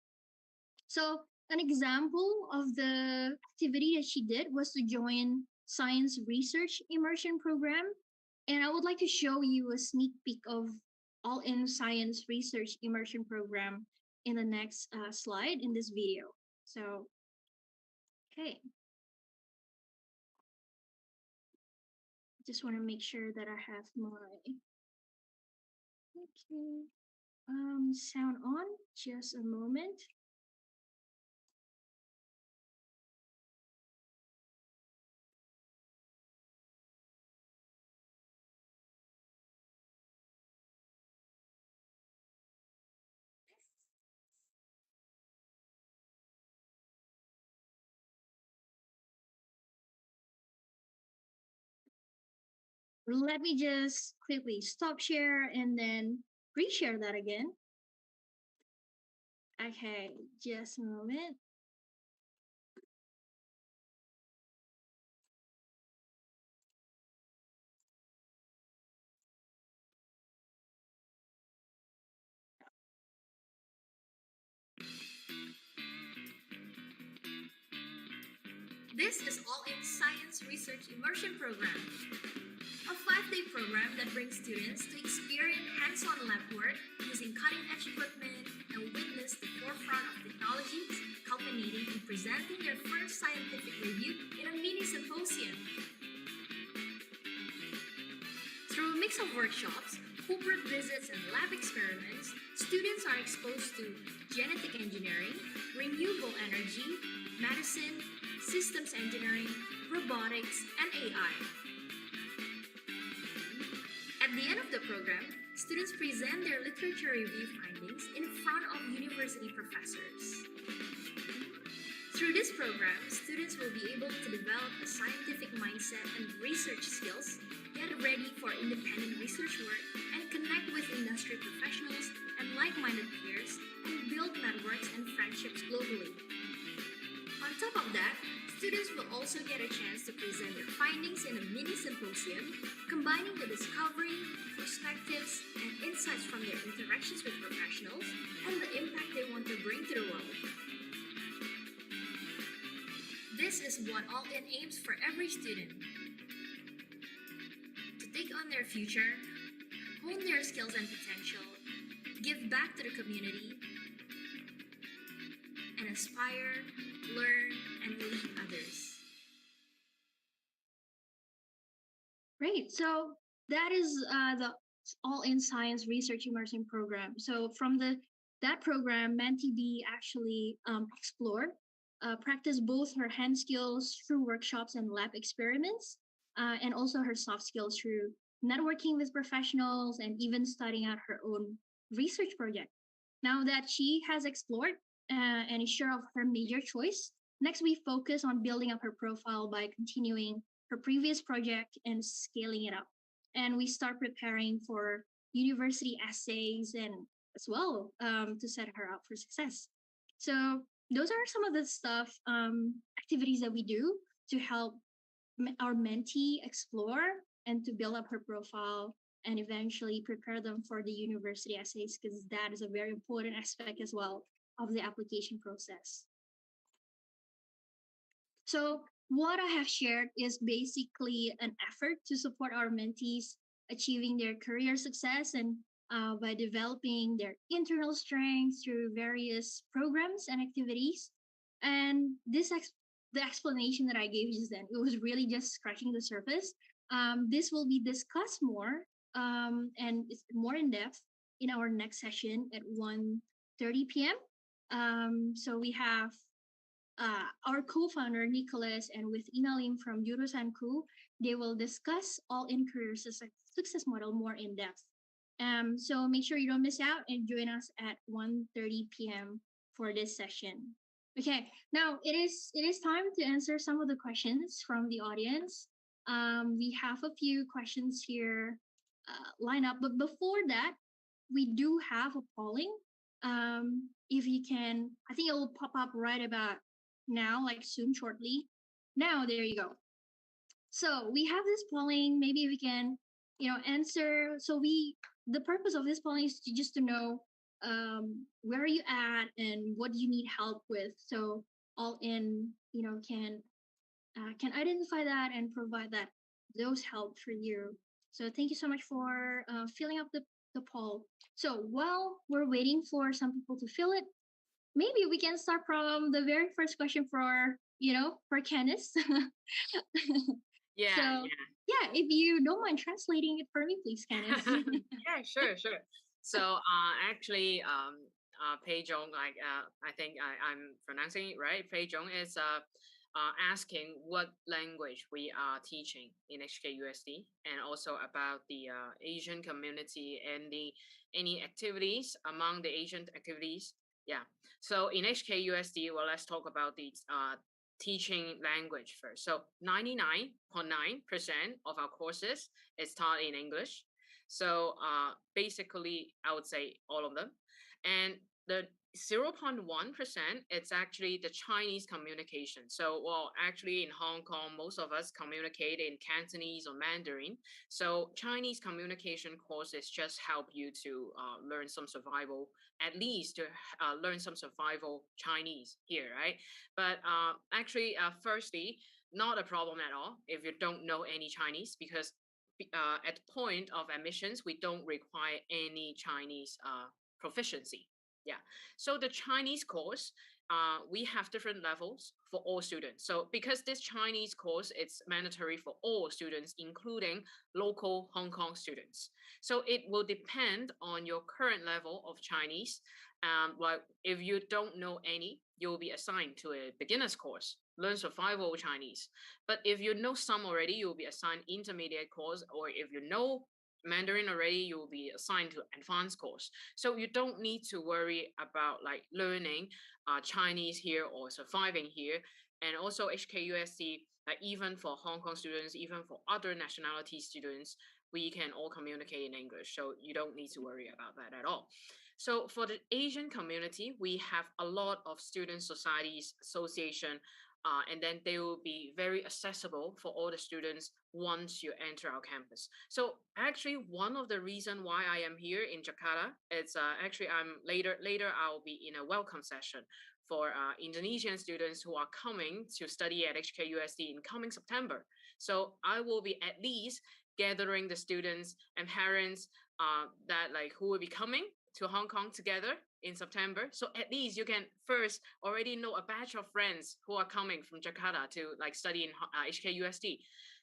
So an example of the activity that she did was to join science research immersion program. And I would like to show you a sneak peek of All In Science Research Immersion Program in the next slide in this video. So, okay. Just want to make sure that I have my sound on. Just a moment. Let me just quickly stop share and then reshare that again. Okay, just a moment. This is All In Science Research Immersion Program, a 5-day program that brings students to experience hands-on lab work using cutting-edge equipment, presenting their first scientific review in a mini symposium. Through a mix of workshops, corporate visits, and lab experiments, students are exposed to genetic engineering, renewable energy, medicine, systems engineering, robotics, and AI. At the end of the program, students present their literature review findings in front of university professors. Through this program, students will be able to develop a scientific mindset and research skills, get ready for independent research work, and connect with industry professionals and like-minded peers, and build networks and friendships globally. On top of that, students will also get a chance to present their findings in a mini symposium, combining the discovery, perspectives, and insights from their interactions with professionals and the impact they want to bring to the world. This is what All In aims for every student. To take on their future, hone their skills and potential, give back to the community, and aspire, learn, and lead others. Great. So that is the All in Science Research Immersion Program. So from that program, Mentee B actually practice both her hand skills through workshops and lab experiments, and also her soft skills through networking with professionals and even studying out her own research project. Now that she has explored and is sure of her major choice, next we focus on building up her profile by continuing her previous project and scaling it up. And we start preparing for university essays and as well to set her up for success. So those are some of the activities that we do to help our mentee explore and to build up her profile and eventually prepare them for the university essays, because that is a very important aspect as well of the application process. So what I have shared is basically an effort to support our mentees achieving their career success and by developing their internal strengths through various programs and activities. And the explanation that I gave just then, it was really just scratching the surface. This will be discussed more and it's more in depth in our next session at 1:30 p.m. So we have our co-founder Nicholas and with Inalim from Jurusanku, they will discuss all in career success model more in depth. So make sure you don't miss out and join us at 1:30 p.m. for this session. Okay, now it is time to answer some of the questions from the audience. We have a few questions here lined up, but before that, we do have a polling. If you can, I think it will pop up right about now, like soon, shortly. Now, there you go. So we have this polling. Maybe we can, answer. So the purpose of this polling is just to know where are you at and what do you need help with. So All In, can identify that and provide those help for you. So thank you so much for filling up the poll. So while we're waiting for some people to fill it, maybe we can start from the very first question for Candice. Yeah, So yeah, if you don't mind translating it for me, please, Candice. yeah, sure. So actually, Peijong, like I think I'm pronouncing it right. Peijong is asking what language we are teaching in HKUSD, and also about the Asian community and any activities among the Asian activities. Yeah. So in HKUSD, well, let's talk about the teaching language first. So 99.9% of our courses is taught in English. So basically, I would say all of them. And the 0.1%, it's actually the Chinese communication. So, well, actually in Hong Kong, most of us communicate in Cantonese or Mandarin. So Chinese communication courses just help you to learn some survival, at least to learn some survival Chinese here, right? But actually, firstly, not a problem at all if you don't know any Chinese, because at the point of admissions, we don't require any Chinese proficiency. Yeah. So the Chinese course we have different levels for all students. So because this Chinese course, it's mandatory for all students, including local Hong Kong students. So it will depend on your current level of Chinese. Like if you don't know any, you'll be assigned to a beginner's course, learn survival Chinese. But if you know some already, you'll be assigned intermediate course, or if you know Mandarin already, you will be assigned to advanced course. So you don't need to worry about like learning Chinese here or surviving here. And also HKUST, even for Hong Kong students, even for other nationality students, we can all communicate in English. So you don't need to worry about that at all. So for the Asian community, we have a lot of student societies, association, and then they will be very accessible for all the students once you enter our campus. So actually, one of the reason why I am here in Jakarta, it's actually I'm later I'll be in a welcome session for Indonesian students who are coming to study at HKUST in coming September. So I will be at least gathering the students and parents that like who will be coming to Hong Kong together in September. So at least you can first already know a batch of friends who are coming from Jakarta to like study in HKUST.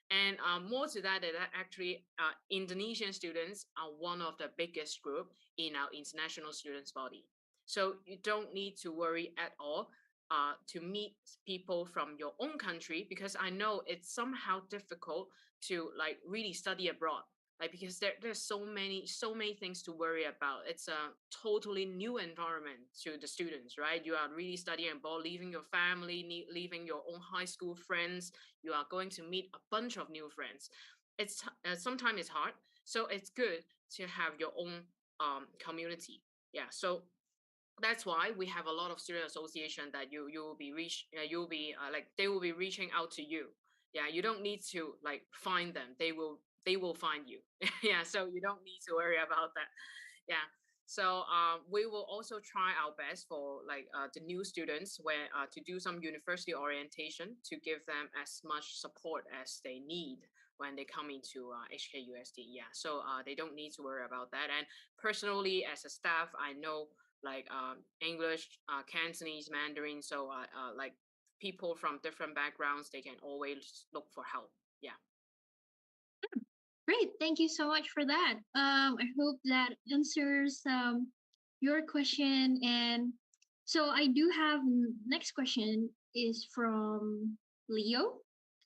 And more to that, that actually Indonesian students are one of the biggest group in our international students body. So you don't need to worry at all to meet people from your own country, because I know it's somehow difficult to like really study abroad, like because there's so many things to worry about. It's a totally new environment to the students, right? You are really studying abroad, leaving your family, leaving your own high school friends. You are going to meet a bunch of new friends. It's sometimes it's hard, so it's good to have your own community. Yeah, so that's why we have a lot of student association that you will be you'll be like they will be reaching out to you. Yeah, you don't need to like find them, they will find you. Yeah, so you don't need to worry about that. Yeah, so we will also try our best for like the new students where to do some university orientation to give them as much support as they need when they come into HKUST. Yeah, so they don't need to worry about that. And personally, as a staff, I know like English, Cantonese, Mandarin. So like people from different backgrounds, they can always look for help. Yeah. Great. Thank you so much for that. I hope that answers your question. And so I do have next question is from Leo.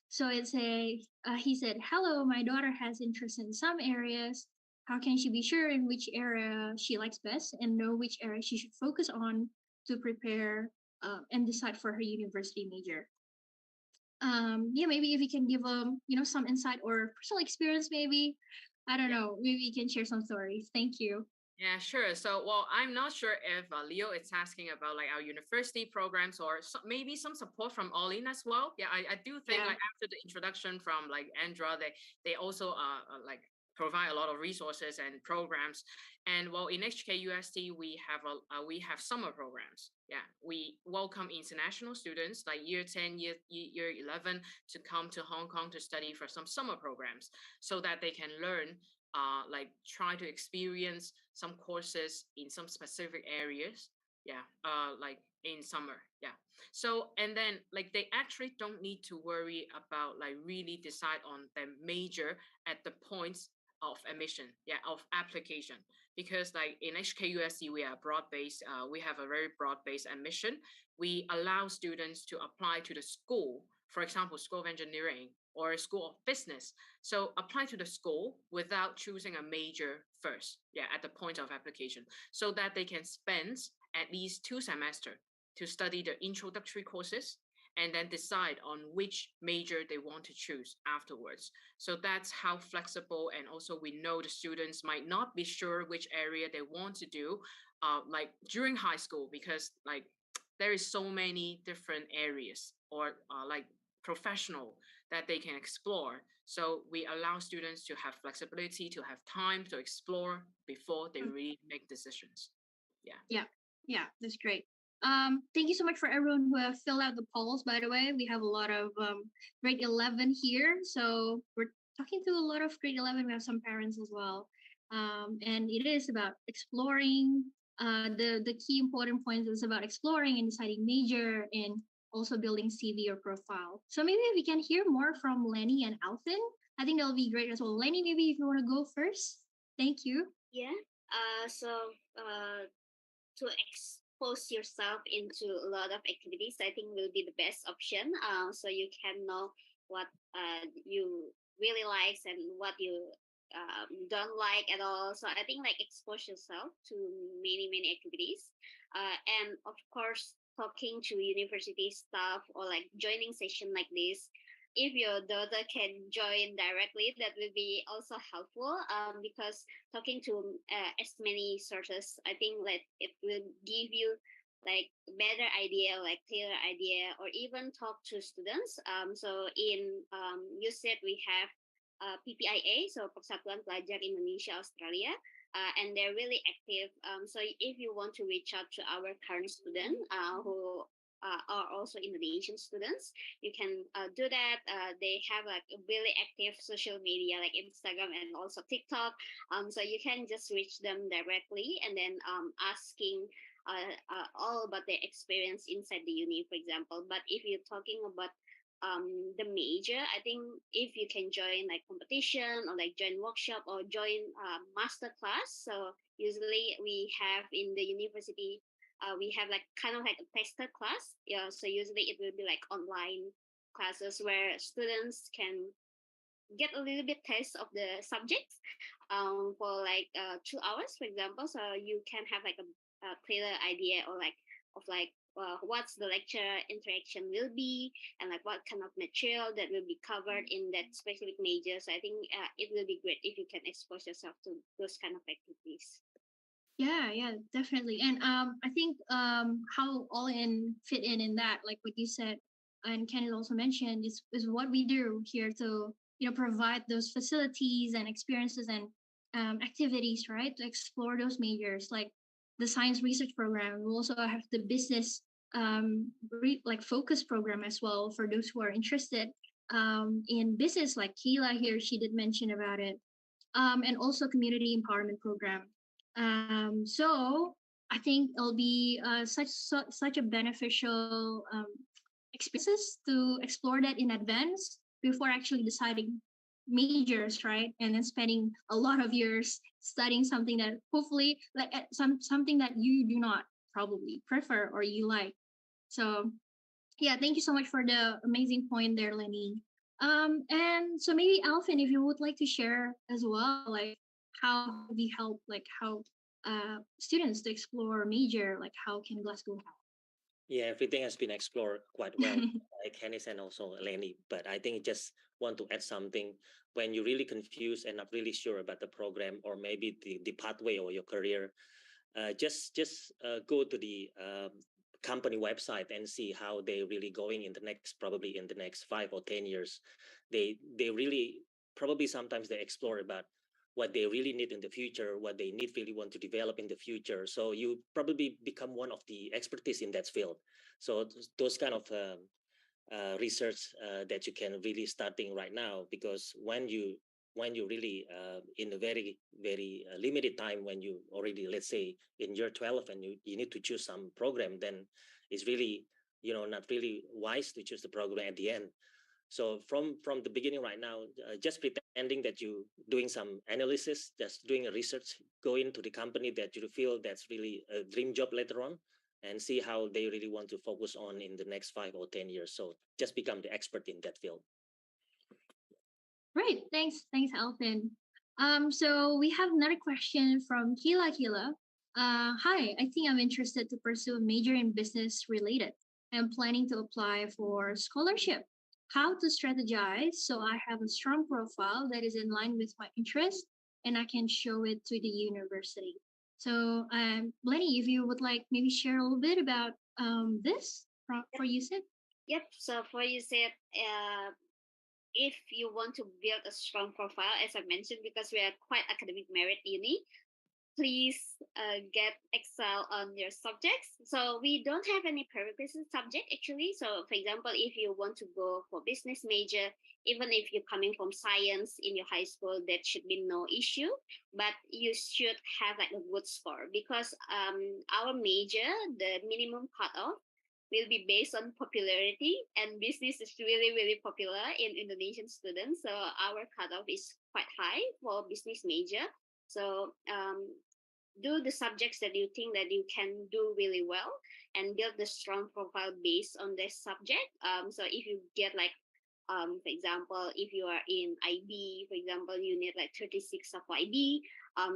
So it's a he said, "Hello, my daughter has interest in some areas. How can she be sure in which area she likes best and know which area she should focus on to prepare and decide for her university major?" Yeah, maybe if you can give some insight or personal experience, maybe I don't Yeah. know, maybe you can share some stories. Thank you. Yeah, sure. So, well, I'm not sure if Leo is asking about like our university programs or maybe some support from Olin as well. Yeah, I do think Yeah. like after the introduction from like Andra, they also like provide a lot of resources and programs. And well, in HKUST we have summer programs. Yeah, we welcome international students like year 10, year 11 to come to Hong Kong to study for some summer programs so that they can learn like try to experience some courses in some specific areas. Yeah, like in summer. Yeah. So and then like they actually don't need to worry about like really decide on the major at the points of admission. Yeah, of application, because like in HKUSC we are broad based. We have a very broad based admission. We allow students to apply to the school, for example, School of Engineering or School of Business. So apply to the school without choosing a major first, yeah, at the point of application, so that they can spend at least 2 semesters to study the introductory courses and then decide on which major they want to choose afterwards. So that's how flexible, and also we know the students might not be sure which area they want to do, like during high school, because like there is so many different areas or like professional that they can explore. So we allow students to have flexibility, to have time to explore before they really make decisions. Yeah. Yeah, yeah, that's great. Thank you so much for everyone who have filled out the polls. By the way, we have a lot of grade 11 here, so we're talking to a lot of grade 11. We have some parents as well, and it is about exploring the key important points is about exploring and deciding major and also building CV or profile. So maybe we can hear more from Lenny and Alvin. I think that'll be great as well. Lenny, maybe if you want to go first. Thank you. Yeah. So to expose yourself into a lot of activities, I think will be the best option. So you can know what you really likes and what you don't like at all. So I think like expose yourself to many activities, and of course talking to university staff or like joining session like this. If your daughter can join directly, that will be also helpful, because talking to as many sources, I think that it will give you like better idea, like clearer idea, or even talk to students. So in you said we have PPIA, so Persatuan Pelajar Indonesia Australia, and they're really active. So if you want to reach out to our current student who are also Indonesian students, you can do that. They have like a really active social media like Instagram and also TikTok. So you can just reach them directly and then asking all about their experience inside the uni, for example. But if you're talking about the major, I think if you can join like competition or like join workshop or join master class. So usually we have in the university, we have like kind of like a tester class. Yeah, so usually it will be like online classes where students can get a little bit taste of the subjects for like 2 hours, for example. So you can have like a clearer idea or like of like what's the lecture interaction will be, and like what kind of material that will be covered in that specific major. So I think it will be great if you can expose yourself to those kind of activities. Yeah, definitely. And I think how all in fit in that, like what you said, and Kenneth also mentioned, is what we do here to provide those facilities and experiences and activities, right, to explore those majors, like the science research program. We also have the business like focus program as well for those who are interested in business, like Keela here, she did mention about it, and also community empowerment program. So I think it'll be such a beneficial experiences to explore that in advance before actually deciding majors, right? And then spending a lot of years studying something that hopefully like something that you do not probably prefer or you like. So yeah, thank you so much for the amazing point there, Lenny. And so maybe Alvin, if you would like to share as well, like how we help, like how students to explore major, like how can Glasgow help? Yeah, everything has been explored quite well by Kenneth and also Lenny. But I think just want to add something. When you're really confused and not really sure about the program or maybe the pathway or your career, just go to the company website and see how they're really going in the next, probably in the next 5 or 10 years. They really probably sometimes they explore about what they really need in the future, what they need really want to develop in the future. So you probably become one of the expertise in that field. So those kind of research that you can really starting right now, because when you really in a very limited time, when you already, let's say in year 12 and you need to choose some program, then it's really not really wise to choose the program at the end. So from the beginning right now, just pretending that you doing some analysis, just doing a research, go into the company that you feel that's really a dream job later on, and see how they really want to focus on in the next 5 or 10 years. So just become the expert in that field. Great, thanks, Alvin. So we have another question from Kila. Hi, I think I'm interested to pursue a major in business related. I'm planning to apply for scholarship. How to strategize so I have a strong profile that is in line with my interest and I can show it to the university. So, Lenny, if you would like maybe share a little bit about this for USIP. Yep. So for you said, if you want to build a strong profile, as I mentioned, because we are quite academic merit uni, please get excel on your subjects. So we don't have any prerequisite subject actually. So for example, if you want to go for business major, even if you're coming from science in your high school, that should be no issue. But you should have like a good score because our major, the minimum cutoff will be based on popularity, and business is really popular in Indonesian students, so our cutoff is quite high for business major. So do the subjects that you think that you can do really well and build the strong profile based on this subject. So if you get like for example, if you are in IB, for example, you need like 36 of IB.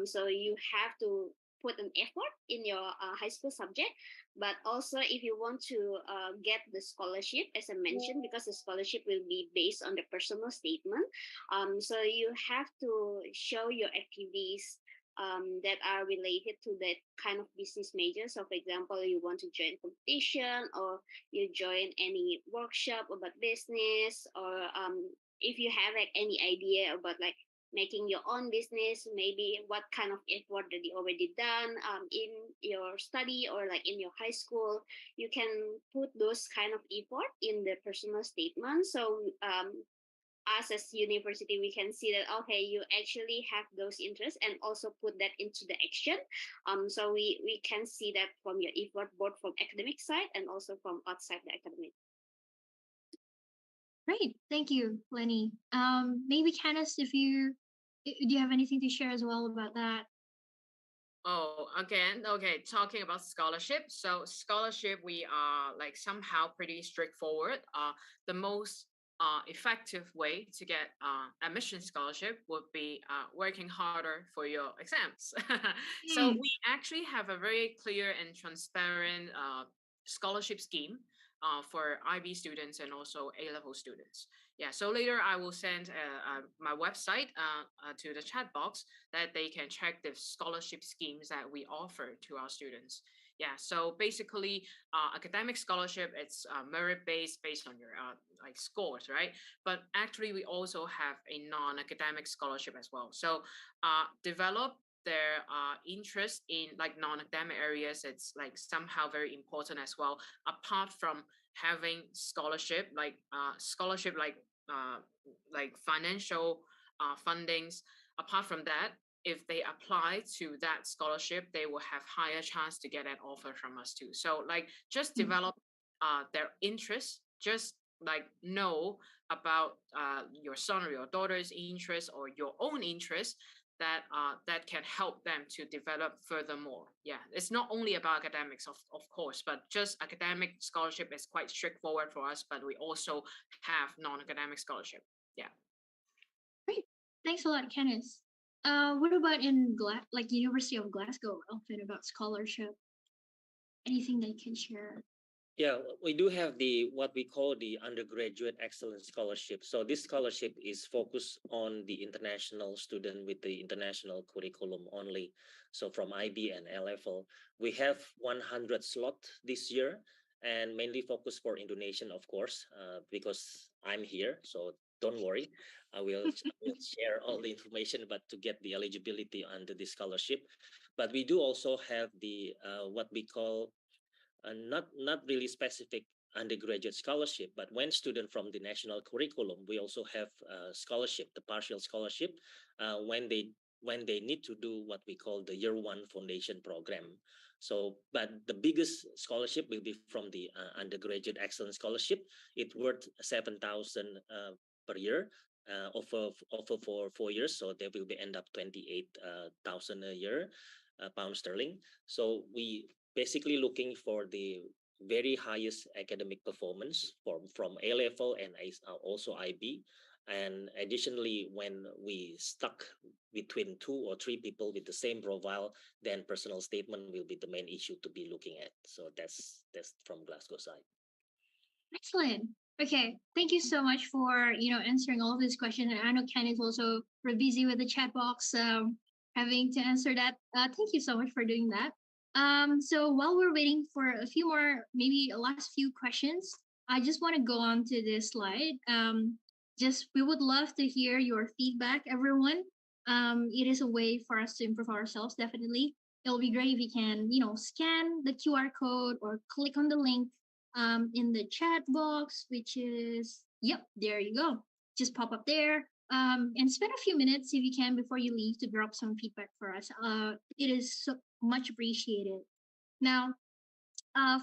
So you have to put an effort in your high school subject. But also, if you want to get the scholarship, as I mentioned, because the scholarship will be based on the personal statement. So you have to show your activities that are related to that kind of business major. So, for example, you want to join competition or you join any workshop about business, or if you have like any idea about like making your own business, maybe what kind of effort that you already done in your study or like in your high school, you can put those kind of effort in the personal statement. So us as university, we can see that okay, you actually have those interests and also put that into the action. So we can see that from your effort both from academic side and also from outside the academic. Great, thank you, Lenny. Maybe Candice, if you do you have anything to share as well about that? Oh, again, okay, talking about scholarship. So scholarship, we are like somehow pretty straightforward. The most effective way to get admission scholarship would be working harder for your exams. So we actually have a very clear and transparent scholarship scheme for IB students and also A-level students. Yeah, so later I will send my website to the chat box that they can check the scholarship schemes that we offer to our students. Yeah, so basically, academic scholarship, it's merit based on your like scores, right? But actually, we also have a non-academic scholarship as well. So develop their interest in like non-academic areas. It's like somehow very important as well. Apart from having scholarship like financial fundings. Apart from that, if they apply to that scholarship, they will have higher chance to get an offer from us too. So like just develop their interest, just like know about your son or your daughter's interest or your own interest that can help them to develop furthermore. Yeah, it's not only about academics, of course, but just academic scholarship is quite straightforward for us, but we also have non-academic scholarship. Yeah. Great, thanks a lot, Candice. What about in like University of Glasgow, Elfin, about scholarship? Anything they can share? Yeah, we do have the what we call the undergraduate excellence scholarship. So this scholarship is focused on the international student with the international curriculum only. So from IB and L level, we have 100 slot this year, and mainly focused for Indonesian, of course, because I'm here. So don't worry, I will share all the information, but to get the eligibility under the scholarship. But we do also have the what we call not really specific undergraduate scholarship, but when student from the national curriculum, we also have scholarship, the partial scholarship, when they need to do what we call the year one foundation program. So, but the biggest scholarship will be from the undergraduate excellence scholarship. It's worth 7,000 per year. Offer for 4 years, so they will be end up 28,000 a year, pound sterling. So we basically looking for the very highest academic performance from A level and also IB. And additionally, when we stuck between 2 or 3 people with the same profile, then personal statement will be the main issue to be looking at. So that's from Glasgow side. Excellent. Okay, thank you so much for answering all of these questions. And I know Ken is also very busy with the chat box, having to answer that. Thank you so much for doing that. So while we're waiting for a few more, maybe last few questions, I just want to go on to this slide. Just we would love to hear your feedback, everyone. It is a way for us to improve ourselves, definitely. It'll be great if you can, scan the QR code or click on the link in the chat box, which is, yep, there you go. Just pop up there and spend a few minutes if you can before you leave to drop some feedback for us. It is so much appreciated. Now,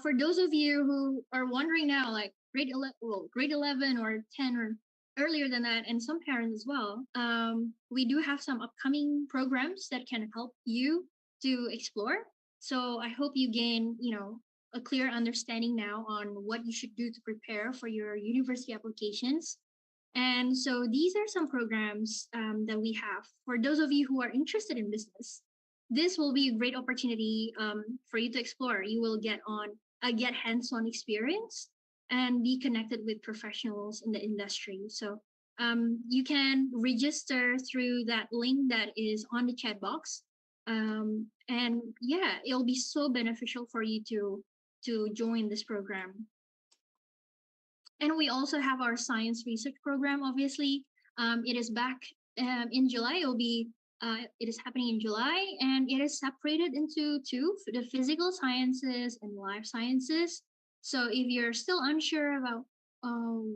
for those of you who are wondering now, like grade 11 or 10 or earlier than that, and some parents as well, we do have some upcoming programs that can help you to explore. So I hope you gain, a clear understanding now on what you should do to prepare for your university applications. And so these are some programs that we have. For those of you who are interested in business, this will be a great opportunity for you to explore. You will get hands-on experience and be connected with professionals in the industry. So you can register through that link that is on the chat box. And yeah, it'll be so beneficial for you to join this program. And we also have our science research program, obviously. It is back in July. It is happening in July, and it is separated into two, the physical sciences and life sciences. So if you're still unsure about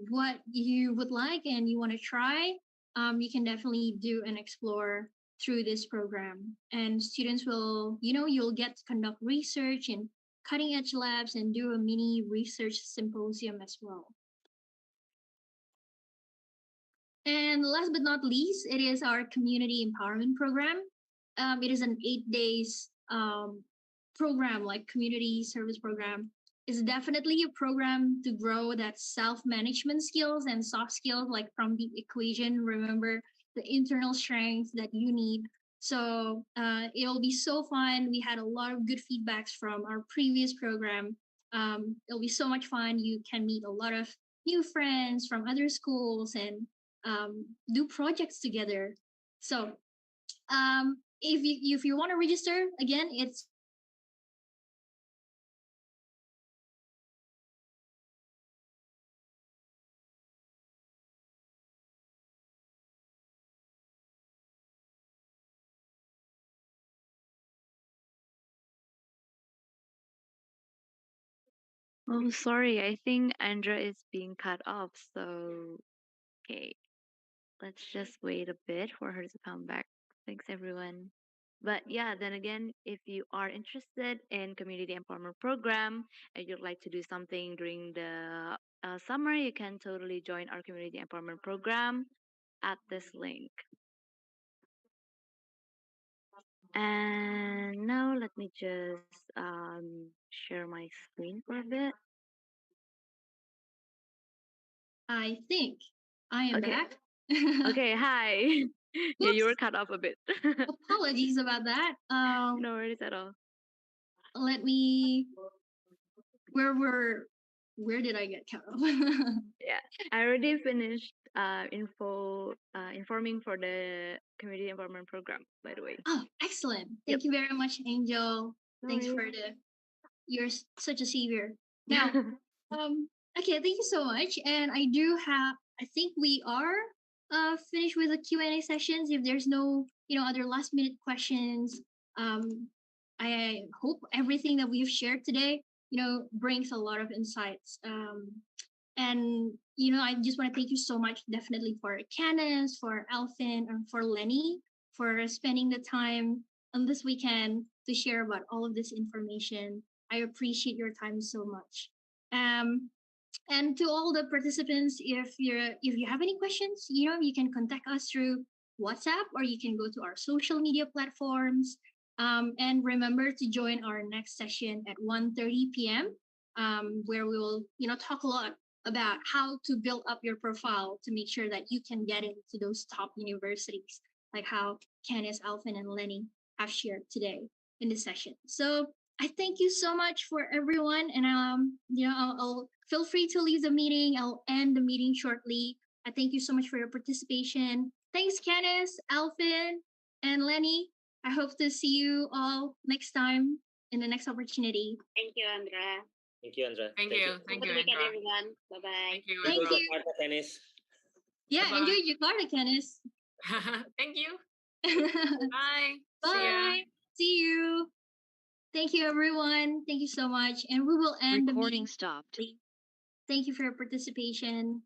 what you would like and you want to try, you can definitely do and explore through this program. And students will, you'll get to conduct research in cutting edge labs and do a mini research symposium as well. And last but not least, it is our community empowerment program. It is an 8 days program, like community service program. It's definitely a program to grow that self-management skills and soft skills, like from the equation. Remember the internal strength that you need. So it'll be so fun. We had a lot of good feedbacks from our previous program. It'll be so much fun. You can meet a lot of new friends from other schools and do projects together. So if you want to register, again, it's Oh, sorry. I think Andra is being cut off. So, okay, let's just wait a bit for her to come back. Thanks, everyone. But yeah, then again, if you are interested in community empowerment program and you'd like to do something during the summer, you can totally join our community empowerment program at this link. And now let me just share my screen for a bit. I think I am Okay. back. Okay, hi. Yeah, you were cut off a bit. Apologies about that. No worries at all. Let me. Where did I get cut off? Yeah, I already finished informing for the community empowerment program, by the way. Oh, excellent! Thank you very much, Angel. No Thanks for worries. you're such a savior. Now, okay, thank you so much. And I think we are finished with the Q&A sessions. If there's no, other last minute questions, I hope everything that we've shared today, brings a lot of insights. And I just want to thank you so much, definitely for Candace, for Alvin, and for Lenny for spending the time on this weekend to share about all of this information. I appreciate your time so much. And to all the participants, if you have any questions, you can contact us through WhatsApp or you can go to our social media platforms. And remember to join our next session at 1:30 p.m. Where we will talk a lot about how to build up your profile to make sure that you can get into those top universities, like how Candice, Alvin, and Lenny have shared today in this session. So I thank you so much for everyone, and I'll feel free to leave the meeting. I'll end the meeting shortly. I thank you so much for your participation. Thanks, Candice, Alvin, and Lenny. I hope to see you all next time in the next opportunity. Thank you, Andra. Thank you, Andra. Thank you. Thank Good you, weekend, Andra. everyone. Bye-bye. Thank you, Thank Andra. you. Jakarta, Tennis. Yeah, Bye-bye. enjoy Jakarta, Candice. Thank you. Bye. See ya. Bye. See you. Thank you, everyone. Thank you so much. And we will end the Recording meeting. stopped. Thank you for your participation.